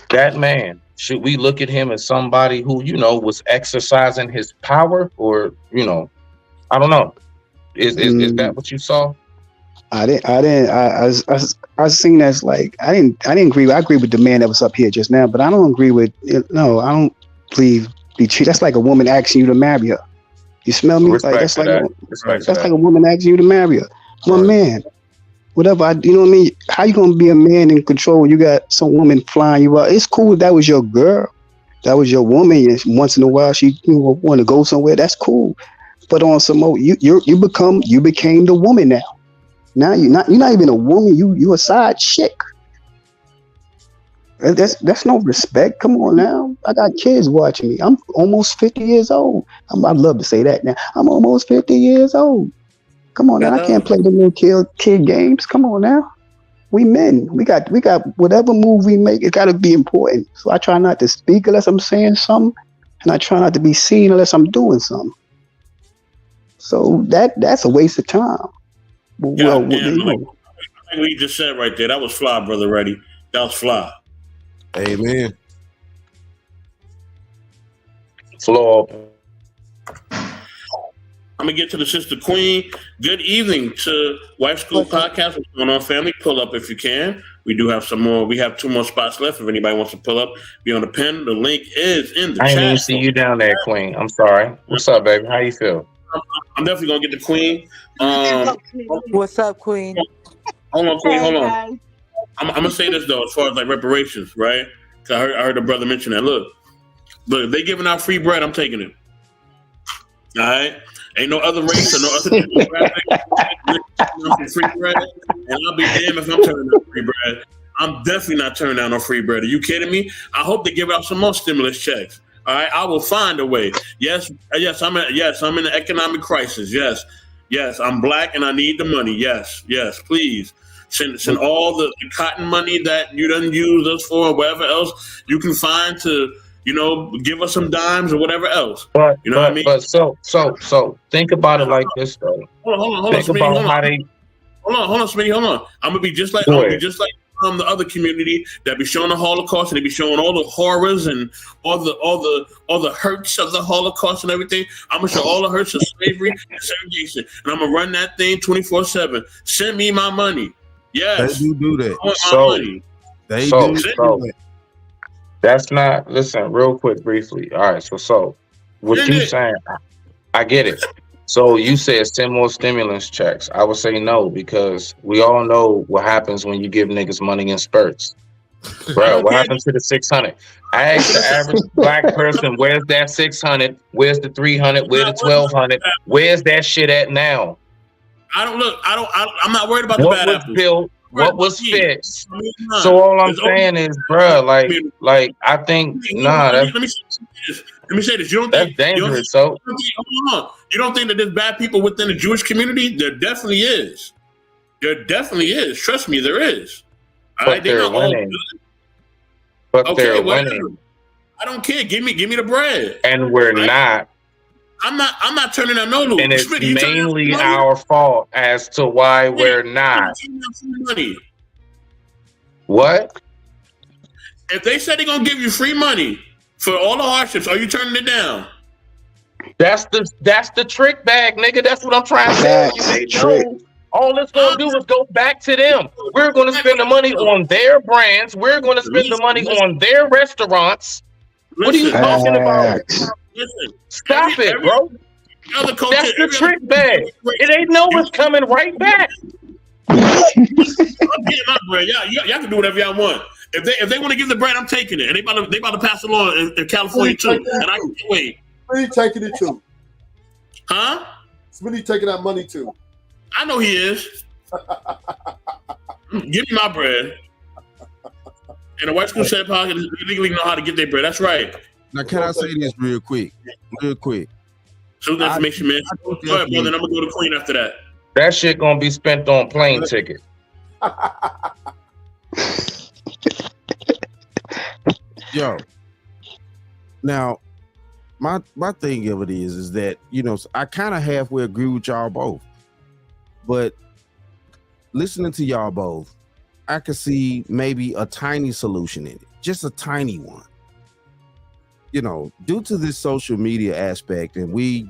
Speaker 3: that man, should we look at him as somebody who, was exercising his power, or, I don't know. Is that what you saw?
Speaker 13: I seen that's like I didn't agree. I agree with the man that was up here just now, but I don't agree with I don't believe be treated. That's like a woman asking you to marry her. You smell me? That's like a woman asking you to marry her. I'm a man. Whatever you know what I mean? How you gonna be a man in control when you got some woman flying you out? It's cool if that was your girl. That was your woman. And once in a while she want to go somewhere. That's cool. But on some more, you became the woman now. Now you're not even a woman. You a side chick. That's no respect. Come on now. I got kids watching me. I'm almost 50 years old. I'd love to say that now. I'm almost 50 years old. Come on now. I can't play the little kid games. Come on now. We men. We got whatever move we make, it gotta be important. So I try not to speak unless I'm saying something, and I try not to be seen unless I'm doing something. So that's a waste of time. Well,
Speaker 1: what you just said right there, that was fly, brother Reddy. That was fly.
Speaker 11: Amen.
Speaker 3: Floor.
Speaker 1: I'm gonna get to the sister queen. Good evening to Wife School Podcast. What's going on, family? Pull up if you can. We do have some more. We have 2 more spots left. If anybody wants to pull up, be on the pen. The link is in the chat.
Speaker 3: I didn't even see you down there, Queen. I'm sorry. What's up, baby? How you feel?
Speaker 1: I'm definitely gonna get the queen.
Speaker 7: What's up, Queen?
Speaker 1: Hold on, Queen. Hold on. I'm gonna say this though, as far as like reparations, right? Because I heard the brother mention that. Look, But if they giving out free bread, I'm taking it. All right. Ain't no other race or no other demographic free bread, and I'll be damned if I'm turning down free bread. I'm definitely not turning down no free bread. Are you kidding me? I hope they give out some more stimulus checks. All right, I will find a way. Yes, I'm in an economic crisis. Yes, I'm black and I need the money. Yes, please. Send all the cotton money that you done use us for, or whatever else you can find to, give us some dimes or whatever else.
Speaker 3: But
Speaker 1: you know what I mean?
Speaker 3: But so think about it like this though.
Speaker 1: Hold on, Smitty, hold on. I'm gonna be just like the other community that be showing the Holocaust, and they be showing all the horrors and all the hurts of the Holocaust and everything. I'm gonna show all the hurts of slavery and segregation, and I'm gonna run that thing 24/7. Send me my money. Yes,
Speaker 11: they do that.
Speaker 1: I want my money.
Speaker 11: They do that.
Speaker 3: That's not. Listen, real quick, briefly. All right, so what you saying? I get it. So you said send more stimulus checks. I would say no, because we all know what happens when you give niggas money in spurts. Bro, what happened to the 600? I asked the average black person, where's that 600? Where's the 300? Where's the 1200? Where's that shit at now?
Speaker 1: I'm not worried about the bad apples.
Speaker 3: What was fixed? So all I'm saying is, bro, like I think
Speaker 1: let me say this. You don't think
Speaker 3: that's dangerous?
Speaker 1: Hold on. You don't think that there's bad people within the Jewish community? There definitely is. Trust me, there is.
Speaker 3: But they're winning. They're winning.
Speaker 1: I don't care. Give me the bread.
Speaker 3: And we're not.
Speaker 1: I'm not turning down no loot.
Speaker 3: And it's mainly our fault as to why we're not. What?
Speaker 1: If they said they're gonna give you free money for all the hardships, are you turning it down?
Speaker 3: That's the trick bag, nigga. That's what I'm trying to tell you. All it's gonna do is go back to them. We're gonna spend the money on their brands. We're gonna spend the money on their restaurants. What are you talking about? Stop it, bro. That's the trick bag. It ain't no it's coming right back.
Speaker 1: I'm getting my bread. Y'all can do whatever y'all want. If they want to give the bread, I'm taking it. And they about to pass it on in California too. And I can't wait.
Speaker 10: Smitty taking it too.
Speaker 1: Huh?
Speaker 10: Smitty taking that money too.
Speaker 1: I know he is. Give me my bread. And the White School Shed Pocket legally know how to get their bread. That's right.
Speaker 11: Now, can I say this real quick?
Speaker 1: So the information, man. Go ahead, brother. I'm gonna go to Queen after that.
Speaker 3: That shit gonna be spent on plane ticket.
Speaker 11: Yo. Now, my thing of it is that, I kind of halfway agree with y'all both. But listening to y'all both, I could see maybe a tiny solution in it. Just a tiny one. Due to this social media aspect, and we,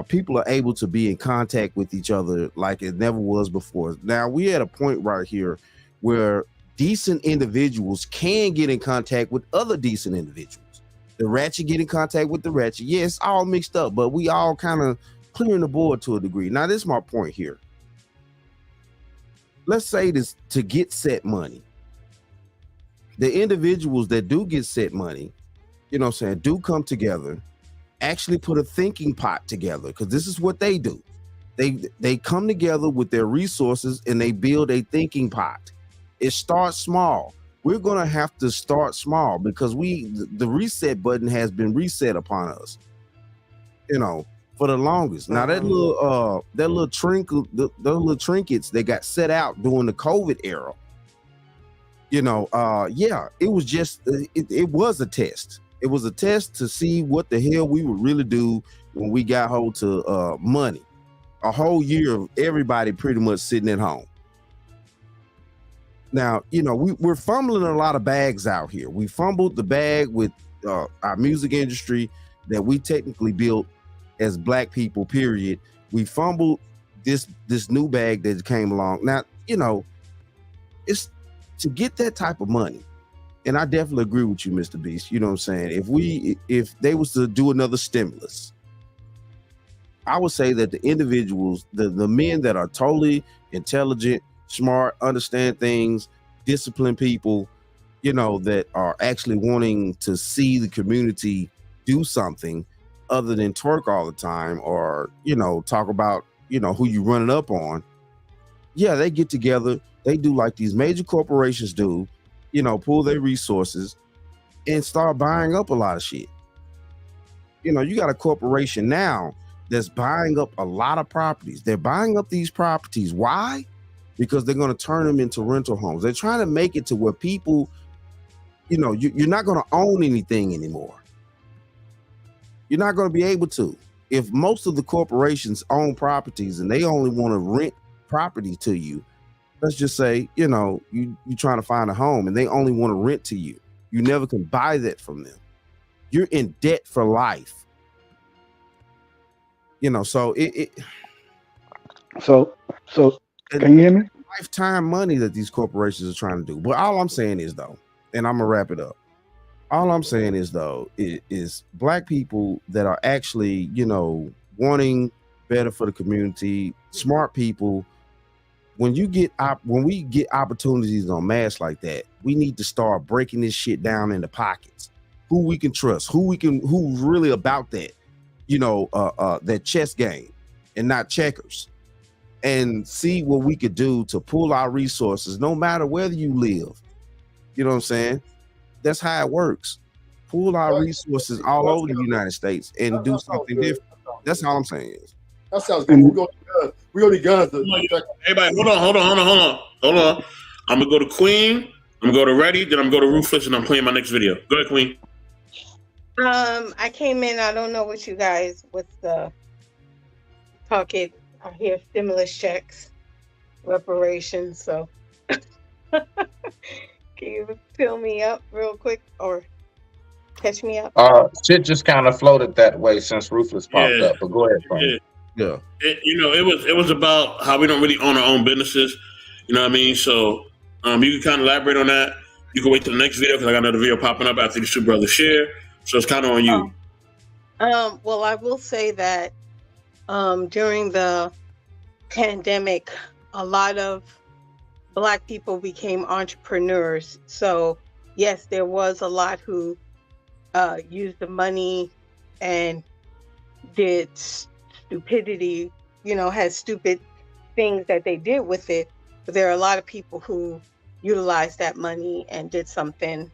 Speaker 11: people are able to be in contact with each other like it never was before. Now, we at a point right here where decent individuals can get in contact with other decent individuals. The ratchet get in contact with the ratchet. Yeah, it's all mixed up, but we all kind of clearing the board to a degree. Now, this is my point here. Let's say this, to get set money. The individuals that do get set money, do come together, actually put a thinking pot together, because this is what they do. They come together with their resources and they build a thinking pot. It starts small. We're going to have to start small because the reset button has been reset upon us, for the longest. Now that little trinkets they got set out during the COVID era, it was just, it was a test. It was a test to see what the hell we would really do when we got hold to money. A whole year of everybody pretty much sitting at home. Now, we're fumbling a lot of bags out here. We fumbled the bag with our music industry that we technically built as black people, period. We fumbled this new bag that came along. Now, it's to get that type of money. And I definitely agree with you, Mr. Beast. You know what I'm saying? If they was to do another stimulus, I would say that the individuals, the men that are totally intelligent, smart, understand things, disciplined people, that are actually wanting to see the community do something other than twerk all the time, or talk about who you running up on. Yeah, they get together, they do like these major corporations do, pull their resources and start buying up a lot of shit. You got a corporation now that's buying up a lot of properties. They're buying up these properties. Why? Because they're going to turn them into rental homes. They're trying to make it to where people, you're not going to own anything anymore. You're not going to be able to. If most of the corporations own properties and they only want to rent property to you, let's just say, you're trying to find a home and they only want to rent to you. You never can buy that from them. You're in debt for life. So
Speaker 13: So can you hear me?
Speaker 11: Lifetime money that these corporations are trying to do. But all I'm saying is, though, and I'm gonna wrap it up. All I'm saying is, though, is black people that are actually, wanting better for the community, smart people. When we get opportunities on mass like that, we need to start breaking this shit down into pockets. Who we can trust, who's really about that, that chess game and not checkers, and see what we could do to pull our resources, no matter where you live. You know what I'm saying? That's how it works. Pull our resources all over the United States and do something different. That's all I'm saying is.
Speaker 10: That sounds good. We gonna need guns.
Speaker 1: Everybody, hold on. I'm gonna go to Queen. I'm gonna go to Ready. Then I'm gonna go to Ruthless, and I'm playing my next video. Go ahead, Queen.
Speaker 5: I came in. I don't know what you guys with the talking. I hear stimulus checks, reparations. So, can you fill me up real quick or catch me up?
Speaker 3: Shit just kind of floated that way since Ruthless popped up. But go ahead, Frank.
Speaker 11: Yeah.
Speaker 1: It was about how we don't really own our own businesses. You know what I mean? So, you can kind of elaborate on that. You can wait till the next video because I got another video popping up after these two brothers share. So it's kind of on you.
Speaker 5: Well, I will say that during the pandemic, a lot of Black people became entrepreneurs. So yes, there was a lot who used the money and did stupidity, had stupid things that they did with it. But there are a lot of people who utilized that money and did something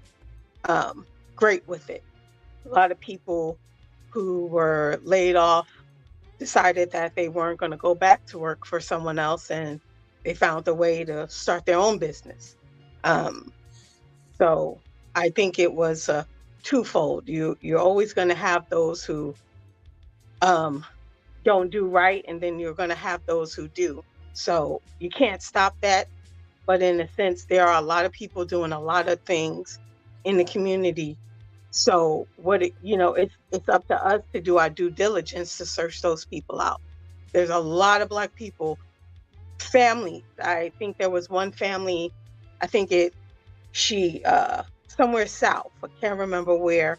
Speaker 5: great with it. A lot of people who were laid off decided that they weren't going to go back to work for someone else, and they found a way to start their own business. So I think it was twofold. You're always going to have those who don't do right, and then you're going to have those who do. So you can't stop that. But in a sense, there are a lot of people doing a lot of things in the community. So it's up to us to do our due diligence to search those people out. There's a lot of Black people, families. I think there was one family, somewhere south, I can't remember where,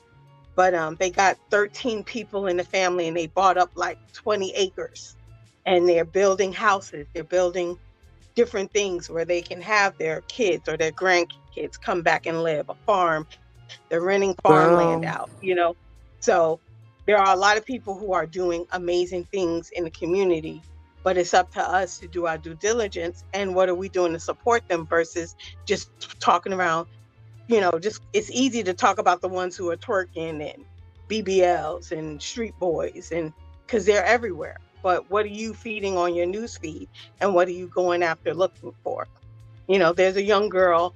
Speaker 5: but they got 13 people in the family and they bought up like 20 acres and they're building houses. They're building different things where they can have their kids or their grandkids come back and live, a farm. They're renting farmland out, So there are a lot of people who are doing amazing things in the community, but it's up to us to do our due diligence and what are we doing to support them versus just talking around, it's easy to talk about the ones who are twerking and BBLs and street boys, and because they're everywhere. But what are you feeding on your news feed and what are you going after looking for? There's a young girl,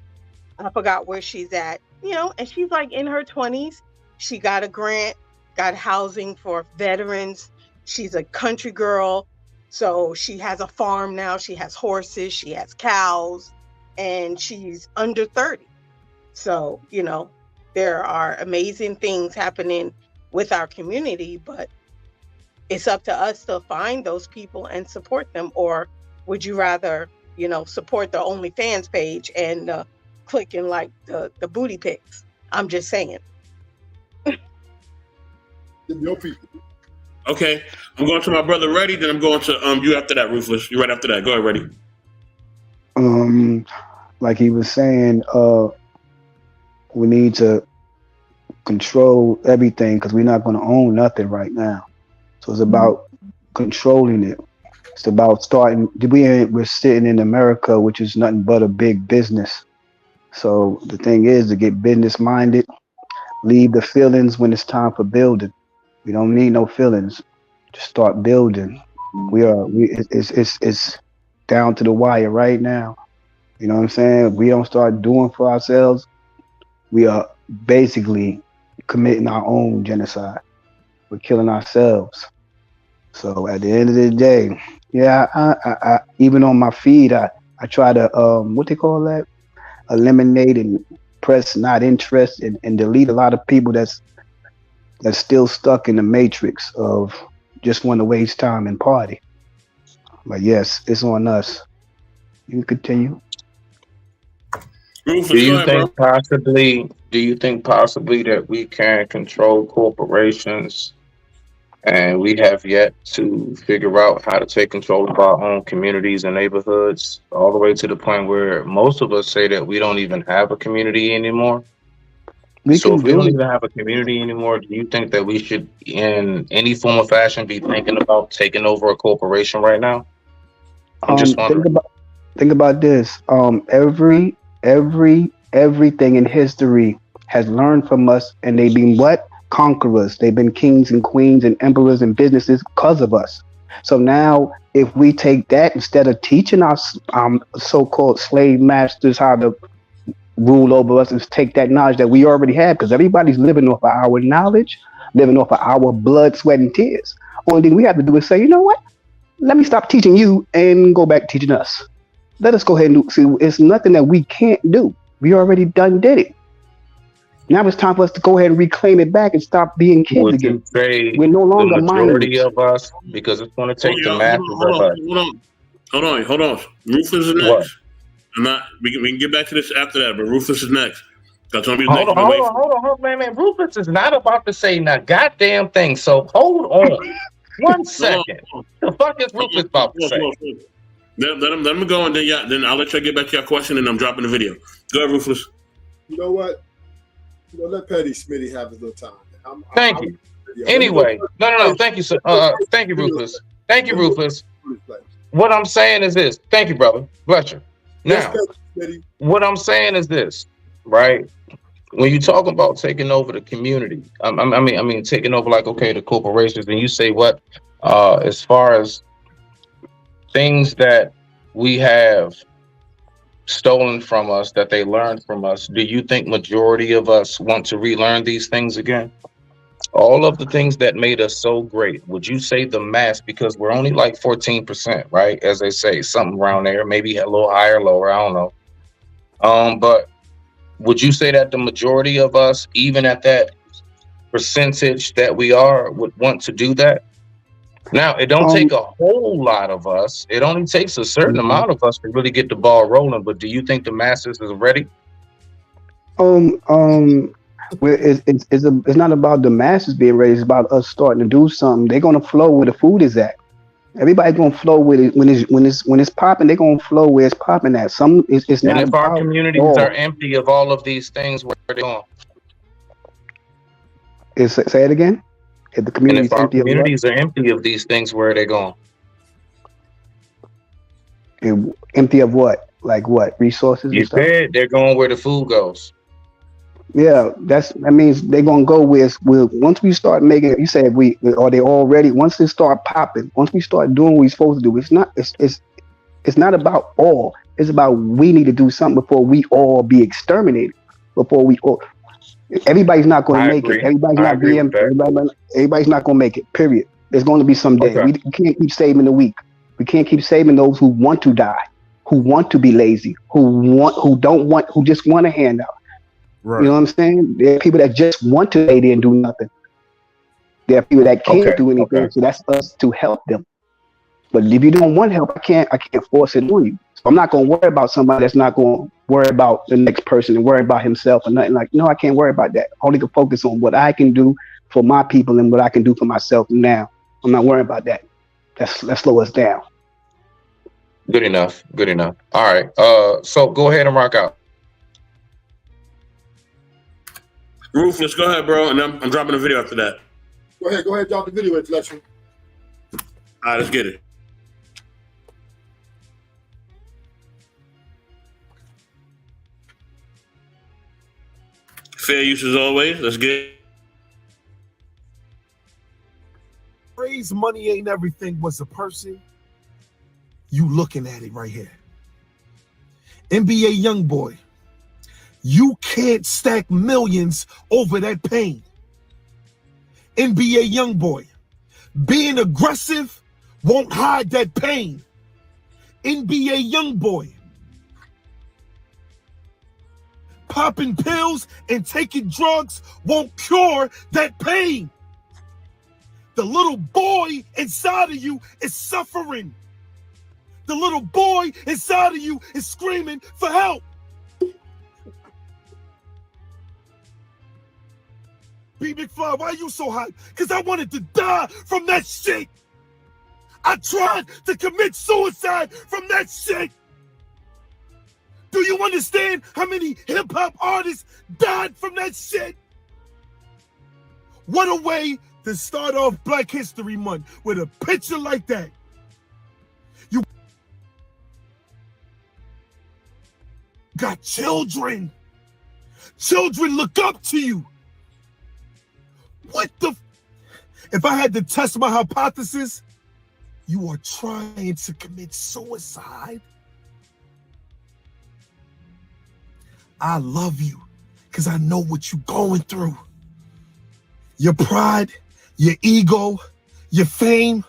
Speaker 5: I forgot where she's at, and she's like in her 20s. She got a grant, got housing for veterans. She's a country girl. So she has a farm now. She has horses, she has cows, and she's under 30. So, there are amazing things happening with our community, but it's up to us to find those people and support them. Or would you rather, support the OnlyFans page and click and like the booty pics? I'm just saying.
Speaker 10: Your people.
Speaker 1: Okay, I'm going to my brother Ready, then I'm going to you after that, Ruthless. You right after that. Go ahead, Ready.
Speaker 13: Like he was saying, We need to control everything because we're not going to own nothing right now. So it's about controlling it. It's about starting. We're sitting in America, which is nothing but a big business. So the thing is to get business minded, leave the feelings when it's time for building. We don't need no feelings. Just start building. It's down to the wire right now. You know what I'm saying? If we don't start doing for ourselves, we are basically committing our own genocide. We're killing ourselves. So at the end of the day, yeah, I even on my feed, I try to what they call that? Eliminate and press not interested and delete a lot of people that's still stuck in the matrix of just want to waste time and party. But yes, it's on us. You can continue.
Speaker 3: Do you think possibly that we can control corporations and we have yet to figure out how to take control of our own communities and neighborhoods, all the way to the point where most of us say that we don't even have a community anymore? So if we don't even have a community anymore, do you think that we should, in any form of fashion, be thinking about taking over a corporation right now? I'm just wondering.
Speaker 13: Think about this. Everything in history has learned from us, and they've been what? Conquerors. They've been kings and queens and emperors and businesses because of us. So now, if we take that instead of teaching our so-called slave masters how to rule over us, and take that knowledge that we already have, because everybody's living off of our knowledge, living off of our blood, sweat, and tears. Only thing we have to do is say, you know what? Let me stop teaching you and go back teaching us. Let us go ahead and do. See, it's nothing that we can't do. We already did it. Now it's time for us to go ahead and reclaim it back and stop being kids again. We're no longer
Speaker 3: the majority
Speaker 13: minors.
Speaker 3: of us, because it's going to take the masses of us.
Speaker 1: Hold on. Rufus is next. We can get back to this after that, but Rufus is next. That's gonna be
Speaker 3: Hold on, man. Rufus is not about to say a goddamn thing. So hold on, 1 second. The fuck is Rufus about to say?
Speaker 1: Let him go, and then I'll let you get back to your question, and I'm dropping the video. Go ahead, Rufus.
Speaker 10: You know what? Let Petty Smitty have his little time.
Speaker 3: Thank you. Anyway, no. Thank you, sir. Thank you, Rufus. Thank you, Rufus. What I'm saying is this. Thank you, brother. Bless you. Now, what I'm saying is this, right? When you talk about taking over the community, I mean, taking over the corporations, and you say what, as far as things that we have stolen from us, that they learned from us, do you think majority of us want to relearn these things again? All of the things that made us so great, would you say the mass, because we're only 14%, right? As they say, something around there, maybe a little higher, lower, I don't know. But would you say that the majority of us, even at that percentage that we are, would want to do that? Now, it don't take a whole lot of us. It only takes a certain amount of us to really get the ball rolling. But do you think the masses is ready?
Speaker 13: It's not about the masses being ready. It's about us starting to do something. They're gonna flow where the food is at. Everybody's gonna flow with it when it's popping. They're gonna flow where it's popping at. It's not.
Speaker 3: And if our communities are empty of all of these things, where are they going?
Speaker 13: Say it again. If the communities
Speaker 3: are empty of these things, where are they going?
Speaker 13: Empty of what? Like what? Resources?
Speaker 3: You said they're going where the food goes.
Speaker 13: Yeah, that means they're gonna go with once we start making it. You said they already, once they start popping, once we start doing what we're supposed to do. It's not about all. It's about we need to do something before we all be exterminated. Everybody's not going to make it. Everybody's not going to make it. Period. There's going to be some day. We can't keep saving the weak. We can't keep saving those who want to die, who want to be lazy, who just want a handout. Right. You know what I'm saying? There are people that just want to lay there and do nothing. There are people that can't do anything. So that's us to help them. But if you don't want help, I can't force it on you. So I'm not going to worry about somebody that's not going to worry about the next person and worry about himself or nothing. No, I can't worry about that. I only can focus on what I can do for my people and what I can do for myself now. I'm not worried about that. Let's slow us down.
Speaker 3: Good enough. All right. So go ahead and rock out.
Speaker 1: Ruthless, go ahead, bro, and I'm dropping a video after that.
Speaker 10: Go ahead, drop the video, Intellectual.
Speaker 1: All right, let's get it. Fair use as always. Let's get it.
Speaker 14: Phrase money ain't everything was a person. You looking at it right here. NBA YoungBoy. You can't stack millions over that pain. NBA YoungBoy. Being aggressive won't hide that pain. NBA YoungBoy. Popping pills and taking drugs won't cure that pain. The little boy inside of you is suffering. The little boy inside of you is screaming for help. B McFly, why are you so hot? Because I wanted to die from that shit. I tried to commit suicide from that shit. Do you understand how many hip-hop artists died from that shit? What a way to start off Black History Month with a picture like that. You got children. Children look up to you. What the? If I had to test my hypothesis, you are trying to commit suicide. I love you because I know what you're going through. Your pride, your ego, your fame,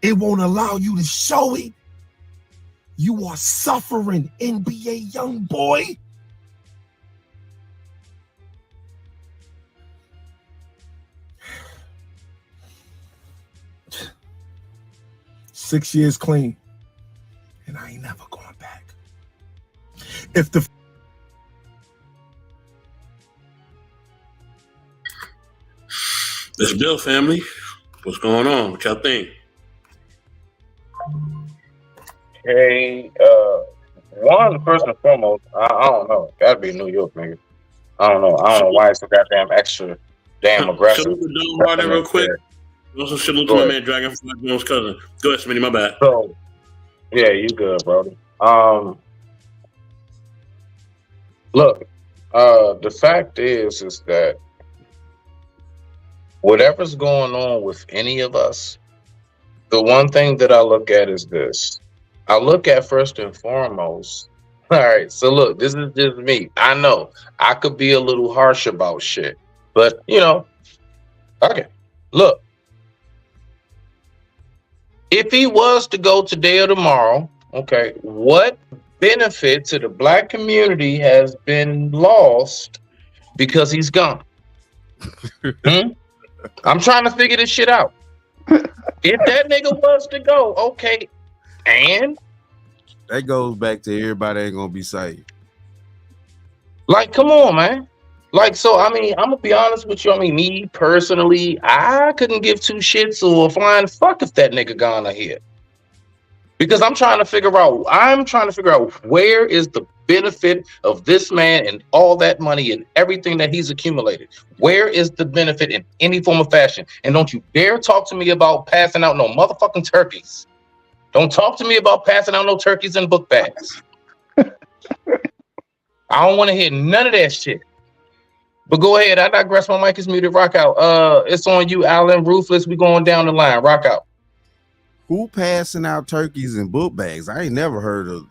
Speaker 14: it won't allow you to show it. You are suffering, NBA YoungBoy. $6 years clean, and I ain't never going back. If the
Speaker 1: This Bill family, what's going on? What y'all think?
Speaker 3: Hey, first and foremost, I don't know. Gotta be New York, nigga. I don't know why it's so goddamn extra damn aggressive.
Speaker 1: Salute to Don Harden real quick. Also salute to my man Dragonfly Jones' cousin. Go ahead, Smitty, my bad.
Speaker 3: So, yeah, you good, brody. Look, the fact is that whatever's going on with any of us, the one thing that I look at is this. I look at first and foremost, all right, so look, this is just me. I know I could be a little harsh about shit, but you know, okay, look, if he was to go today or tomorrow, okay, what benefit to the Black community has been lost because he's gone? I'm trying to figure this shit out. If that nigga was to go, okay, and
Speaker 11: that goes back to everybody ain't gonna be saved.
Speaker 3: Like, come on, man. Like, so I mean, I'm gonna be honest with you. I mean, me personally, I couldn't give two shits or a flying fuck if that nigga gone ahead. Because I'm trying to figure out where is the benefit of this man and all that money and everything that he's accumulated. Where is the benefit in any form of fashion? And don't you dare talk to me about passing out no motherfucking turkeys. Don't talk to me about passing out no turkeys and book bags. I don't want to hear none of that shit. But go ahead. I digress. My mic is muted. Rock out. It's on you, Alan. Ruthless. We going down the line. Rock out.
Speaker 11: Who passing out turkeys and book bags? I ain't never heard of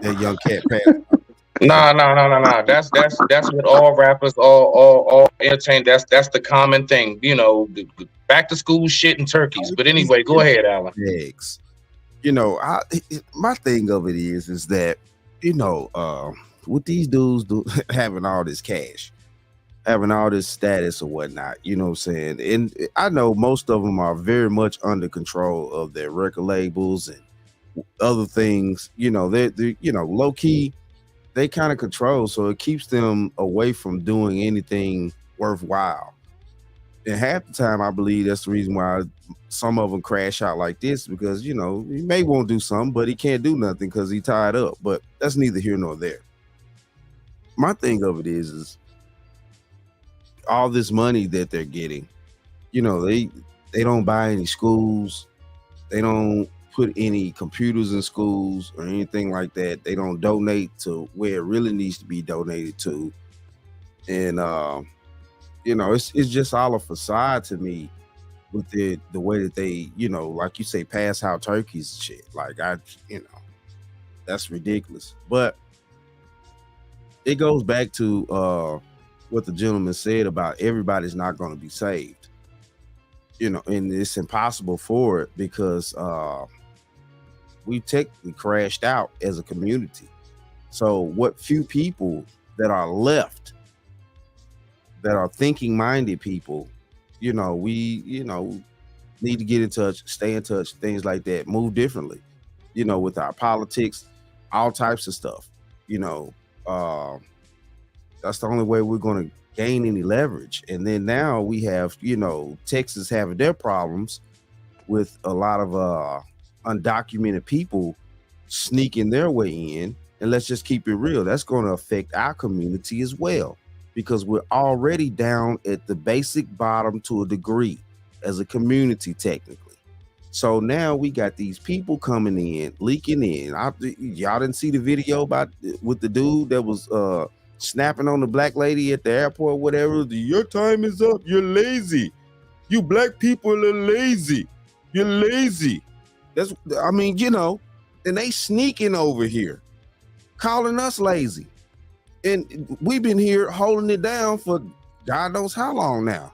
Speaker 11: that young cat passing.
Speaker 3: Nah. That's what all rappers, all entertain. That's the common thing, you know. Back to school shit and turkeys. But anyway, go ahead, Alan.
Speaker 11: Eggs. You know, my thing of it is that, you know, with these dudes having all this cash, having all this status or whatnot, you know what I'm saying? And I know most of them are very much under control of their record labels and other things, you know, they're you know, low key, they kind of control. So it keeps them away from doing anything worthwhile. And half the time, I believe that's the reason why some of them crash out like this, because, you know, he may want to do something, but he can't do nothing because he tied up. But that's neither here nor there. My thing of it is all this money that they're getting, you know, they don't buy any schools, they don't put any computers in schools or anything like that. They don't donate to where it really needs to be donated to, and you know, it's just all a facade to me with the way that they, you know, like you say, pass out turkeys and shit. Like you know, that's ridiculous. But it goes back to what the gentleman said about everybody's not going to be saved, you know, and it's impossible for it because we technically crashed out as a community. So what few people that are left, that are thinking minded people, you know, we, you know, need to get in touch, stay in touch, things like that, move differently, you know, with our politics, all types of stuff, you know. That's the only way we're going to gain any leverage. And then now we have, you know, Texas having their problems with a lot of undocumented people sneaking their way in. And let's just keep it real, that's going to affect our community as well, because we're already down at the basic bottom to a degree as a community technically. So now we got these people coming in, leaking in. Y'all didn't see the video about with the dude that was snapping on the black lady at the airport, whatever. Your time is up. You're lazy. You black people are lazy. You're lazy. That's, I mean, you know, and they sneaking over here, calling us lazy. And we've been here holding it down for God knows how long now.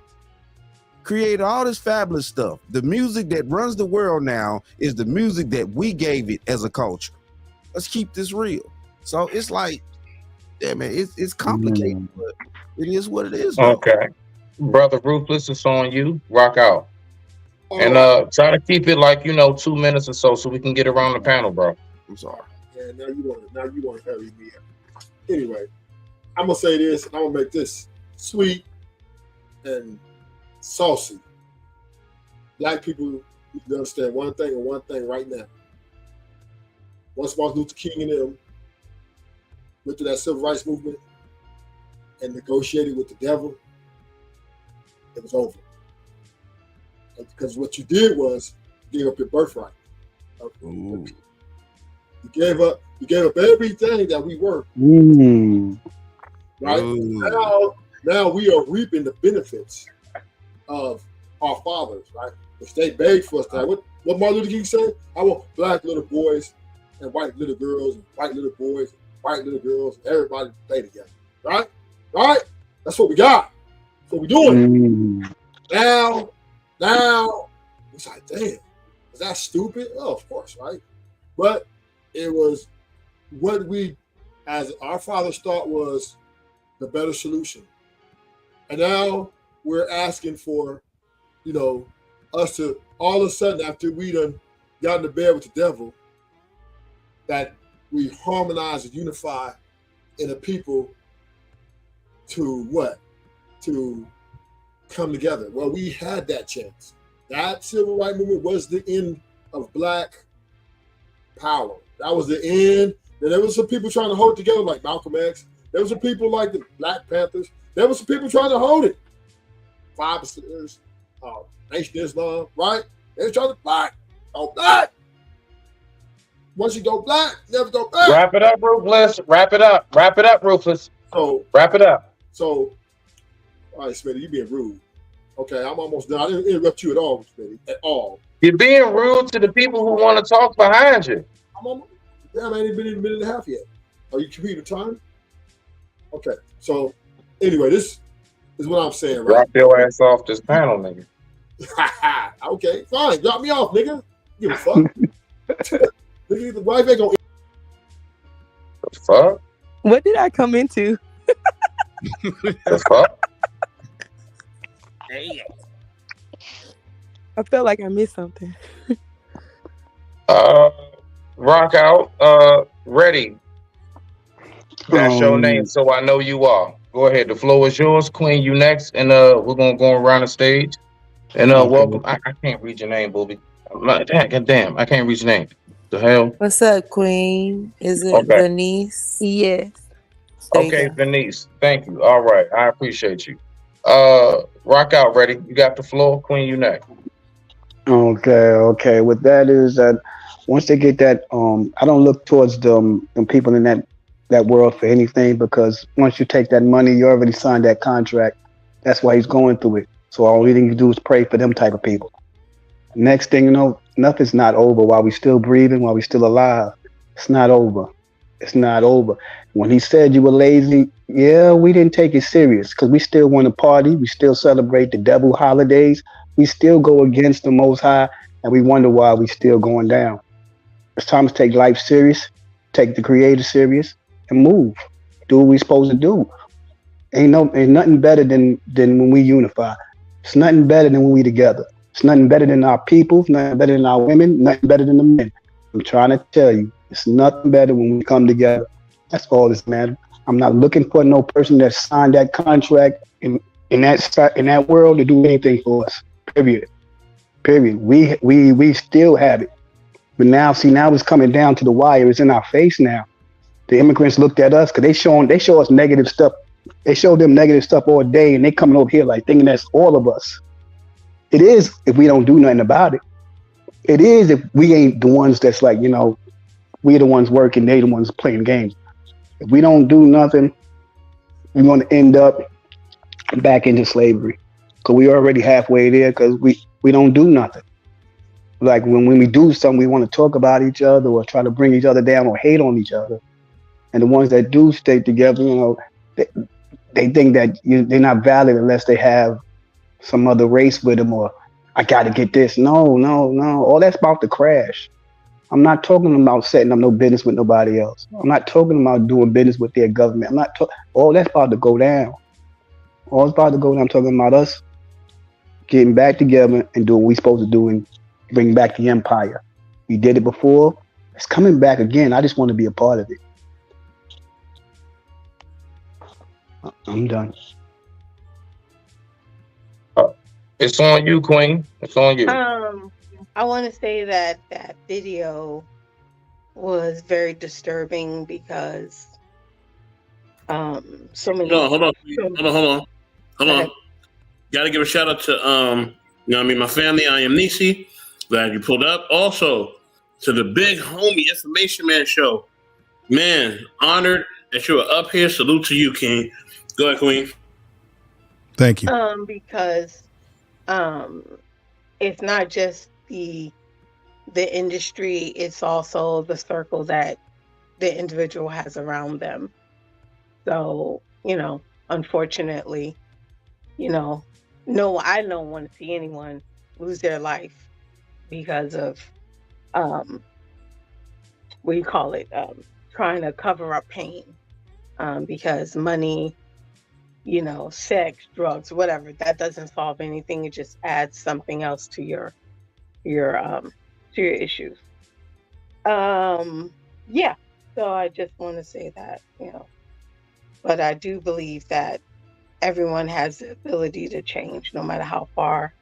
Speaker 11: Created all this fabulous stuff. The music that runs the world now is the music that we gave it as a culture. Let's keep this real. So it's like, yeah, man, it's complicated, but it is what it is. Though.
Speaker 3: Okay. Brother Ruthless, it's on you. Rock out. And try to keep it like, you know, 2 minutes or so we can get around the panel, bro.
Speaker 11: I'm sorry.
Speaker 10: Yeah, now you want to hurry me up. Anyway, I'm gonna say this, and I'm gonna make this sweet and saucy. Black people need to understand one thing and one thing right now. Once Martin Luther King and them went through that civil rights movement and negotiated with the devil, it was over. Because what you did was you gave up your birthright.
Speaker 11: Ooh.
Speaker 10: You gave up everything that we were. Right? Now we are reaping the benefits of our fathers, right? Which they begged for us to have. What Martin Luther King said? I want black little boys and white little girls, and white little boys, and white little girls, and everybody to play together. Right? Right? That's what we got. That's what we're doing. Now, it's like, damn, is that stupid? Oh, of course, right? But it was what we, as our fathers thought was the better solution. And now we're asking for, you know, us to all of a sudden, after we done got into bed with the devil, that we harmonize and unify in a people to what? To come together. Well, we had that chance. That civil rights movement was the end of black power. That was the end. And there was some people trying to hold it together, like Malcolm X. There was some people like the Black Panthers. There was some people trying to hold it. Five Percenters, Nation of Islam, right? They were trying to go black. Once you go black, you never go back.
Speaker 3: Wrap it up, Ruthless. Wrap it up, Ruthless.
Speaker 10: So
Speaker 3: wrap it up.
Speaker 10: So, all right, Smitty, you being rude. Okay, I'm almost done. I didn't interrupt you at all, Smitty, at all.
Speaker 3: You're being rude to the people who want to talk behind you.
Speaker 10: I'm almost, damn, I ain't been in a minute and a half yet. Are you computer time? Okay, so anyway, this is what I'm saying, right?
Speaker 3: Drop your ass off this panel, nigga.
Speaker 10: Okay, fine. Drop me off, nigga. Give a fuck. Nigga, the wife ain't gonna.
Speaker 3: The fuck?
Speaker 15: What did I come into?
Speaker 3: The fuck?
Speaker 15: I felt like I missed something.
Speaker 3: Rock out. Ready. That's your name, so I know you are. Go ahead. The floor is yours, Queen. You next, and we're gonna go around the stage. And welcome. I can't read your name, Booby. Damn, I can't read your name. The hell?
Speaker 7: What's up, Queen? Is it
Speaker 3: Okay.
Speaker 7: Venice?
Speaker 15: Yes.
Speaker 7: There you
Speaker 3: Okay,
Speaker 7: go.
Speaker 3: Venice. Thank you. All right, I appreciate you. Rock out, ready? You got the floor, Queen. You next.
Speaker 13: Okay. With that is that once they get that, I don't look towards them people in that world for anything, because once you take that money, you already signed that contract. That's why he's going through it. So all we need to do is pray for them type of people. Next thing you know, nothing's not over while we still breathing, while we still alive. It's not over. It's not over. When he said you were lazy, yeah, we didn't take it serious because we still want to party. We still celebrate the devil holidays. We still go against the Most High, and we wonder why we still going down. It's time to take life serious, take the Creator serious, and move. Do what we supposed to do. Ain't nothing better than when we unify. It's nothing better than when we together. It's nothing better than our people. It's nothing better than our women. Nothing better than the men. I'm trying to tell you, it's nothing better when we come together. That's all that's matter. I'm not looking for no person that signed that contract in that world to do anything for us. Period. We still have it. But now it's coming down to the wire. It's in our face now. The immigrants looked at us because they show us negative stuff. They show them negative stuff all day, and they coming over here like thinking that's all of us. It is if we don't do nothing about it. It is if we ain't the ones that's like, we're the ones working, they the ones playing games. If we don't do nothing, we're going to end up back into slavery. Because we already halfway there because we don't do nothing. Like when we do something, we want to talk about each other or try to bring each other down or hate on each other. And the ones that do stay together, they think that they're not valid unless they have some other race with them, or I got to get this. No. All that's about to crash. I'm not talking about setting up no business with nobody else. I'm not talking about doing business with their government. All that's about to go down. All it's about to go down. I'm talking about us getting back together and doing what we're supposed to do and bring back the empire. We did it before. It's coming back again. I just want to be a part of it. I'm done.
Speaker 3: It's on you, Queen. It's on you.
Speaker 5: I want to say that video was very disturbing because so many.
Speaker 1: Hold on. Got to give a shout out to my family. I am Nisi. Glad you pulled up. Also to the big homie Information Man show. Man, honored that you were up here. Salute to you, King. Go ahead, Queen.
Speaker 16: Thank you.
Speaker 5: Because it's not just the industry, it's also the circle that the individual has around them. So, unfortunately, I don't want to see anyone lose their life because of trying to cover up pain, because money, sex, drugs, whatever, that doesn't solve anything. It just adds something else to your issues. Yeah. So I just want to say that, but I do believe that everyone has the ability to change no matter how far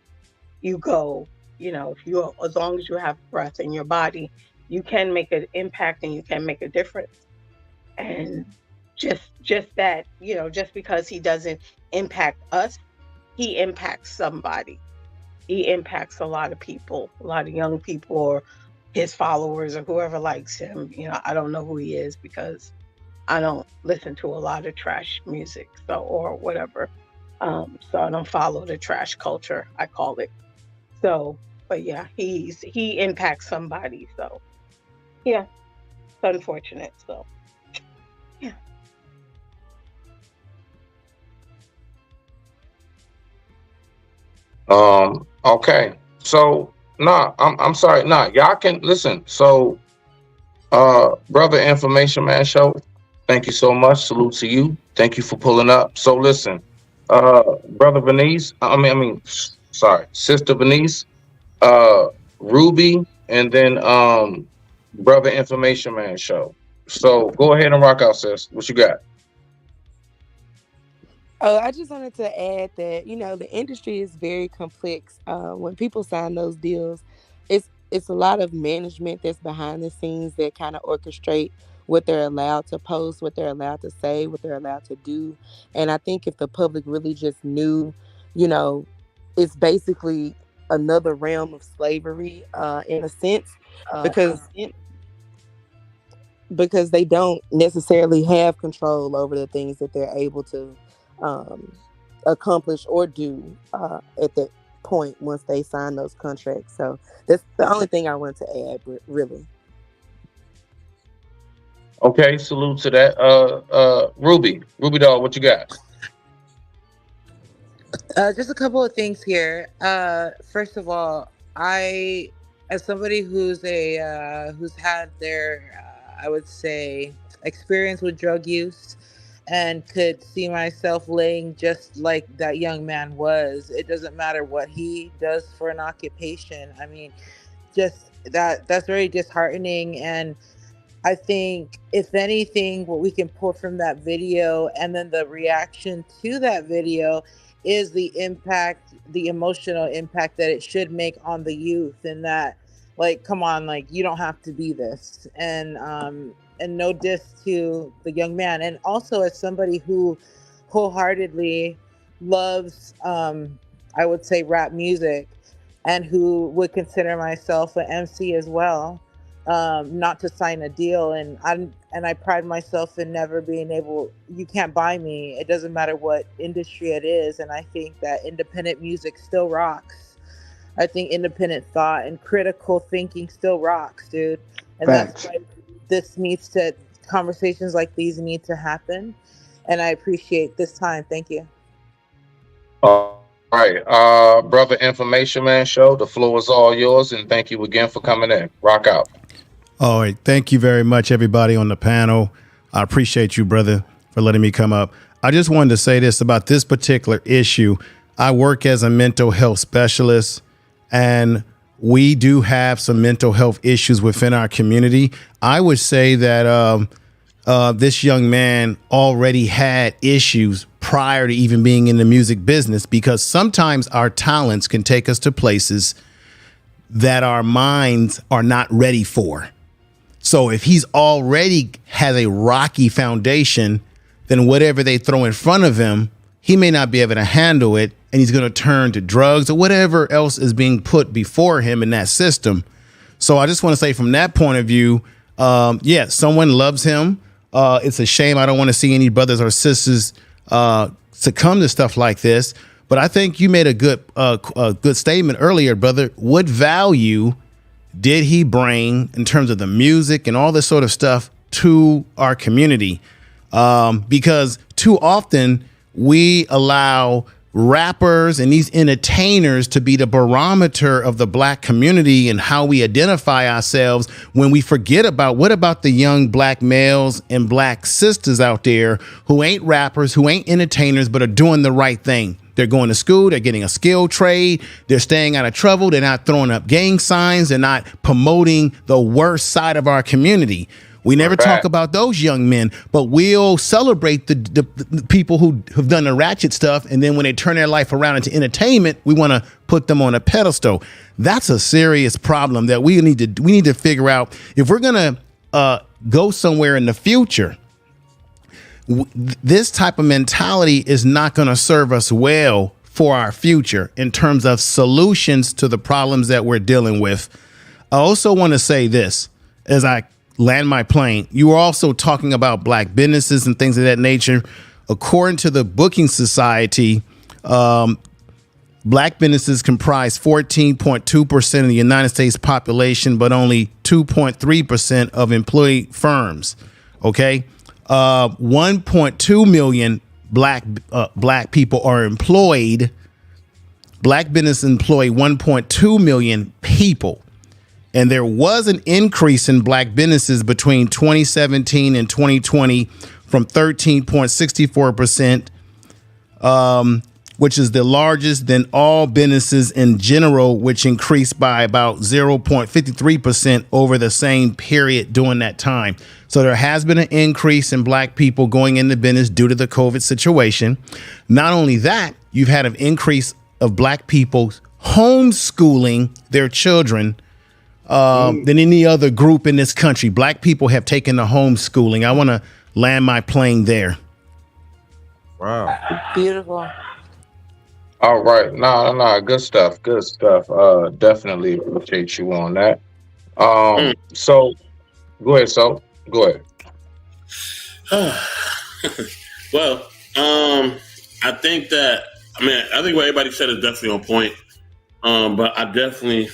Speaker 5: you go. As long as you have breath in your body, you can make an impact and you can make a difference. And just that, just because he doesn't impact us, he impacts somebody. He impacts a lot of people, a lot of young people, or his followers, or whoever likes him. I don't know who he is because I don't listen to a lot of trash music, or whatever. So I don't follow the trash culture, I call it. So, but yeah, he impacts somebody. So yeah, it's unfortunate. So yeah.
Speaker 3: Okay. So I'm sorry. Y'all can listen. So brother Information Man show, thank you so much. Salute to you. Thank you for pulling up. So listen, brother Venice, Sister Venice, Ruby, and then brother Information Man show. So go ahead and rock out, sis. What you got?
Speaker 15: Oh, I just wanted to add that, the industry is very complex. When people sign those deals, it's a lot of management that's behind the scenes that kind of orchestrate what they're allowed to post, what they're allowed to say, what they're allowed to do. And I think if the public really just knew, it's basically another realm of slavery in a sense, because they don't necessarily have control over the things that they're able to accomplish or do at that point once they sign those contracts. So that's the only thing I want to add, really.
Speaker 3: Okay, salute to that. Ruby Doll, what you got?
Speaker 7: Just a couple of things here. First of all, I, as somebody who's had their, I would say, experience with drug use, and could see myself laying just like that young man was. It doesn't matter what he does for an occupation. I mean, just that's very disheartening. And I think, if anything, what we can pull from that video and then the reaction to that video is the impact, the emotional impact that it should make on the youth, and that, like, come on, like, you don't have to be this. And no diss to the young man. And also, as somebody who wholeheartedly loves, I would say, rap music, and who would consider myself an MC as well, not to sign a deal. And I pride myself in never being able, you can't buy me. It doesn't matter what industry it is. And I think that independent music still rocks. I think independent thought and critical thinking still rocks, dude. And
Speaker 13: Facts.
Speaker 7: that's why conversations like these need to happen. And I appreciate this time. Thank you.
Speaker 3: All right, Brother Information Man Show, the floor is all yours, and thank you again for coming in. Rock out.
Speaker 16: All right. Thank you very much, everybody on the panel. I appreciate you, brother, for letting me come up. I just wanted to say this about this particular issue. I work as a mental health specialist, and we do have some mental health issues within our community. I would say that this young man already had issues prior to even being in the music business, because sometimes our talents can take us to places that our minds are not ready for. So if he's already has a rocky foundation, then whatever they throw in front of him, he may not be able to handle it, and he's going to turn to drugs or whatever else is being put before him in that system. So I just want to say, from that point of view, someone loves him. It's a shame. I don't want to see any brothers or sisters succumb to stuff like this. But I think you made a good statement earlier, brother. What value did he bring in terms of the music and all this sort of stuff to our community? Because too often we allow rappers and these entertainers to be the barometer of the black community and how we identify ourselves, when we forget about what about the young black males and black sisters out there who ain't rappers, who ain't entertainers, but are doing the right thing. They're going to school, they're getting a skilled trade, they're staying out of trouble, they're not throwing up gang signs, they're not promoting the worst side of our community. We never talk about those young men, but we'll celebrate the people who have done the ratchet stuff. And then when they turn their life around into entertainment, we want to put them on a pedestal. That's a serious problem that we need to figure out. If we're going to go somewhere in the future, this type of mentality is not going to serve us well for our future in terms of solutions to the problems that we're dealing with. I also want to say this as I land my plane. You were also talking about black businesses and things of that nature. According to the Booking Society, black businesses comprise 14.2% of the United States population, but only 2.3% of employee firms. Okay. 1.2 million black people are employed. Black businesses employ 1.2 million people. And there was an increase in black businesses between 2017 and 2020 from 13.64%, which is the largest than all businesses in general, which increased by about 0.53% over the same period during that time. So there has been an increase in black people going into business due to the COVID situation. Not only that, you've had an increase of black people homeschooling their children than any other group in this country. Black people have taken the homeschooling. I want to land my plane there.
Speaker 11: Wow.
Speaker 7: Beautiful.
Speaker 3: All right. No. Good stuff. Good stuff. Definitely appreciate you on that. So go ahead, go ahead.
Speaker 1: Well, I think what everybody said is definitely on point. But I definitely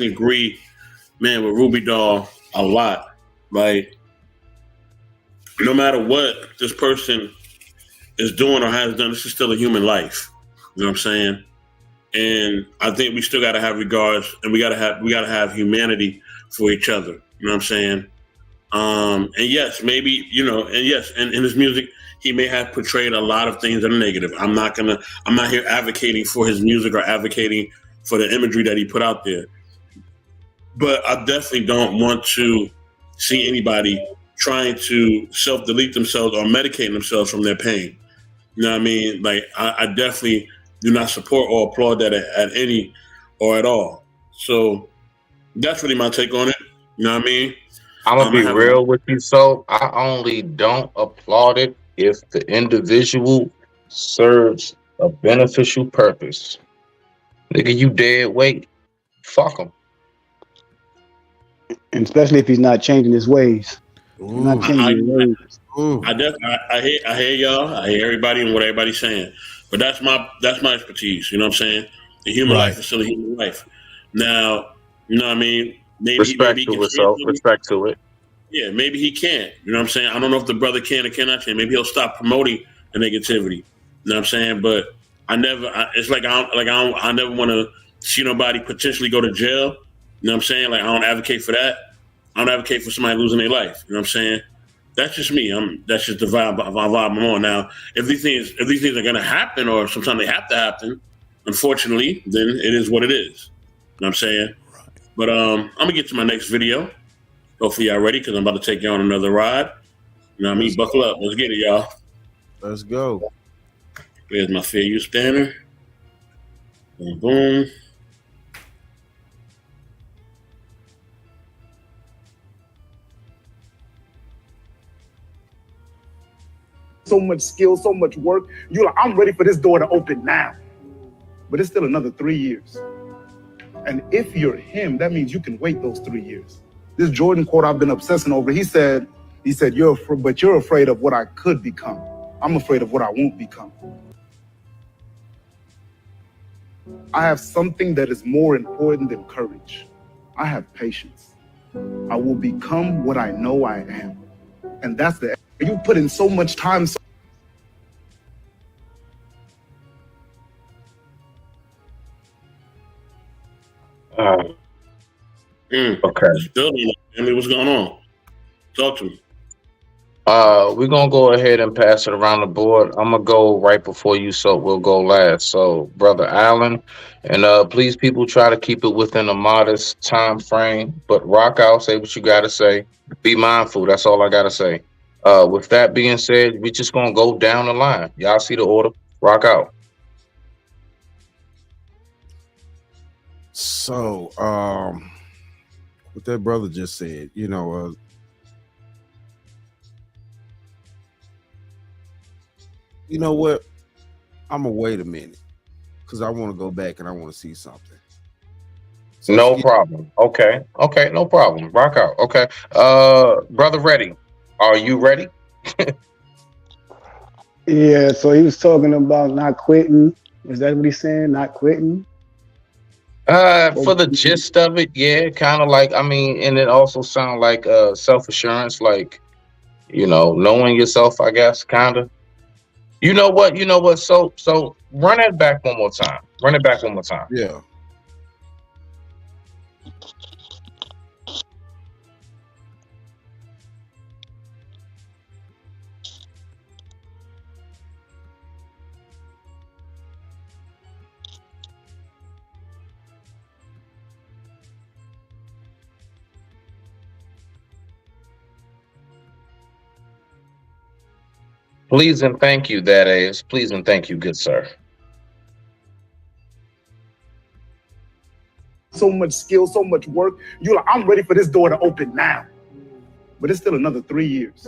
Speaker 1: agree, man, with Ruby Doll a lot. Like, no matter what this person is doing or has done, this is still a human life. You know what I'm saying? And I think we still got to have regards, and we got to have humanity for each other. You know what I'm saying? And yes, maybe, and in his music, he may have portrayed a lot of things that are negative. I'm not here advocating for his music or advocating for the imagery that he put out there. But I definitely don't want to see anybody trying to self-delete themselves or medicate themselves from their pain. You know what I mean? Like, I definitely do not support or applaud that at any or at all. So that's really my take on it. You know what I mean?
Speaker 3: I'm gonna be real with you. So I only don't applaud it if the individual serves a beneficial purpose. Nigga, you dead weight. Fuck him.
Speaker 13: And especially if he's not changing his ways. Not changing his ways.
Speaker 1: I hear y'all. I hear everybody and what everybody's saying. But that's my expertise. You know what I'm saying? The human life is still a human life. Now, you know what I mean?
Speaker 3: Respect to it.
Speaker 1: Yeah, maybe he can't. You know what I'm saying? I don't know if the brother can or cannot change. Maybe he'll stop promoting the negativity. You know what I'm saying? But I never want to see nobody potentially go to jail. You know what I'm saying? Like, I don't advocate for that. I don't advocate for somebody losing their life. You know what I'm saying? That's just me. That's just the vibe I'm on. Now, if these things are gonna happen, or sometimes they have to happen, unfortunately, then it is what it is. You know what I'm saying? But I'm gonna get to my next video. Hopefully y'all ready, because I'm about to take you on another ride. You know what I mean? Buckle up. Let's get it, y'all.
Speaker 11: Let's go.
Speaker 1: There's my fair use banner. Boom, boom.
Speaker 17: So much skill, so much work. You're like, I'm ready for this door to open now. But it's still another 3 years. And if you're him, that means you can wait those 3 years. This Jordan quote I've been obsessing over, he said, you're afraid of what I could become. I'm afraid of what I won't become. I have something that is more important than courage. I have patience. I will become what I know I am. And that's you put in so much time.
Speaker 3: Okay.
Speaker 1: Family, what's going on? Talk to me.
Speaker 3: We're gonna go ahead and pass it around the board. I'm gonna go right before you, so we'll go last. So, Brother Allen, and please, people, try to keep it within a modest time frame. But rock out, say what you gotta say. Be mindful. That's all I gotta say. With that being said, we're just gonna go down the line. Y'all see the order? Rock out.
Speaker 11: So, what that brother just said, you know, you know what? I'm gonna wait a minute because I want to go back and I want to see something. So
Speaker 3: no problem. Okay, no problem. Rock out. Okay, Brother Ready, are you ready?
Speaker 13: Yeah, so he was talking about not quitting. Is that what he's saying? Not quitting?
Speaker 3: For the gist of it, yeah, kind of like, I mean, and it also sounds like self-assurance, like, you know, knowing yourself, I guess, kind of. You know what? So run it back one more time.
Speaker 11: Yeah.
Speaker 3: Please and thank you, that is. Please and thank you, good sir.
Speaker 17: so much skill, so much work. You're like, I'm ready for this door to open now. But it's still another 3 years.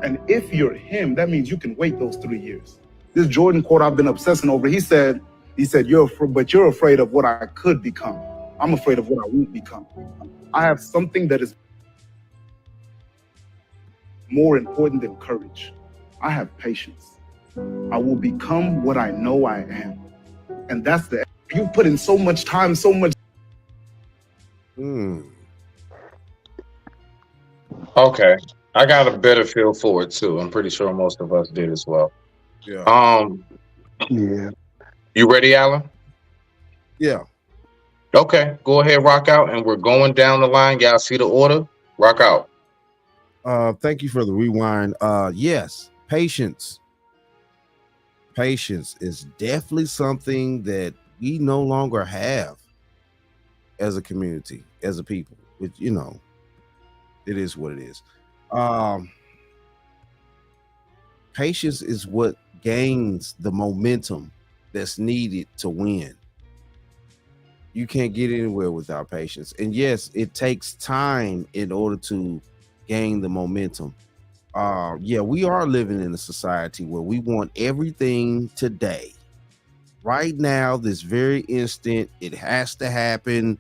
Speaker 17: And if you're him, that means you can wait those 3 years. This Jordan quote I've been obsessing over, he said, you're afraid of what I could become. I'm afraid of what I won't become. I have something that is more important than courage. I have patience. I will become what I know I am. And that's you put in so much time, so much.
Speaker 3: Okay. I got a better feel for it too. I'm pretty sure most of us did as well.
Speaker 11: Yeah.
Speaker 13: Yeah.
Speaker 3: You ready, Alan?
Speaker 11: Yeah.
Speaker 3: Okay, go ahead, rock out, and we're going down the line. Y'all see the order? Rock out.
Speaker 11: Thank you for the rewind. Yes, patience. Patience is definitely something that we no longer have as a community, as a people. Which, you know, it is what it is. Patience is what gains the momentum that's needed to win. You can't get anywhere without patience. And yes, it takes time in order to gain the momentum. Yeah, we are living in a society where we want everything today. Right now, this very instant, it has to happen.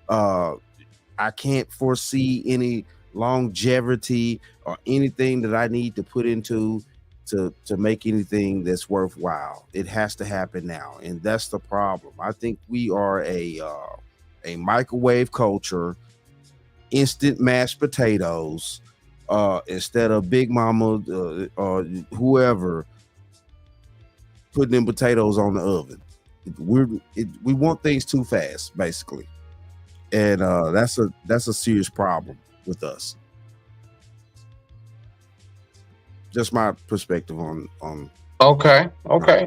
Speaker 11: I can't foresee any longevity or anything that I need to put into to make anything that's worthwhile. It has to happen now, and that's the problem. I think we are a microwave culture, instant mashed potatoes, instead of Big Mama or whoever putting them potatoes on the oven. We want things too fast, basically, and that's a serious problem with us. Just my perspective on.
Speaker 3: Okay.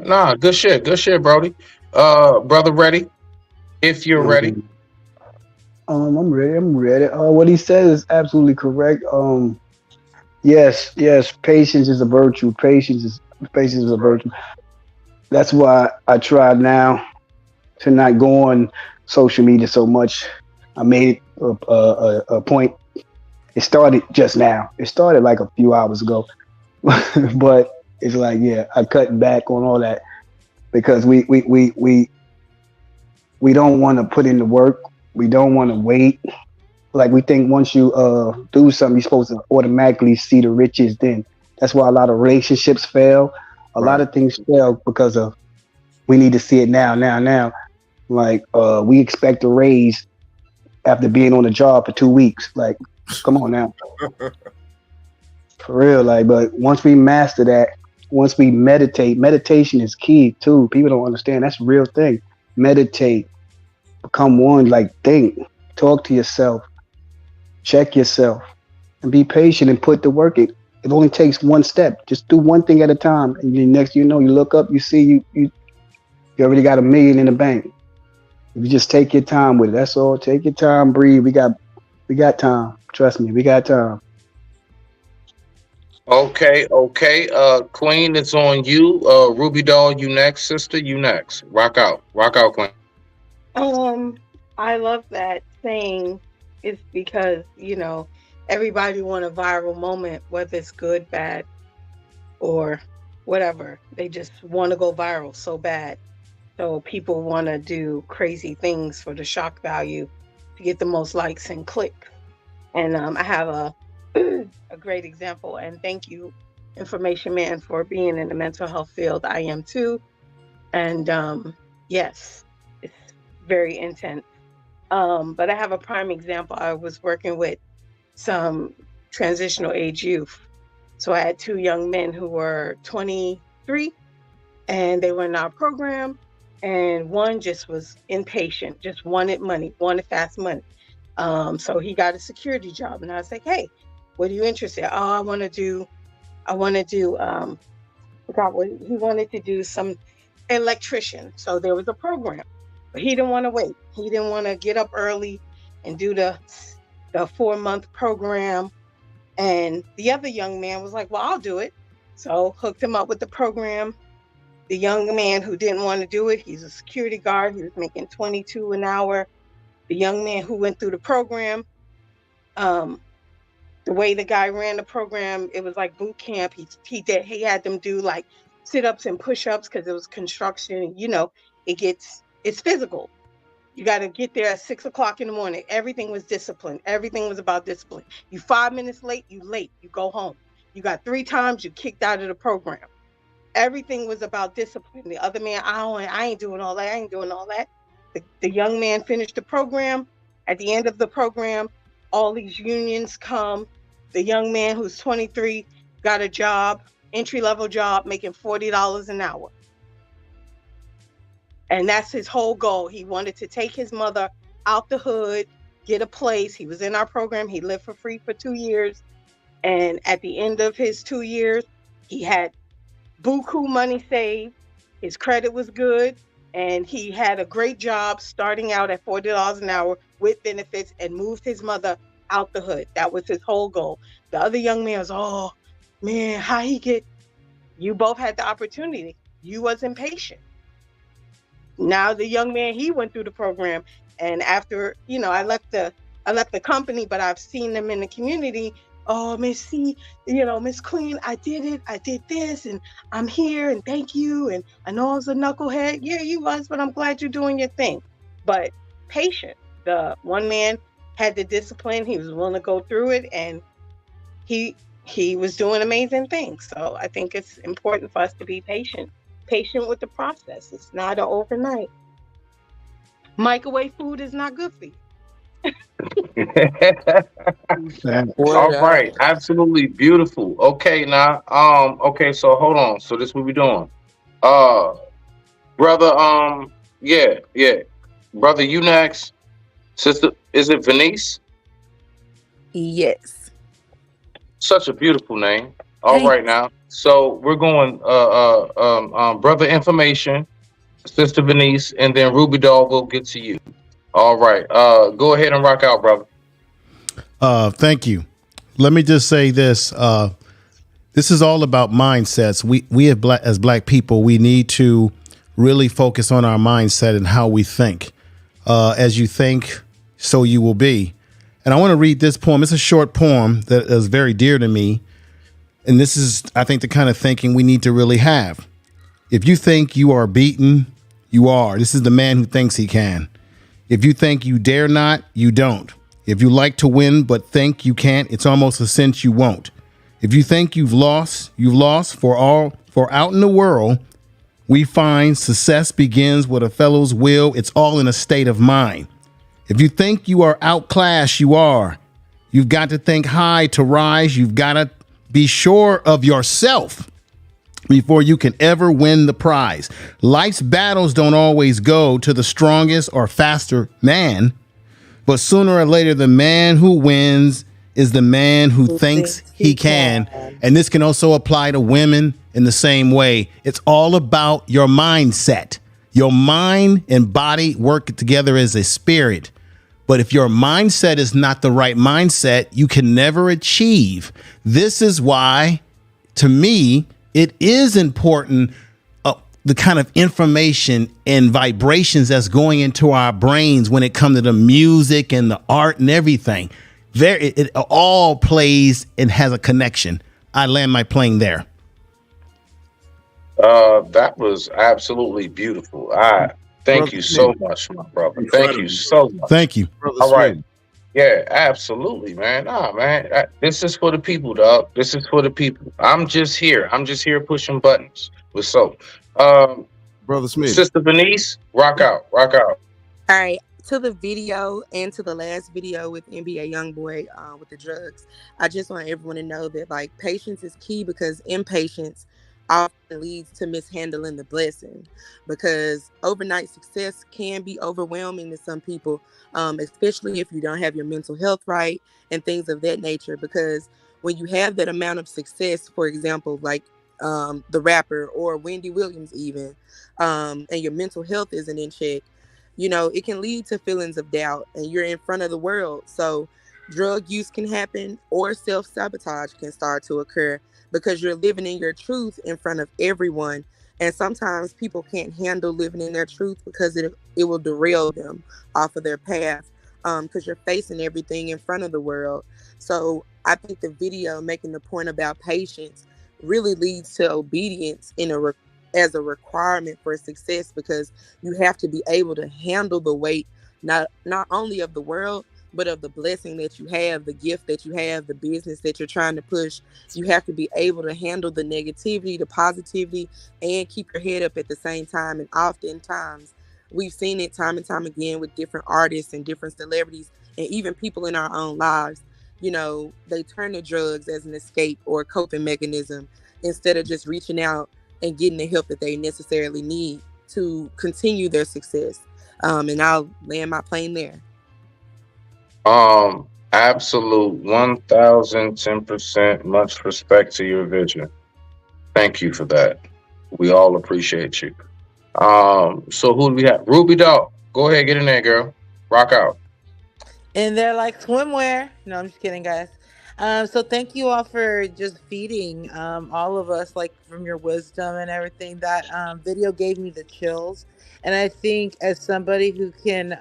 Speaker 3: Nah, good shit, Brody. Brother, ready? If you're ready.
Speaker 13: I'm ready. What he says is absolutely correct. Yes, patience is a virtue. Patience is a virtue. That's why I try now to not go on social media so much. I made a point. It started just now. It started like a few hours ago. But it's like, yeah, I cut back on all that because we don't want to put in the work. We don't want to wait. Like we think once you do something, you're supposed to automatically see the riches. Then that's why a lot of relationships fail. A lot of things fail because of we need to see it now. Like we expect a raise after being on the job for 2 weeks. Like, come on now. For real, like, but once we master that, once we meditation is key too. People don't understand that's a real thing. Meditate, become one, like think, talk to yourself, check yourself, and be patient and put the work in. It only takes one step. Just do one thing at a time, and the next you know, you look up, you see you already got $1 million in the bank. If you just take your time with it, that's all. Take your time, breathe. We got time. Trust me, we got time.
Speaker 3: Okay. Queen, it's on you. Ruby Doll, you next. Sister, you next. Rock out, Queen.
Speaker 5: I love that saying. It's because, you know, everybody want a viral moment, whether it's good, bad, or whatever. They just want to go viral so bad. So people want to do crazy things for the shock value to get the most likes and clicks. And I have a great example. And thank you, Information Man, for being in the mental health field. I am too. And yes, it's very intense. But I have a prime example. I was working with some transitional age youth. So I had 2 young men who were 23 and they were in our program. And one just was impatient, just wanted money, wanted fast money. So he got a security job, and I was like, "Hey, what are you interested in?" "Oh, I want to do, forgot what he wanted to do, some electrician." So there was a program, but he didn't want to wait. He didn't want to get up early and do the 4-month program. And the other young man was like, "Well, I'll do it." So hooked him up with the program. The young man who didn't want to do it, he's a security guard. He was making $22 an hour.
Speaker 2: The young man who went through the program, the way the guy ran the program, it was like boot camp. He had them do like sit-ups and push-ups because it was construction. You know, it's physical. You got to get there at 6 o'clock in the morning. Everything was discipline. Everything was about discipline. You 5 minutes late, you late. You go home. You got 3 times, you kicked out of the program. Everything was about discipline. The other man, I ain't doing all that. I ain't doing all that. The young man finished the program. At the end of the program, all these unions come. The young man who's 23 got a job, entry-level job, making $40 an hour. And that's his whole goal. He wanted to take his mother out the hood, get a place. He was in our program. He lived for free for 2 years. And at the end of his 2 years, he had buku money saved. His credit was good. And he had a great job starting out at $40 an hour with benefits and moved his mother out the hood. That was his whole goal. The other young man was, oh, man, how he get? You both had the opportunity. You wasn't patient. Now the young man, he went through the program, and after, I left the company, but I've seen them in the community. Oh, Miss C, Miss Queen, I did it. I did this, and I'm here, and thank you. And I know I was a knucklehead. Yeah, you was, but I'm glad you're doing your thing. But patient. The one man had the discipline. He was willing to go through it, and he was doing amazing things. So I think it's important for us to be patient with the process. It's not an overnight. Microwave food is not good for you.
Speaker 3: All right, absolutely beautiful. Okay, now, okay, so hold on. So this what we doing, brother. Yeah, brother, you next. Sister, is it Venice?
Speaker 15: Yes.
Speaker 3: Such a beautiful name. All right, now. So we're going, brother information, Sister Venice, and then Ruby Doll will get to you. All right. Go ahead and rock out, brother.
Speaker 16: Thank you. Let me just say this. This is all about mindsets. We as black people, we need to really focus on our mindset and how we think. As you think, so you will be. And I want to read this poem. It's a short poem that is very dear to me. And this is, I think, the kind of thinking we need to really have. If you think you are beaten, you are. This is the man who thinks he can. If you think you dare not, you don't. If you like to win but think you can't, it's almost a cinch you won't. If you think you've lost, for out in the world, we find success begins with a fellow's will. It's all in a state of mind. If you think you are outclassed, you are. You've got to think high to rise. You've got to be sure of yourself before you can ever win the prize. Life's battles don't always go to the strongest or faster man, but sooner or later, the man who wins is the man who thinks he can. And this can also apply to women in the same way. It's all about your mindset. Your mind and body work together as a spirit. But if your mindset is not the right mindset, you can never achieve. This is why, to me, it is important, the kind of information and vibrations that's going into our brains when it comes to the music and the art and everything. It all plays and has a connection. I land my plane there.
Speaker 3: That was absolutely beautiful. Thank you so much, my brother. Thank you so much.
Speaker 16: Thank you.
Speaker 3: All right. Yeah, absolutely, man. Nah, man. This is for the people, dog. This is for the people. I'm just here pushing buttons with soap.
Speaker 11: Brother Smith.
Speaker 3: Sister Venice, rock out.
Speaker 15: All right. To the video and to the last video with NBA Youngboy with the drugs, I just want everyone to know that like patience is key, because impatience often leads to mishandling the blessing, because overnight success can be overwhelming to some people, especially if you don't have your mental health right and things of that nature. Because when you have that amount of success, for example, like the rapper or Wendy Williams even, and your mental health isn't in check, it can lead to feelings of doubt, and you're in front of the world. So drug use can happen, or self-sabotage can start to occur, because you're living in your truth in front of everyone. And sometimes people can't handle living in their truth because it will derail them off of their path. because you're facing everything in front of the world. So I think the video making the point about patience really leads to obedience as a requirement for success, because you have to be able to handle the weight, not only of the world, but of the blessing that you have, the gift that you have, the business that you're trying to push. You have to be able to handle the negativity, the positivity, and keep your head up at the same time. And oftentimes, we've seen it time and time again with different artists and different celebrities, and even people in our own lives. You know, they turn to drugs as an escape or a coping mechanism instead of just reaching out and getting the help that they necessarily need to continue their success. And I'll land my plane there.
Speaker 3: Absolute 1010%. Much respect to your vision. Thank you for that. We all appreciate you. So who do we have? Ruby Dog. Go ahead, get in there, girl. Rock out.
Speaker 7: And they're like swimwear. No, I'm just kidding, guys. So thank you all for just feeding all of us, like, from your wisdom and everything. That video gave me the chills. And I think as somebody who can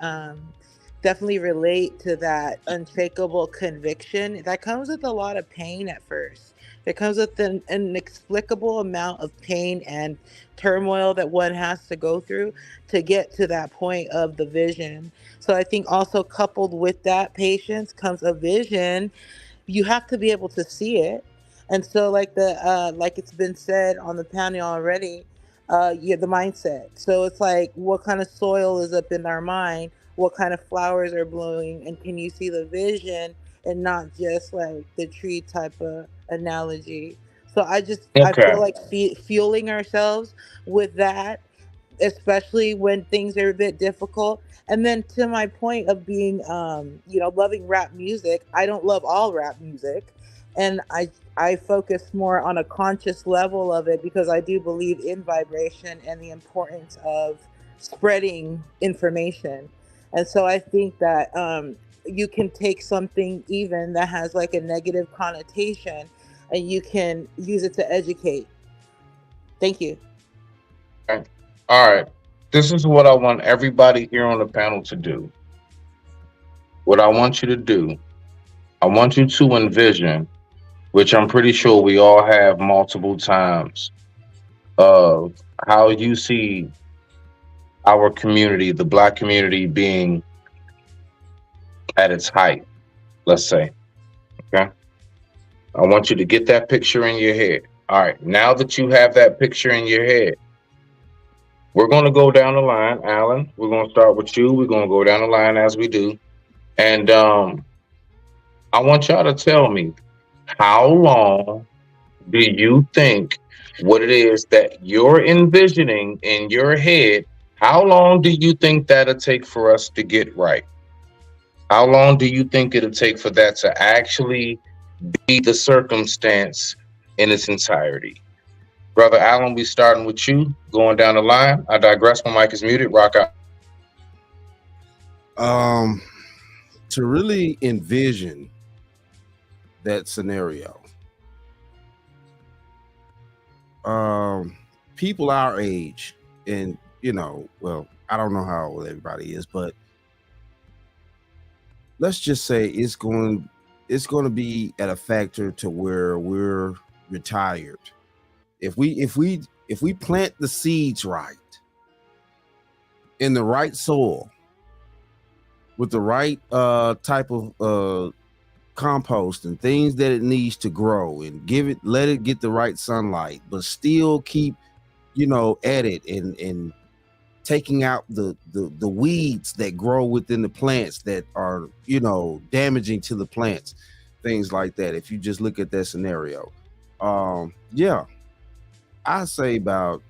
Speaker 7: definitely relate to that unshakable conviction, that comes with a lot of pain at first. It comes with an inexplicable amount of pain and turmoil that one has to go through to get to that point of the vision. So I think also coupled with that patience comes a vision. You have to be able to see it. And so like it's been said on the panel already, the mindset. So it's like, what kind of soil is up in our mind? What kind of flowers are blowing? And can you see the vision and not just like the tree type of analogy? So I feel like fueling ourselves with that, especially when things are a bit difficult. And then to my point of being, loving rap music, I don't love all rap music. And I focus more on a conscious level of it because I do believe in vibration and the importance of spreading information. And so I think that you can take something even that has like a negative connotation and you can use it to educate. Thank you.
Speaker 3: Okay. All right. This is what I want everybody here on the panel to do. What I want you to do, I want you to envision, which I'm pretty sure we all have multiple times, of how you see our community, the Black community, being at its height, let's say. Okay? I want you to get that picture in your head. All right. Now that you have that picture in your head, we're going to go down the line. Alan, we're going to start with you. We're going to go down the line as we do. And I want y'all to tell me, how long do you think what it is that you're envisioning in your head, how long do you think that'll take for us to get right? How long do you think it'll take for that to actually be the circumstance in its entirety? Brother Alan, we starting with you, going down the line. I digress. My mic is muted. Rock out.
Speaker 11: To really envision that scenario, people our age, and I don't know how old everybody is, but let's just say it's going to be at a factor to where we're retired. If we plant the seeds right in the right soil with the right type of compost and things that it needs to grow, and let it get the right sunlight, but still keep at it and taking out the weeds that grow within the plants that are damaging to the plants, things like that. If you just look at that scenario, I say about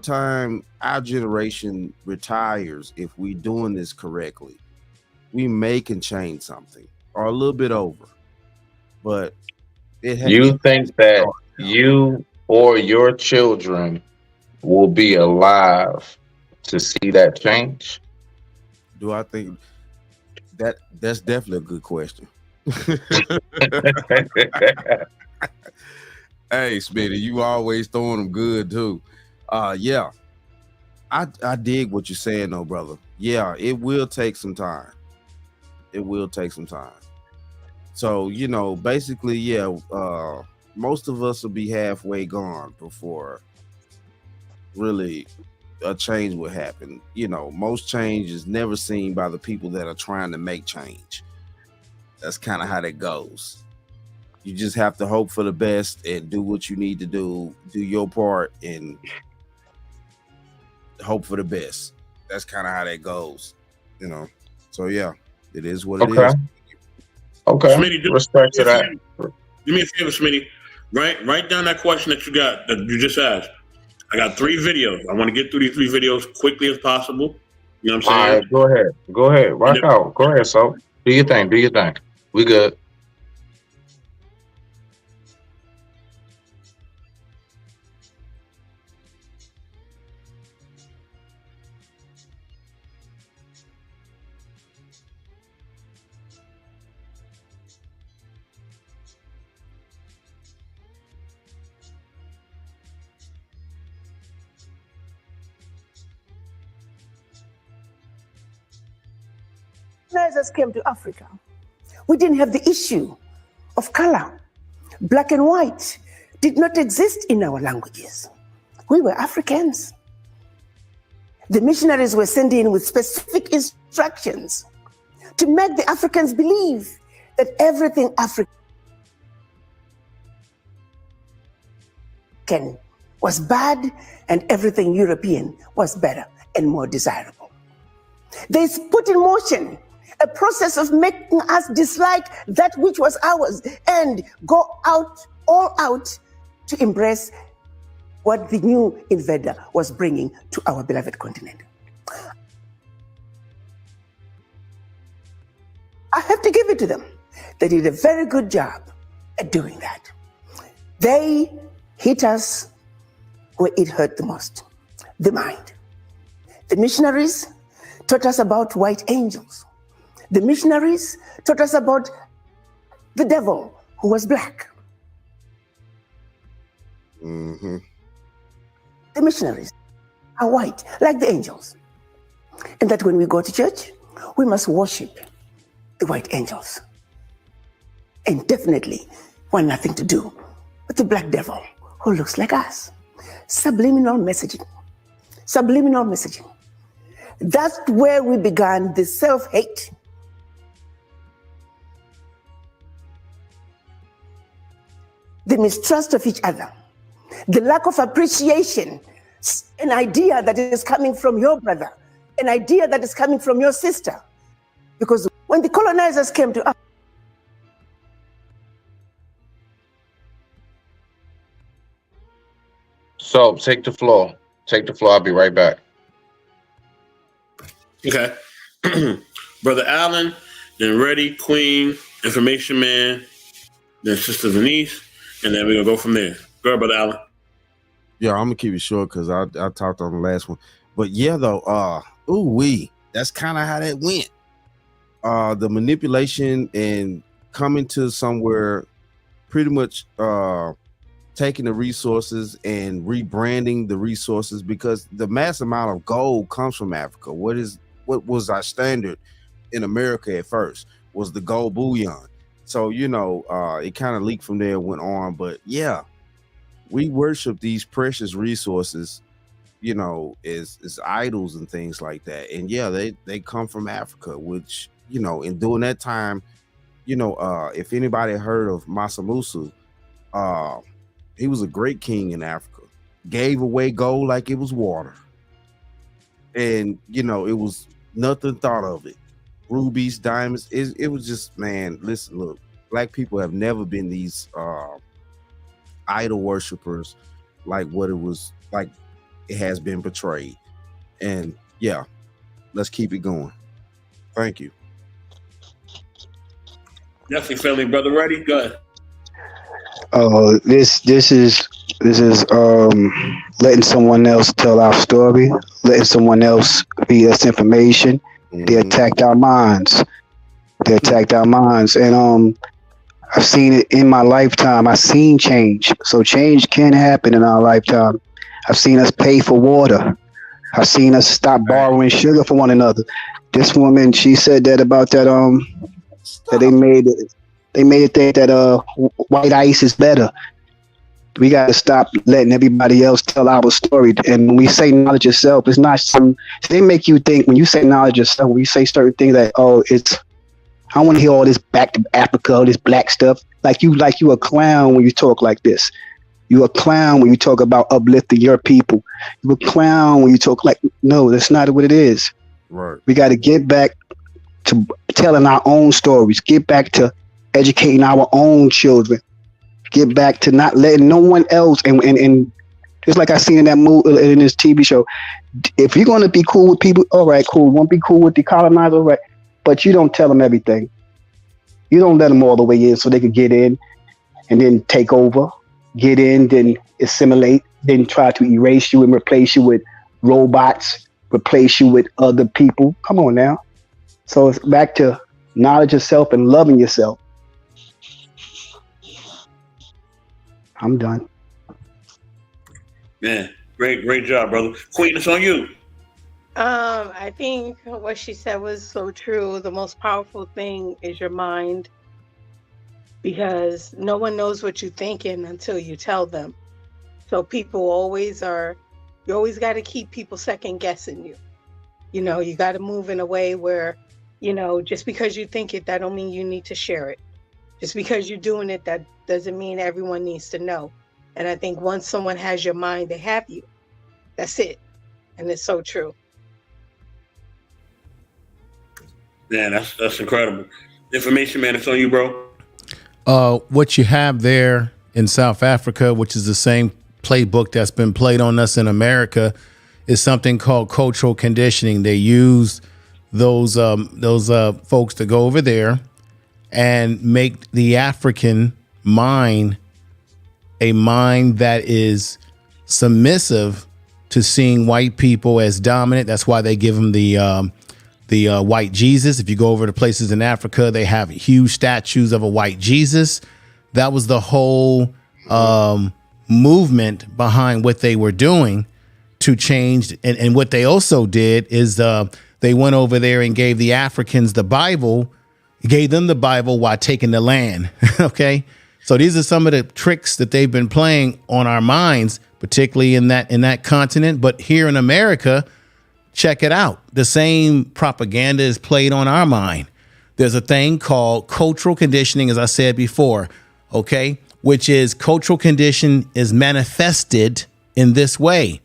Speaker 11: time our generation retires, if we doing this correctly, we may can change something or a little bit over. But
Speaker 3: you think that you or your children will be alive to see that change?
Speaker 11: Do I think that's definitely a good question. Hey, Smitty, you always throwing them good too. I dig what you're saying though, brother. Yeah, it will take some time. It will take some time. So, you know, basically, yeah, most of us will be halfway gone before really a change will happen. You know, most change is never seen by the people that are trying to make change. That's kind of how that goes. You just have to hope for the best and do what you need to do your part, and hope for the best. That's kind of how that goes, you know. So yeah, it is what it is.
Speaker 3: Okay.
Speaker 1: Smitty,
Speaker 3: Respect to that.
Speaker 1: Do me a favor, Smitty. Write down that question that you just asked. I got 3 videos. I want to get through these 3 videos quickly as possible. You know what I'm saying?
Speaker 3: All right, go ahead. Rock out. Go ahead, so do your thing. We good.
Speaker 18: Colonizers came to Africa. We didn't have the issue of color. Black and white did not exist in our languages. We were Africans. The missionaries were sent in with specific instructions to make the Africans believe that everything African was bad and everything European was better and more desirable. They put in motion a process of making us dislike that which was ours and go all out to embrace what the new invader was bringing to our beloved continent. I have to give it to them. They did a very good job at doing that. They hit us where it hurt the most, the mind. The missionaries taught us about white angels. The missionaries taught us about the devil who was black.
Speaker 11: Mm-hmm.
Speaker 18: The missionaries are white, like the angels. And that when we go to church, we must worship the white angels. And definitely want nothing to do with the black devil who looks like us. Subliminal messaging. Subliminal messaging. That's where we began the self-hate. The mistrust of each other, the lack of appreciation, an idea that is coming from your brother, an idea that is coming from your sister. Because when the colonizers came to us,
Speaker 3: So take the floor. I'll be right back.
Speaker 1: Okay. Brother Allen, then Reddy, Queen, Information Man, then Sister Denise, and then we're going to go from there. Go ahead, Brother Allen.
Speaker 11: Yeah, I'm gonna keep it short because I talked on the last one. But yeah, though, that's kind of how that went. The manipulation and coming to somewhere, pretty much taking the resources and rebranding the resources, because the mass amount of gold comes from Africa. What was our standard in America at first was the gold bullion. So, you know, it kind of leaked from there, went on. But yeah, we worship these precious resources, you know, as idols and things like that. And yeah, they come from Africa, which, you know, in during that time, you know, if anybody heard of Mansa Musa, he was a great king in Africa, gave away gold like it was water. And, you know, it was nothing thought of it. Rubies, diamonds, it was just, man, listen, look, black people have never been these idol worshipers like what it was, like it has been portrayed. And yeah, let's keep it going. Thank you.
Speaker 1: Definitely, family, Brother Reddy, go ahead.
Speaker 13: This is letting someone else tell our story, letting someone else feed us information. They attacked our minds. And I've seen it in my lifetime. I've seen change. So change can happen in our lifetime. I've seen us pay for water. I've seen us stop borrowing sugar from one another. This woman, she said that about that that they made it think that white ice is better. We got to stop letting everybody else tell our story. And when we say knowledge yourself, it's not some. They make you think when you say knowledge yourself, when you say certain things that it's. I want to hear all this back to Africa, all this black stuff. Like you a clown when you talk like this. You a clown when you talk about uplifting your people. You a clown when you talk like no, that's not what it is.
Speaker 11: Right.
Speaker 13: We got to get back to telling our own stories. Get back to educating our own children. Get back to not letting no one else and just like I seen in that movie in this TV show. If you're gonna be cool with people, all right, cool. Won't be cool with the colonizer, all right. But you don't tell them everything. You don't let them all the way in so they could get in and then take over, get in, then assimilate, then try to erase you and replace you with robots, replace you with other people. Come on now. So it's back to knowledge yourself and loving yourself. I'm done.
Speaker 1: Man, great job, brother. Queen, it's on you.
Speaker 5: I think what she said was so true. The most powerful thing is your mind, because no one knows what you're thinking until you tell them. So people you always got to keep people second guessing you. You know, you got to move in a way where, you know, just because you think it, that don't mean you need to share it. Just because you're doing it, that doesn't mean everyone needs to know. And I think once someone has your mind, they have you. That's it. And it's so true.
Speaker 1: Man, that's incredible. Information, man, it's on you, bro.
Speaker 16: What you have there in South Africa, which is the same playbook that's been played on us in America, is something called cultural conditioning. They use those folks to go over there and make the African mind a mind that is submissive to seeing white people as dominant. That's why they give them the white Jesus. If you go over to places in Africa, they have huge statues of a white Jesus. That was the whole movement behind what they were doing to change. And what they also did is they went over there and gave the Africans the Bible, gave them the Bible while taking the land. Okay. So these are some of the tricks that they've been playing on our minds, particularly in that continent. But here in America, check it out. The same propaganda is played on our mind. There's a thing called cultural conditioning, as I said before, okay, which is cultural condition is manifested in this way.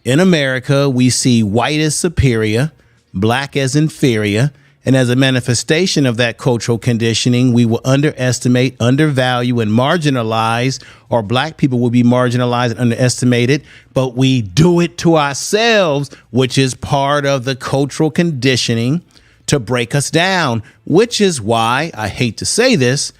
Speaker 16: In America, we see white as superior, black as inferior. And as a manifestation of that cultural conditioning, we will underestimate, undervalue, and marginalize, or black people will be marginalized and underestimated. But we do it to ourselves, which is part of the cultural conditioning to break us down, which is why, I hate to say this,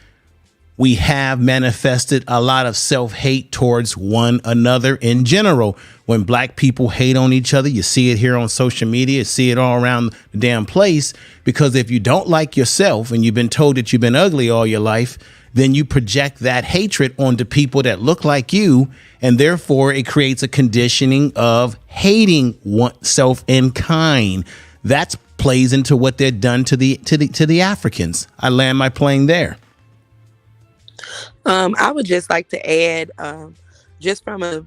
Speaker 16: we have manifested a lot of self-hate towards one another in general. When black people hate on each other, you see it here on social media, you see it all around the damn place. Because if you don't like yourself and you've been told that you've been ugly all your life, then you project that hatred onto people that look like you. And therefore it creates a conditioning of hating oneself in kind. That plays into what they're done to the Africans. I land my plane there.
Speaker 15: I would just like to add, just from a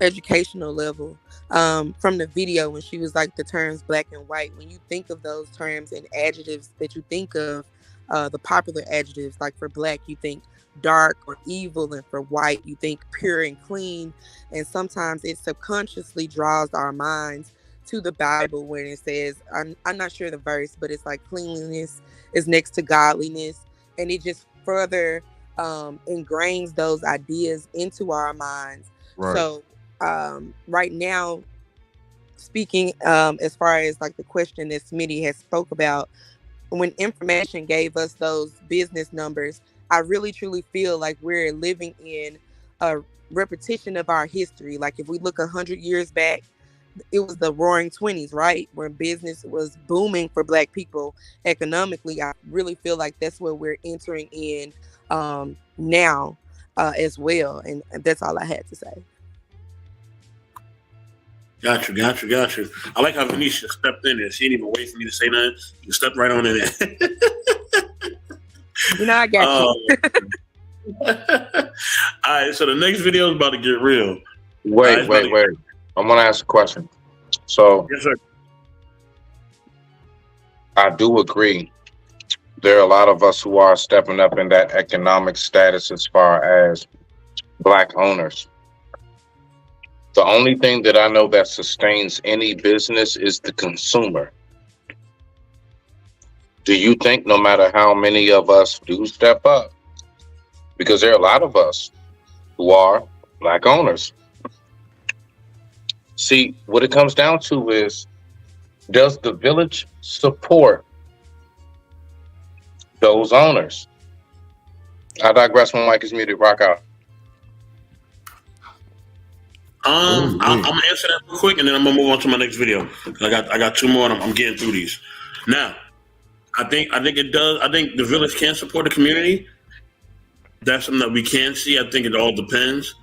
Speaker 15: educational level, from the video when she was like the terms black and white, when you think of those terms and adjectives that you think of, the popular adjectives, like for black, you think dark or evil, and for white, you think pure and clean. And sometimes it subconsciously draws our minds to the Bible when it says, I'm not sure the verse, but it's like cleanliness is next to godliness. And it just further ingrains those ideas into our minds. Right. So right now, speaking as far as like the question that Smitty has spoke about, when information gave us those business numbers, I really truly feel like we're living in a repetition of our history. Like if we look 100 years back, it was the roaring 20s, right? Where business was booming for black people economically. I really feel like that's where we're entering in now as well. And that's all I had to say.
Speaker 1: Got you. I like how Venetia stepped in there. She didn't even wait for me to say nothing. You stepped right on in there.
Speaker 15: You know, I got you.
Speaker 1: All right, so the next video is about to get real.
Speaker 3: Wait. I want to ask a question. So,
Speaker 1: yes, sir.
Speaker 3: I do agree. There are a lot of us who are stepping up in that economic status as far as Black owners. The only thing that I know that sustains any business is the consumer. Do you think no matter how many of us do step up, because there are a lot of us who are Black owners. See, what it comes down to is, does the village support those owners? I digress. My mic is muted. Rock out.
Speaker 1: I'm gonna answer that real quick, and then I'm gonna move on to my next video. I got two more, and I'm getting through these. Now, I think it does. I think the village can support the community. That's something that we can see. I think it all depends,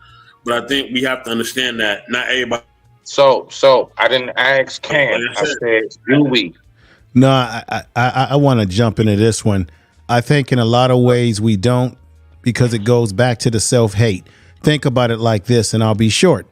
Speaker 1: but I think we have to understand that not everybody.
Speaker 3: So I didn't ask can. I said do we?
Speaker 16: No, I want to jump into this one. I think in a lot of ways we don't, because it goes back to the self-hate. Think about it like this, and I'll be short.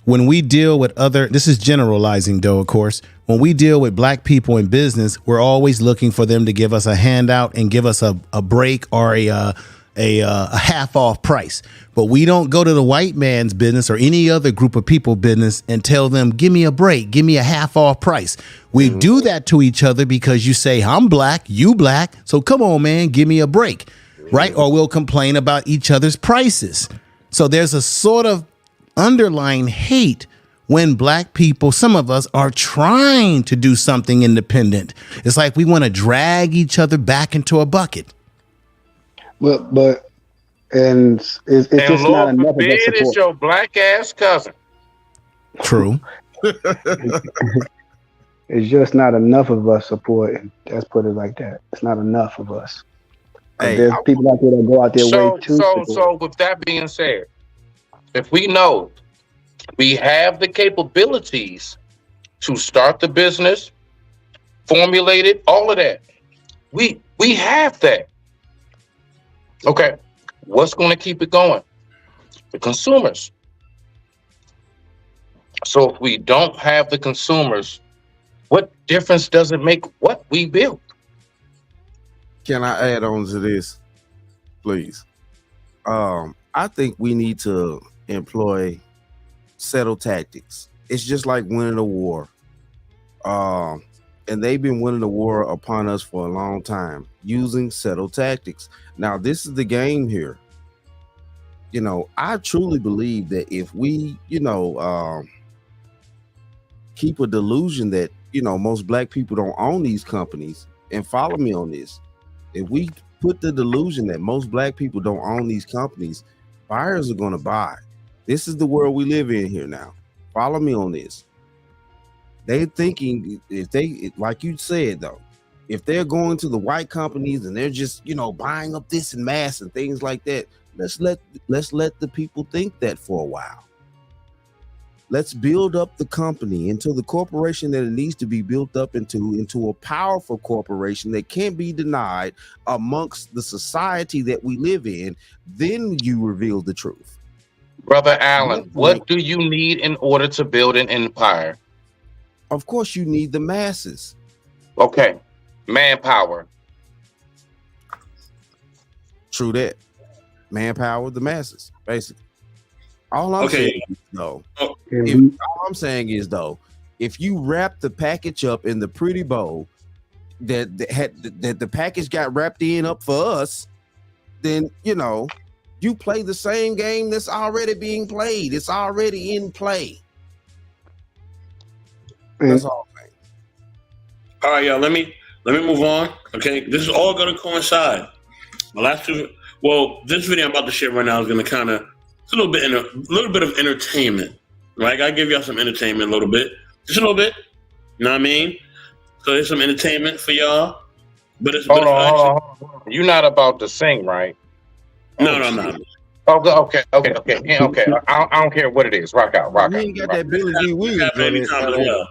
Speaker 16: When we deal with this is generalizing though, of course, when we deal with Black people in business, we're always looking for them to give us a handout and give us a break or a half off price. But we don't go to the white man's business or any other group of people business and tell them, give me a break, give me a half off price. We do that to each other because you say, I'm Black, you Black, so come on, man, give me a break, right? Or we'll complain about each other's prices. So there's a sort of underlying hate when Black people, some of us, are trying to do something independent. It's like we want to drag each other back into a bucket.
Speaker 13: But it's just
Speaker 3: Lord
Speaker 13: not enough of
Speaker 3: forbid
Speaker 13: that
Speaker 3: it's
Speaker 13: support.
Speaker 3: your Black ass cousin.
Speaker 16: True.
Speaker 13: It's just not enough of us supporting. Let's put it like that. It's not enough of us. There's people out there that go out their way to support.
Speaker 3: So with that being said, if we know we have the capabilities to start the business, formulate it, all of that, we have that. Okay, what's going to keep it going? The consumers. So if we don't have the consumers, what difference does it make what we build?
Speaker 11: Can I add on to this, please? I think we need to employ settled tactics. It's just like winning a war. And they've been winning the war upon us for a long time using settled tactics. Now, this is the game here. You know, I truly believe that if we, keep a delusion that, most Black people don't own these companies, and follow me on this. If we put the delusion that most Black people don't own these companies, buyers are going to buy. This is the world we live in here now. Follow me on this. They're thinking, if they, like you said though, if they're going to the white companies and they're just, buying up this in mass and things like that, let's let the people think that for a while. Let's build up the company into the corporation that it needs to be built up into a powerful corporation that can't be denied amongst the society that we live in. Then you reveal the truth.
Speaker 3: Brother Allen, what do you need in order to build an empire?
Speaker 11: Of course, you need the masses.
Speaker 3: Okay, manpower.
Speaker 11: True that. Manpower, the masses, basically. All I'm saying is though, if you wrap the package up in the pretty bow that the package got wrapped up for us, then you play the same game that's already being played. It's already in play. That's all I'm saying.
Speaker 1: All right, y'all. Let me move on. Okay, this is all going to coincide. The last two. Well, this video I'm about to share right now is going to kind of. It's a little bit of entertainment, right? I gotta give y'all some entertainment, a little bit, just a little bit. You know what I mean? So there's some entertainment for y'all, but it's
Speaker 3: hold on. You're not about to sing, right?
Speaker 1: No, I'm not.
Speaker 3: Okay. I don't care what it is. Rock out.
Speaker 11: You ain't got that Billy G. Williams
Speaker 1: Happen
Speaker 11: on it.
Speaker 1: anytime as well.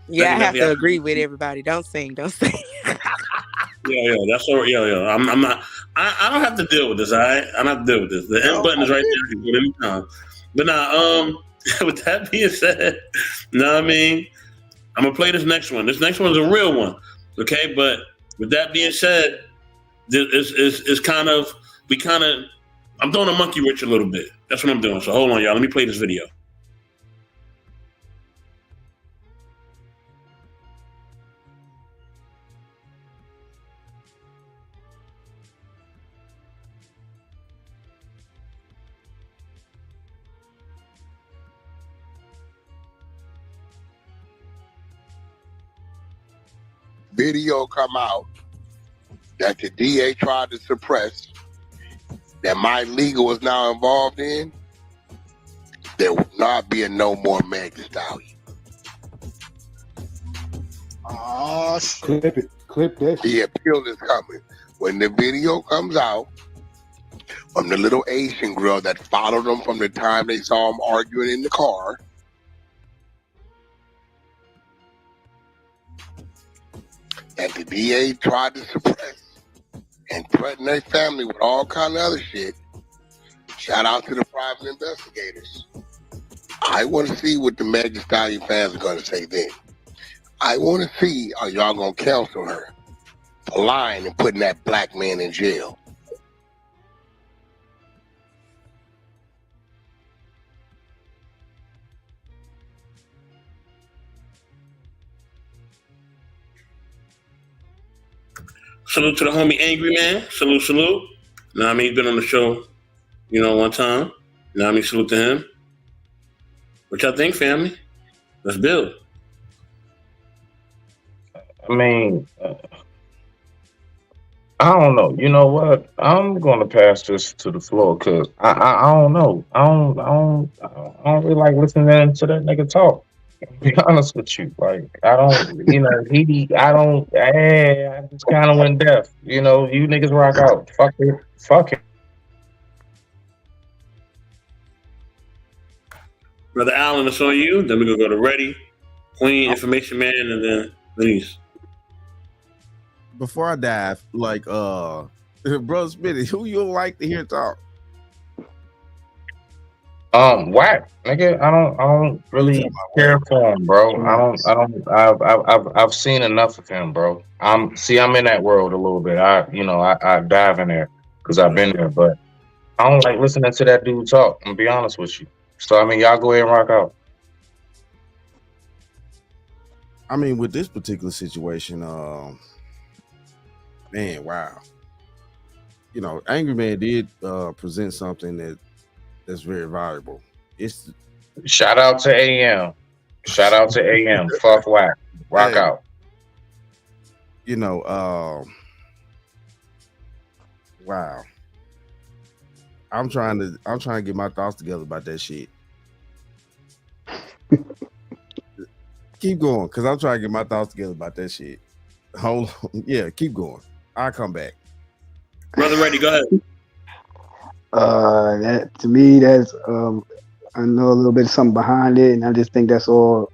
Speaker 15: Yeah, I have
Speaker 1: Definitely
Speaker 15: to
Speaker 1: happen.
Speaker 15: agree with everybody. Don't sing.
Speaker 1: Yeah, that's all. Yeah. I'm not. I don't have to deal with this. All right, I don't have to deal with this. The end button is right there. You can do it anytime. But now, with that being said, you know what I mean? I'm gonna play this next one. This next one's a real one. Okay, but with that being said, it's kind of I'm throwing a monkey wrench a little bit. That's what I'm doing. So hold on, y'all. Let me play this video.
Speaker 19: Video come out that the DA tried to suppress that my legal is now involved in, there will not be a no more Meg Thee Stallion.
Speaker 10: Oh, clip it. Clip that.
Speaker 19: The appeal is coming. When the video comes out from the little Asian girl that followed them from the time they saw him arguing in the car, that the DA tried to suppress and threaten their family with all kind of other shit. Shout out to the private investigators. I want to see what the Meg Thee Stallion fans are going to say then. I want to see, are y'all going to counsel her for lying and putting that black man in jail?
Speaker 1: Salute to the homie Angry Man. Salute. Know what I mean? He's been on the show, one time. Know what I mean? Salute to him. What y'all think, family? Let's build.
Speaker 3: I mean, I don't know. You know what? I'm gonna pass this to the floor because I don't know. I don't really like listening to that nigga talk. To be honest with you, like I don't, I just kind of went deaf. You niggas rock out. Fuck it.
Speaker 1: Brother Allen, it's on you. Then we're gonna go to Ready, Queen, Information Man, and then Denise.
Speaker 11: Before I dive, like Bro Smitty, who you like to hear talk?
Speaker 3: Whack, nigga. I don't really care for him, bro. I've seen enough of him, bro. I'm in that world a little bit. I dive in there because I've been there, but I don't like listening to that dude talk. I'm gonna be honest with you. So I mean, y'all go ahead and rock out.
Speaker 11: I mean, with this particular situation, man, wow. Angry Man did present something that's very valuable. It's
Speaker 3: shout out to AM. Fuck Whack. Rock out.
Speaker 11: Wow. I'm trying to get my thoughts together about that shit. Keep going, because I'm trying to get my thoughts together about that shit. Hold on. Yeah, keep going. I'll come back.
Speaker 1: Brother Ready, go ahead.
Speaker 13: That to me, that's I know a little bit of something behind it, and I just think that's all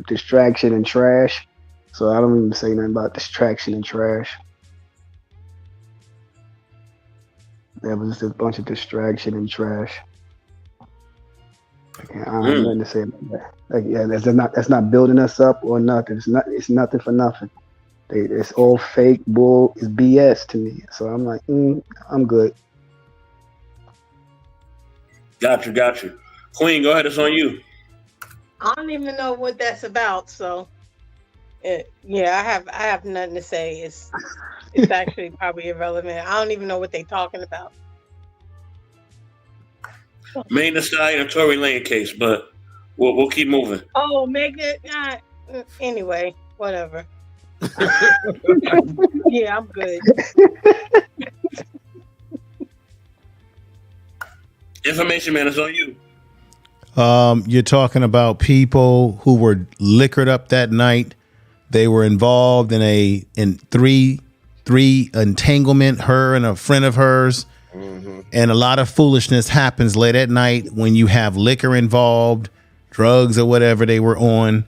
Speaker 13: distraction and trash. So I don't even say nothing about distraction and trash. That was just a bunch of distraction and trash. I don't have nothing to say about that. That's not building us up or nothing. It's nothing for nothing. It's all fake bull. It's BS to me. So I'm like, I'm good.
Speaker 1: Got you. Queen, go ahead. It's on you.
Speaker 5: I don't even know what that's about. So, I have nothing to say. It's actually probably irrelevant. I don't even know what they're talking about.
Speaker 1: Meg Thee Stallion and Tory Lane case, but we'll keep moving.
Speaker 5: Oh, Megan. Anyway, whatever. Yeah, I'm good.
Speaker 1: Information Man, it's on you.
Speaker 16: You're talking about people who were liquored up that night. They were involved in three entanglement, her and a friend of hers. And a lot of foolishness happens late at night when you have liquor involved, drugs or whatever they were on,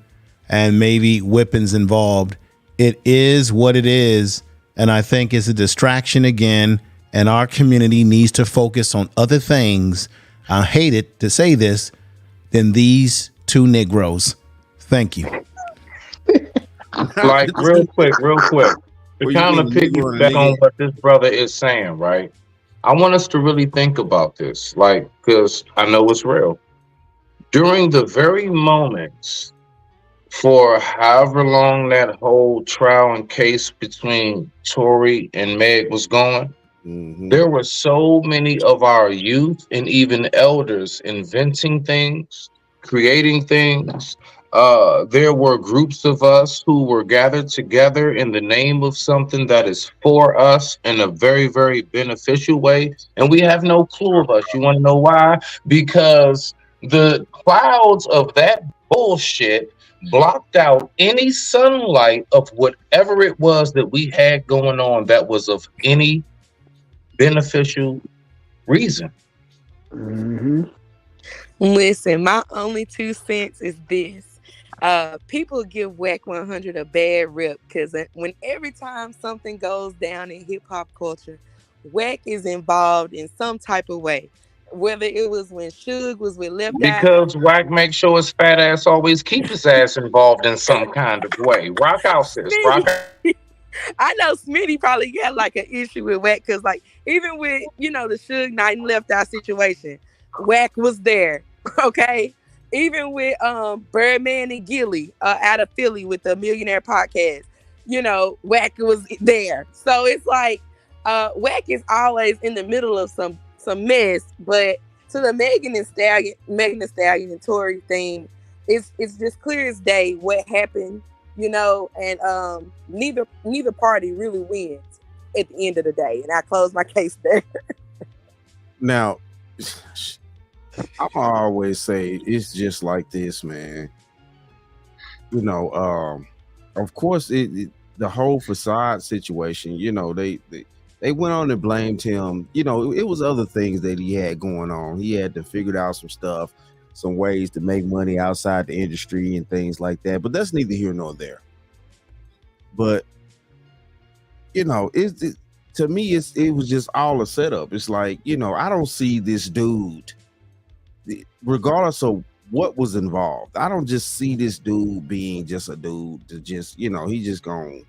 Speaker 16: and maybe weapons involved. It is what it is. And I think it's a distraction again. And our community needs to focus on other things. I hate it to say this, than these two Negroes. Thank you.
Speaker 3: Like real quick. To kind of piggyback on what this brother is saying, right? I want us to really think about this, like, because I know it's real. During the very moments for however long that whole trial and case between Tory and Meg was going, there were so many of our youth and even elders inventing things, creating things. There were groups of us who were gathered together in the name of something that is for us in a very, very beneficial way. And we have no clue of us. You want to know why? Because the clouds of that bullshit blocked out any sunlight of whatever it was that we had going on that was of any beneficial reason.
Speaker 15: Listen, my only 2 cents is this. People give Whack 100 a bad rep because when every time something goes down in hip hop culture, Whack is involved in some type of way. Whether it was when Suge was with Left Eye.
Speaker 3: Because Whack makes sure his fat ass always keep his ass involved in some kind of way. Rock out, sis. Rock out.
Speaker 15: I know Smitty probably got like an issue with Whack because like even with, the Suge Knight and Left Eye situation, Whack was there. Okay. Even with Birdman and Gilly out of Philly with the Millionaire Podcast, Whack was there. So it's like Whack is always in the middle of some mess. But to the Megan Thee Stallion and Tory thing, it's just clear as day what happened, and neither party really wins at the end of the day. And I close my case there.
Speaker 11: Now, I always say it's just like this, man. Of course, the whole facade situation. They went on and blamed him. It was other things that he had going on. He had to figure out some stuff, some ways to make money outside the industry and things like that. But that's neither here nor there. But to me, it was just all a setup. It's like I don't see this dude. Regardless of what was involved, I don't just see this dude being just a dude to just, he just gonna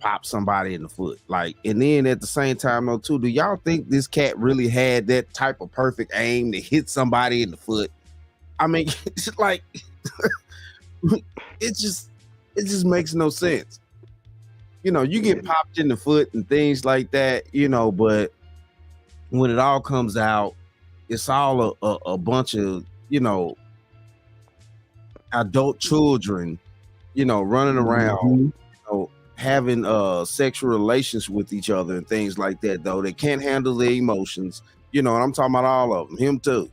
Speaker 11: pop somebody in the foot. Like, and then at the same time though too, do y'all think this cat really had that type of perfect aim to hit somebody in the foot? I mean, it's like it just makes no sense. You get popped in the foot and things like that, but when it all comes out, it's all a bunch of, adult children, running around, having sexual relations with each other and things like that, though. They can't handle their emotions. And I'm talking about all of them, him too.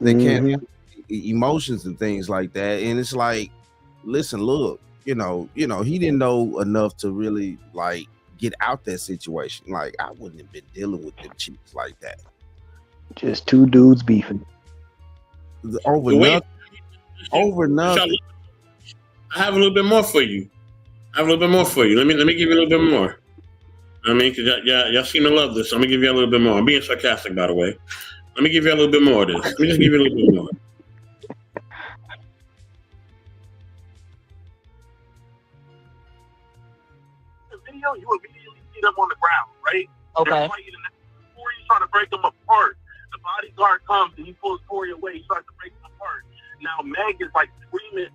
Speaker 11: They can't handle emotions and things like that. And it's like, listen, look, he didn't know enough to really like get out that situation. Like, I wouldn't have been dealing with them chicks like that.
Speaker 13: Just two dudes beefing.
Speaker 11: Over nothing.
Speaker 1: I have a little bit more for you. Let me give you a little bit more. I mean, because y'all seem to love this. So I'm going to give you a little bit more. I'm being sarcastic, by the way. Let me give you a little bit more of this. Let me just give you a little bit more.
Speaker 20: The video, you immediately see them on the ground, right?
Speaker 21: Okay.
Speaker 20: They're fighting, and before he's trying to break them apart, the bodyguard comes and he pulls Tory away. He tries to break them apart. Now Meg is like screaming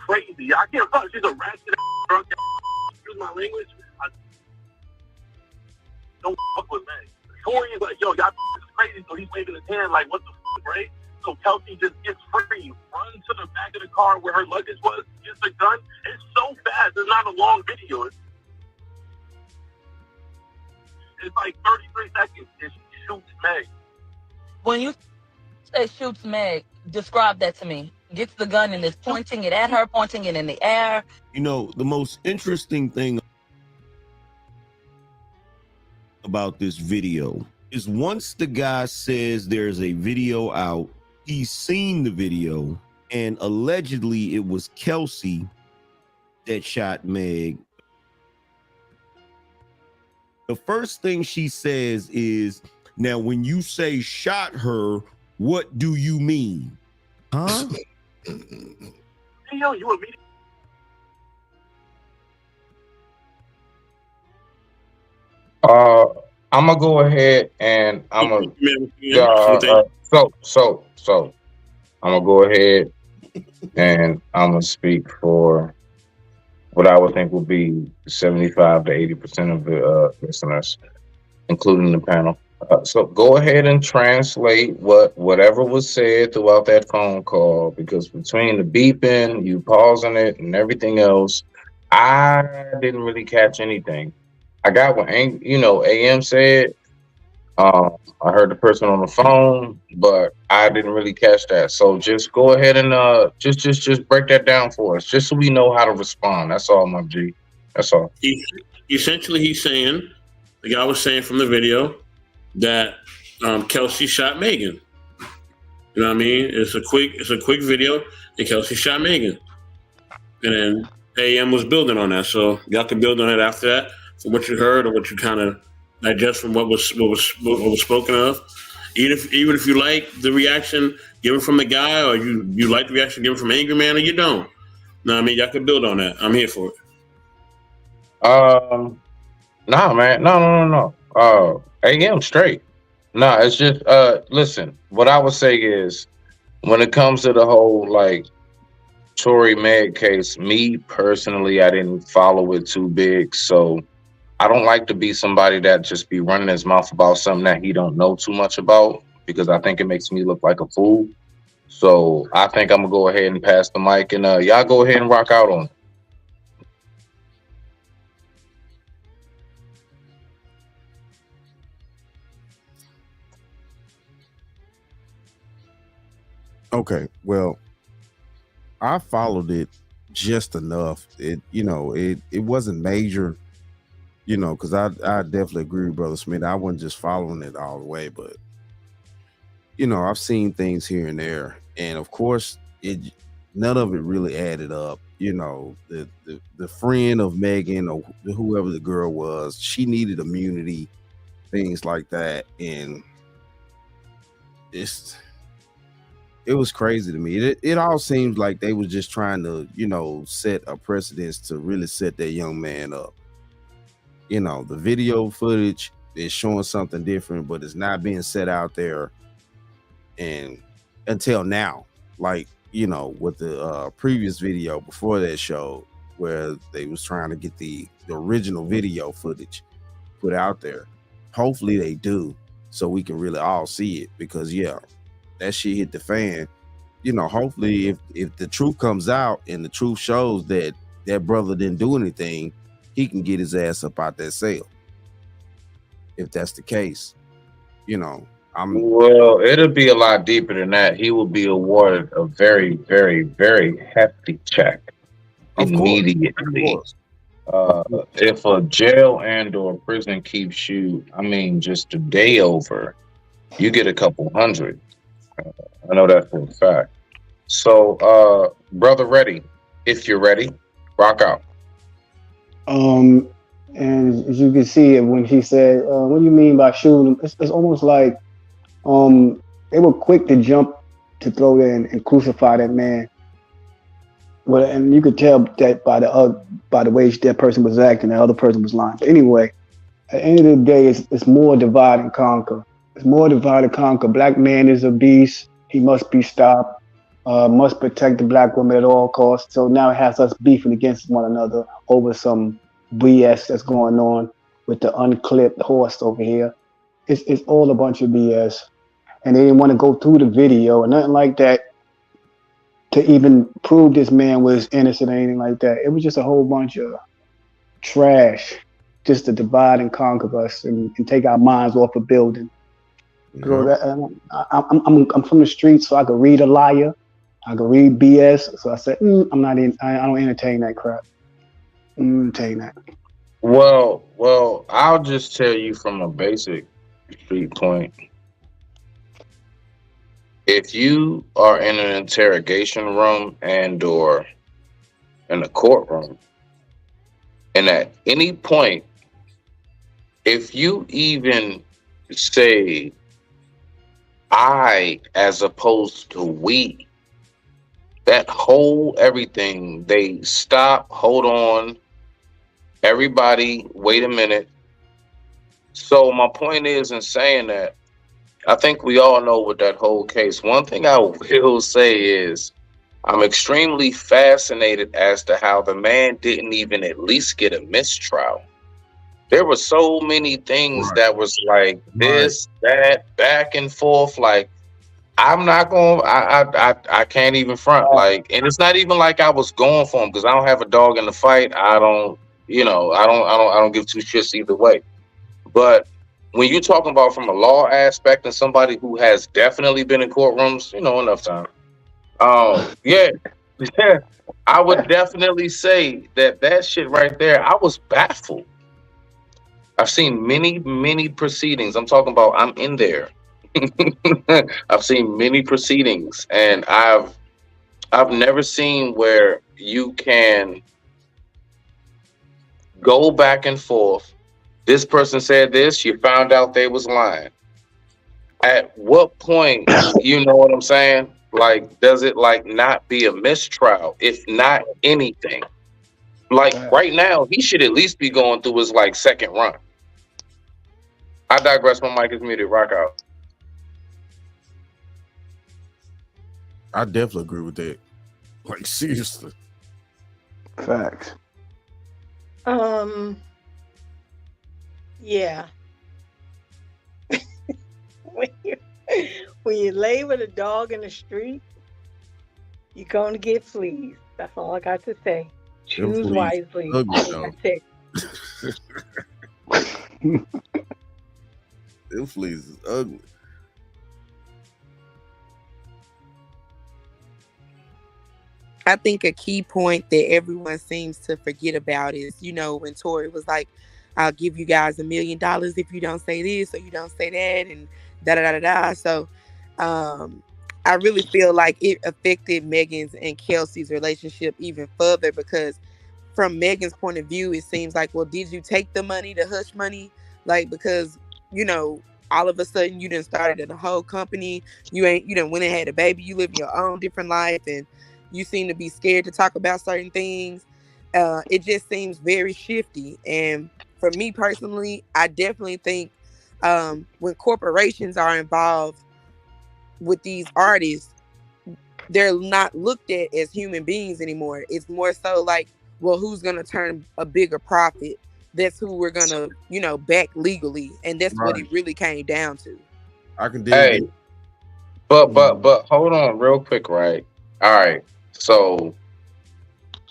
Speaker 20: crazy. I can't fuck. She's a ratchet drunk. Excuse my language. Don't fuck with Meg. Tory is like, yo, y'all is crazy. So he's waving his hand like, what the fuck, right? So Kelsey just gets free, runs to the back of the car where her luggage was, gets the gun. It's so fast. It's not a long video. It's like 33 seconds. And she shoots Meg.
Speaker 21: When you say shoots Meg, describe that to me. Gets the gun and is pointing it at her, pointing it in the air.
Speaker 22: The most interesting thing about this video
Speaker 11: is once the guy says there's a video out, he's seen the video, and allegedly it was Kelsey that shot Meg. The first thing she says is, now when you say shot her, what do you mean? Huh?
Speaker 20: Yo, you immediately.
Speaker 3: I'm gonna go ahead and I'm gonna so I'm gonna go ahead and I'm gonna speak for what I would think will be 75 to 80% of the listeners, including the panel. So go ahead and translate whatever was said throughout that phone call, because between the beeping, you pausing it, and everything else, I didn't really catch anything. I got what AM said. I heard the person on the phone, but I didn't really catch that. So just go ahead and just break that down for us, just so we know how to respond. That's all, my G. That's all.
Speaker 1: Essentially, he's saying, the guy was saying from the video that Kelsey shot Megan. You know what I mean? It's a quick video, and Kelsey shot Megan. And then AM was building on that, so y'all can build on it after that. For what you heard or what you kind of digest from what was spoken of, even if you like the reaction given from the guy, or you like the reaction given from Angry Man, or you don't. No, I mean, y'all can build on that. I'm here for it.
Speaker 3: Nah, man, no. AM straight. Nah, it's just listen. What I would say is, when it comes to the whole like Tory Meg case, me personally, I didn't follow it too big, so I don't like to be somebody that just be running his mouth about something that he don't know too much about, because I think it makes me look like a fool. So I think I'm gonna go ahead and pass the mic, and y'all go ahead and rock out on it.
Speaker 11: Okay, well, I followed it just enough. It wasn't major. Because I definitely agree with Brother Smith. I wasn't just following it all the way, but I've seen things here and there, and of course, none of it really added up. The friend of Megan or whoever the girl was, she needed immunity, things like that, and it was crazy to me. It all seems like they was just trying to set a precedence to really set that young man up. The video footage is showing something different, but it's not being set out there. And until now, like, with the previous video before that show, where they was trying to get the original video footage put out there. Hopefully they do, so we can really all see it, because that shit hit the fan. Hopefully if the truth comes out and the truth shows that that brother didn't do anything, he can get his ass up out that cell. If that's the case,
Speaker 3: well, it'll be a lot deeper than that. He will be awarded a very, very, very hefty check immediately. If a jail and or prison keeps you, just a day over, you get a couple hundred. I know that for a fact. So, brother, ready? If you're ready, rock out.
Speaker 13: And as you can see, when she said, what do you mean by shooting him? It's almost like they were quick to jump to throw there and crucify that man. Well, and you could tell that by the way that person was acting, the other person was lying. But anyway, at the end of the day, it's more divide and conquer. It's more divide and conquer. Black man is a beast. He must be stopped. Must protect the black woman at all costs. So now it has us beefing against one another over some BS that's going on with the unclipped horse over here. It's all a bunch of BS. And they didn't want to go through the video or nothing like that to even prove this man was innocent or anything like that. It was just a whole bunch of trash just to divide and conquer us and take our minds off a building. So I'm from the streets, so I could read a liar. I could read BS. So I said, I don't entertain that crap.
Speaker 3: Well, I'll just tell you from a basic Street point. If you are in an interrogation room and or in a courtroom, and at any point, if you even say I as opposed to we, that whole everything, they stop, hold on, everybody, wait a minute. So my point is, in saying that, I think we all know with that whole case. One thing I will say is I'm extremely fascinated as to how the man didn't even at least get a mistrial. There were so many things that was like this, that, back and forth. Like, I'm not going, I can't even front. Like, and it's not even like I was going for him because I don't have a dog in the fight. I don't give two shits either way. But when you're talking about from a law aspect and somebody who has definitely been in courtrooms, enough time. Yeah, I would definitely say that shit right there, I was baffled. I've seen many proceedings. I'm talking about I'm in there. I've seen many proceedings, and I've never seen where you can go back and forth. This person said this, you found out they was lying. At what point, you know what I'm saying? Like, does it like not be a mistrial, if not anything? Like right now, he should at least be going through his like second run. I digress. My mic is muted. Rock out.
Speaker 11: I definitely agree with that. Like, seriously.
Speaker 13: Facts.
Speaker 4: Yeah. when you lay with a dog in the street, you're going to get fleas. That's all I got to say. Choose wisely. That's it.
Speaker 11: Them fleas is ugly.
Speaker 15: I think a key point that everyone seems to forget about is, when Tory was like, I'll give you guys $1 million if you don't say this or you don't say that, and da-da-da-da-da. So I really feel like it affected Megan's and Kelsey's relationship even further, because from Megan's point of view, it seems like, well, did you take the money, the hush money? Like, because, all of a sudden you done started a whole company. You done went and had a baby. You live your own different life, and you seem to be scared to talk about certain things. It just seems very shifty. And for me personally, I definitely think when corporations are involved with these artists, they're not looked at as human beings anymore. It's more so like, well, who's going to turn a bigger profit? That's who we're going to, back legally. And that's what it really came down to.
Speaker 11: I can dig it.
Speaker 3: But hold on real quick, right? All right. So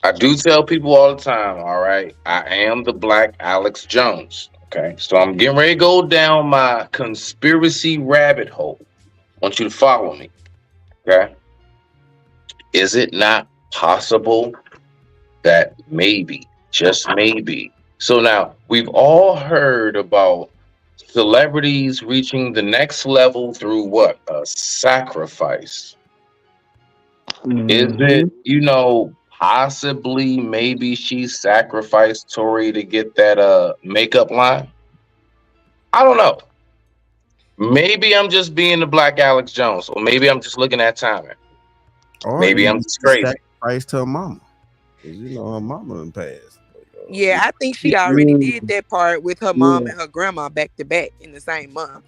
Speaker 3: I do tell people all the time, all right, I am the Black Alex Jones. Okay. So I'm getting ready to go down my conspiracy rabbit hole. I want you to follow me. Okay. Is it not possible that maybe, just maybe? So now we've all heard about celebrities reaching the next level through what? A sacrifice. Is it, possibly maybe she sacrificed Tory to get that makeup line? I don't know. Maybe I'm just being the Black Alex Jones, or maybe I'm just looking at timing.
Speaker 11: Or
Speaker 3: maybe I'm just crazy.
Speaker 11: Sacrifice to her mama. Because her mama done passed.
Speaker 15: Yeah, I think she already did that part with her mom and her grandma back to back in the same month.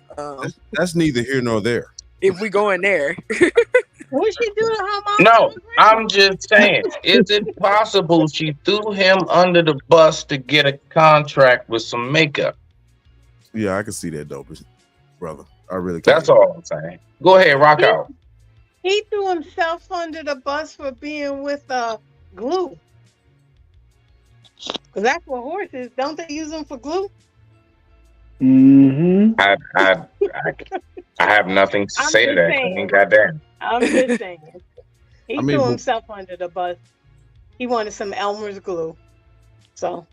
Speaker 11: That's neither here nor there.
Speaker 15: If we go in there.
Speaker 4: What she do to her mom?
Speaker 3: No, I'm just saying, is it possible she threw him under the bus to get a contract with some makeup?
Speaker 11: Yeah, I can see that, though, brother. I really can.
Speaker 3: That's all I'm saying. Go ahead, rock out.
Speaker 4: He threw himself under the bus for being with glue. Because that's what horses, don't they use them for glue?
Speaker 13: Mm-hmm.
Speaker 3: I have nothing to say to that. I mean, goddamn.
Speaker 4: I'm just saying. He threw himself under the bus. He wanted some Elmer's glue. So,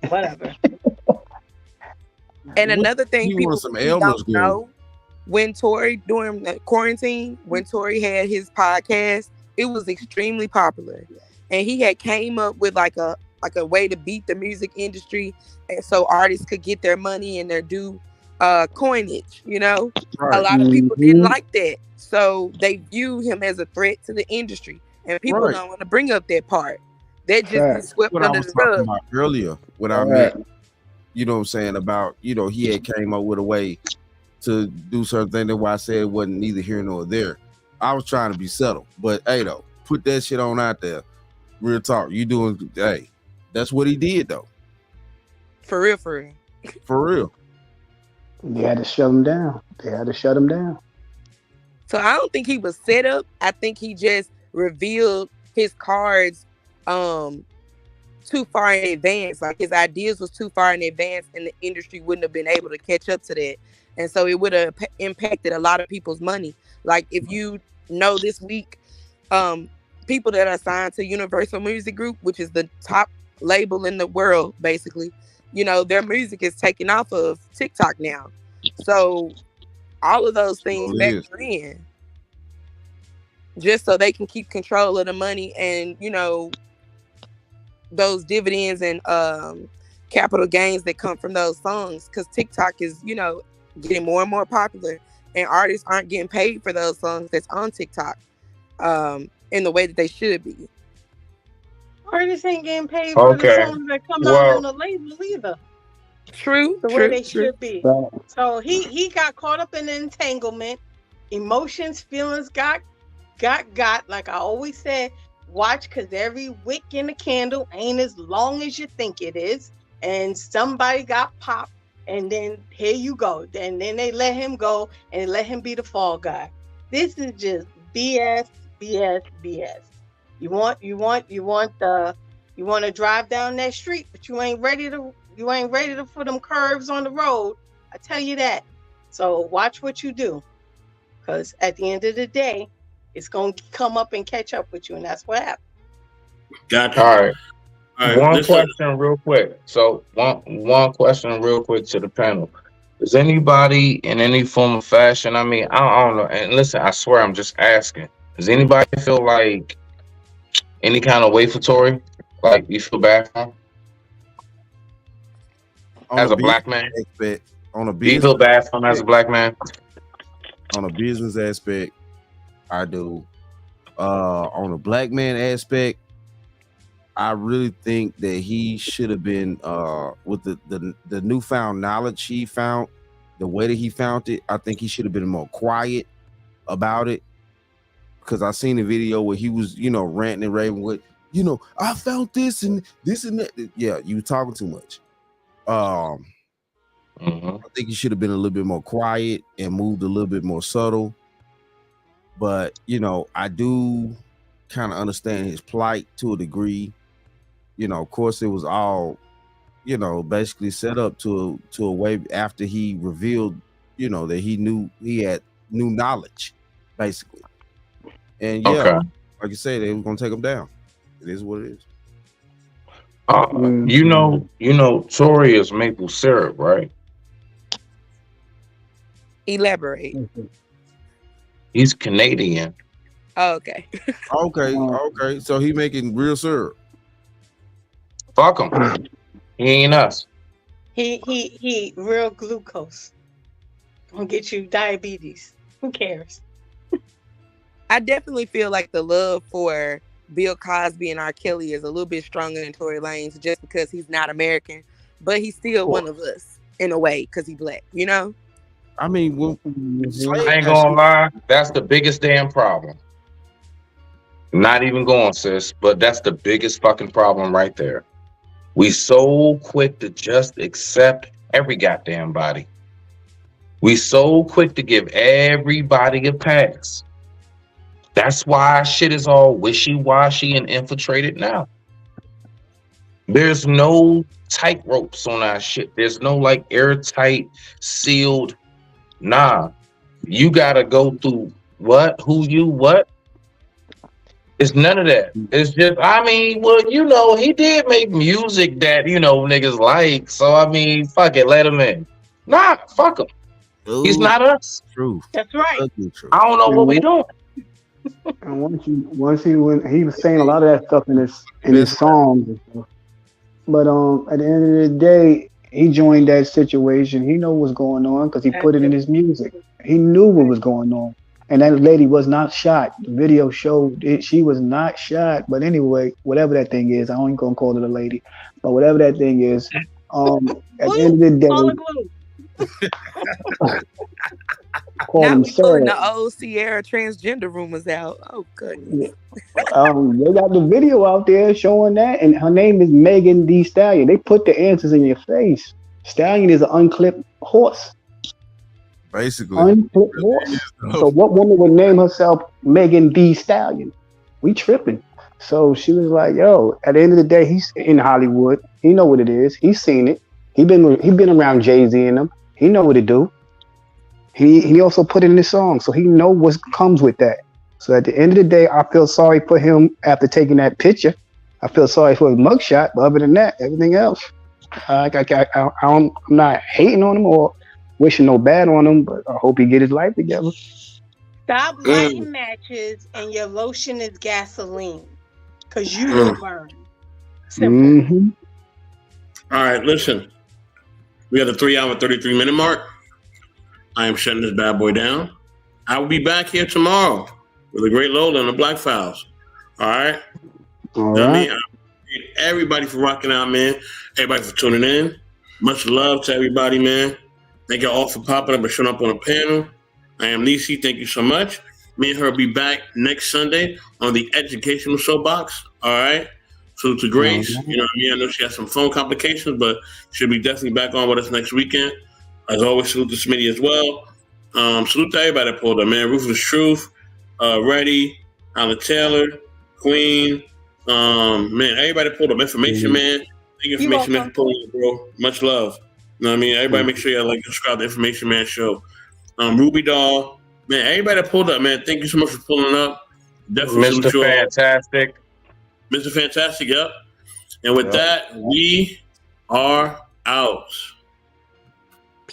Speaker 4: whatever.
Speaker 15: And another thing
Speaker 11: He
Speaker 15: people
Speaker 11: wanted some
Speaker 15: really
Speaker 11: Elmer's
Speaker 15: don't
Speaker 11: glue.
Speaker 15: know, when Tory, during the quarantine, when Tory had his podcast, it was extremely popular. And he had came up with like a way to beat the music industry, and so artists could get their money and their due coinage, you know. A lot of people didn't like that. So they view him as a threat to the industry. And people
Speaker 11: Right.
Speaker 15: don't want to bring up that part. That just
Speaker 11: Right.
Speaker 15: gets swept
Speaker 11: What I
Speaker 15: under
Speaker 11: was
Speaker 15: the
Speaker 11: talking
Speaker 15: rug.
Speaker 11: about earlier when I met, you know what I'm saying, about, you know, he had came up with a way to do certain things. That's why I said it wasn't neither here nor there. I was trying to be subtle, but hey, though, put that shit on out there. Real talk. You doing, hey, that's what he did, though.
Speaker 15: For real, for real.
Speaker 11: For real.
Speaker 13: They had to shut him down. They had to shut him down.
Speaker 15: So I don't think he was set up. I think he just revealed his cards too far in advance. Like his ideas was too far in advance, and the industry wouldn't have been able to catch up to that. And so it would have impacted a lot of people's money. Like if you know this week, people that are signed to Universal Music Group, which is the top label in the world, basically, you know, their music is taken off of TikTok now. So all of those things factor in just so they can keep control of the money and, you know, those dividends and capital gains that come from those songs, because TikTok is, you know, getting more and more popular, and artists aren't getting paid for those songs that's on TikTok in the way that they should be.
Speaker 4: Artists ain't getting paid for the songs that come out on the label either.
Speaker 15: True,
Speaker 4: the way they should be. So he got caught up in the entanglement. Emotions, feelings got. Like I always said, watch, because every wick in the candle ain't as long as you think it is. And somebody got popped, and then here you go. And then they let him go and let him be the fall guy. This is just BS. You want to drive down that street, but you ain't ready to put them curves on the road. I tell you that. So watch what you do, because at the end of the day, it's going to come up and catch up with you, and that's what happened.
Speaker 1: Gotcha.
Speaker 3: All right. One
Speaker 1: listen.
Speaker 3: question real quick. So one question real quick to the panel. Does anybody in any form of fashion, I mean, I don't know, and listen, I swear I'm just asking, does anybody feel like any kind of way for Tory? Like you feel bad for him? As a black man? Do you feel bad for him as a black man?
Speaker 11: On a business aspect, I do. On a black man aspect, I really think that he should have been with the newfound knowledge he found, the way that he found it. I think he should have been more quiet about it, because I seen a video where he was, you know, ranting and raving with, you know, I found this and this and that. Yeah, you were talking too much. I think he should have been a little bit more quiet and moved a little bit more subtle. But, you know, I do kind of understand his plight to a degree. You know, of course, it was all, you know, basically set up to a way after he revealed, you know, that he knew he had new knowledge, basically. And yeah, like you said, they were gonna take him down. It is what it is.
Speaker 3: You know, Tory is maple syrup, right?
Speaker 15: Elaborate.
Speaker 3: He's Canadian.
Speaker 15: Oh, okay.
Speaker 11: Okay. So he making real syrup.
Speaker 3: Fuck him. He ain't us.
Speaker 4: He real glucose. Gonna get you diabetes. Who cares?
Speaker 15: I definitely feel like the love for Bill Cosby and R. Kelly is a little bit stronger than Tory Lanez, just because he's not American, but he's still one of us in a way because he's black, you know?
Speaker 11: I mean,
Speaker 3: I ain't gonna lie, that's the biggest damn problem. Not even going, sis, but that's the biggest fucking problem right there. We so quick to just accept every goddamn body. We so quick to give everybody a pass. That's why shit is all wishy-washy and infiltrated now. There's no tight ropes on our shit. There's no like airtight, sealed. Nah, you gotta go through what, who you, what. It's none of that. It's just, I mean, well, you know, he did make music that, you know, niggas like. So, I mean, fuck it, let him in. Nah, fuck him. He's not us.
Speaker 11: True.
Speaker 4: That's right.
Speaker 3: I don't know what we doing.
Speaker 13: And when he was saying a lot of that stuff in his songs and stuff. But at the end of the day, he joined that situation. He know what's going on because he put it in his music. He knew what was going on. And that lady was not shot. The video showed it. She was not shot. But anyway, whatever that thing is, I ain't gonna call it a lady. But whatever that thing is, at the end of the day, call
Speaker 15: Now
Speaker 13: him
Speaker 15: we pulling
Speaker 13: sad.
Speaker 15: the old Sierra transgender rumors out. Oh goodness.
Speaker 13: They got the video out there showing that, and her name is Megan Thee Stallion. They put the answers in your face. Stallion is an unclipped horse.
Speaker 11: Basically.
Speaker 13: Unclipped horse. So what woman would name herself Megan Thee Stallion? We tripping. So she was like, yo, at the end of the day, he's in Hollywood. He know what it is. He's seen it. He been around Jay-Z and them. He know what to do. He also put it in his song, so he know what comes with that. So at the end of the day, I feel sorry for him after taking that picture. I feel sorry for his mugshot, but other than that, everything else, I'm not hating on him or wishing no bad on him, but I hope he get his life together.
Speaker 4: Stop lighting matches and your lotion is gasoline, because you will burn. Simple.
Speaker 1: All right, listen. We have the 3 hour 33 minute mark. I am shutting this bad boy down. I will be back here tomorrow with the great Lola and the Black Files. All right.
Speaker 13: All
Speaker 1: I
Speaker 13: right.
Speaker 1: mean, I appreciate everybody for rocking out, man. Everybody for tuning in. Much love to everybody, man. Thank you all for popping up and showing up on the panel. I am Nisi. Thank you so much. Me and her will be back next Sunday on the Educational Soapbox. All right. Salute to Grace. You know what I mean? I know she has some phone complications, but she'll be definitely back on with us next weekend. As always, salute to Smitty as well. Salute to everybody that pulled up, man. Ruthless Truth, Reddy, Alan Taylor, Queen. Man, everybody that pulled up. Information, man. Thank you, Information Man, for pulling up, bro. Much love. You know what I mean? Everybody make sure you subscribe to the Information Man show. Ruby Doll. Man, everybody that pulled up, man. Thank you so much for pulling up. Definitely
Speaker 3: Mr.
Speaker 1: salute you all.
Speaker 3: Fantastic.
Speaker 1: Mr. Fantastic, yep. And with that, we are out.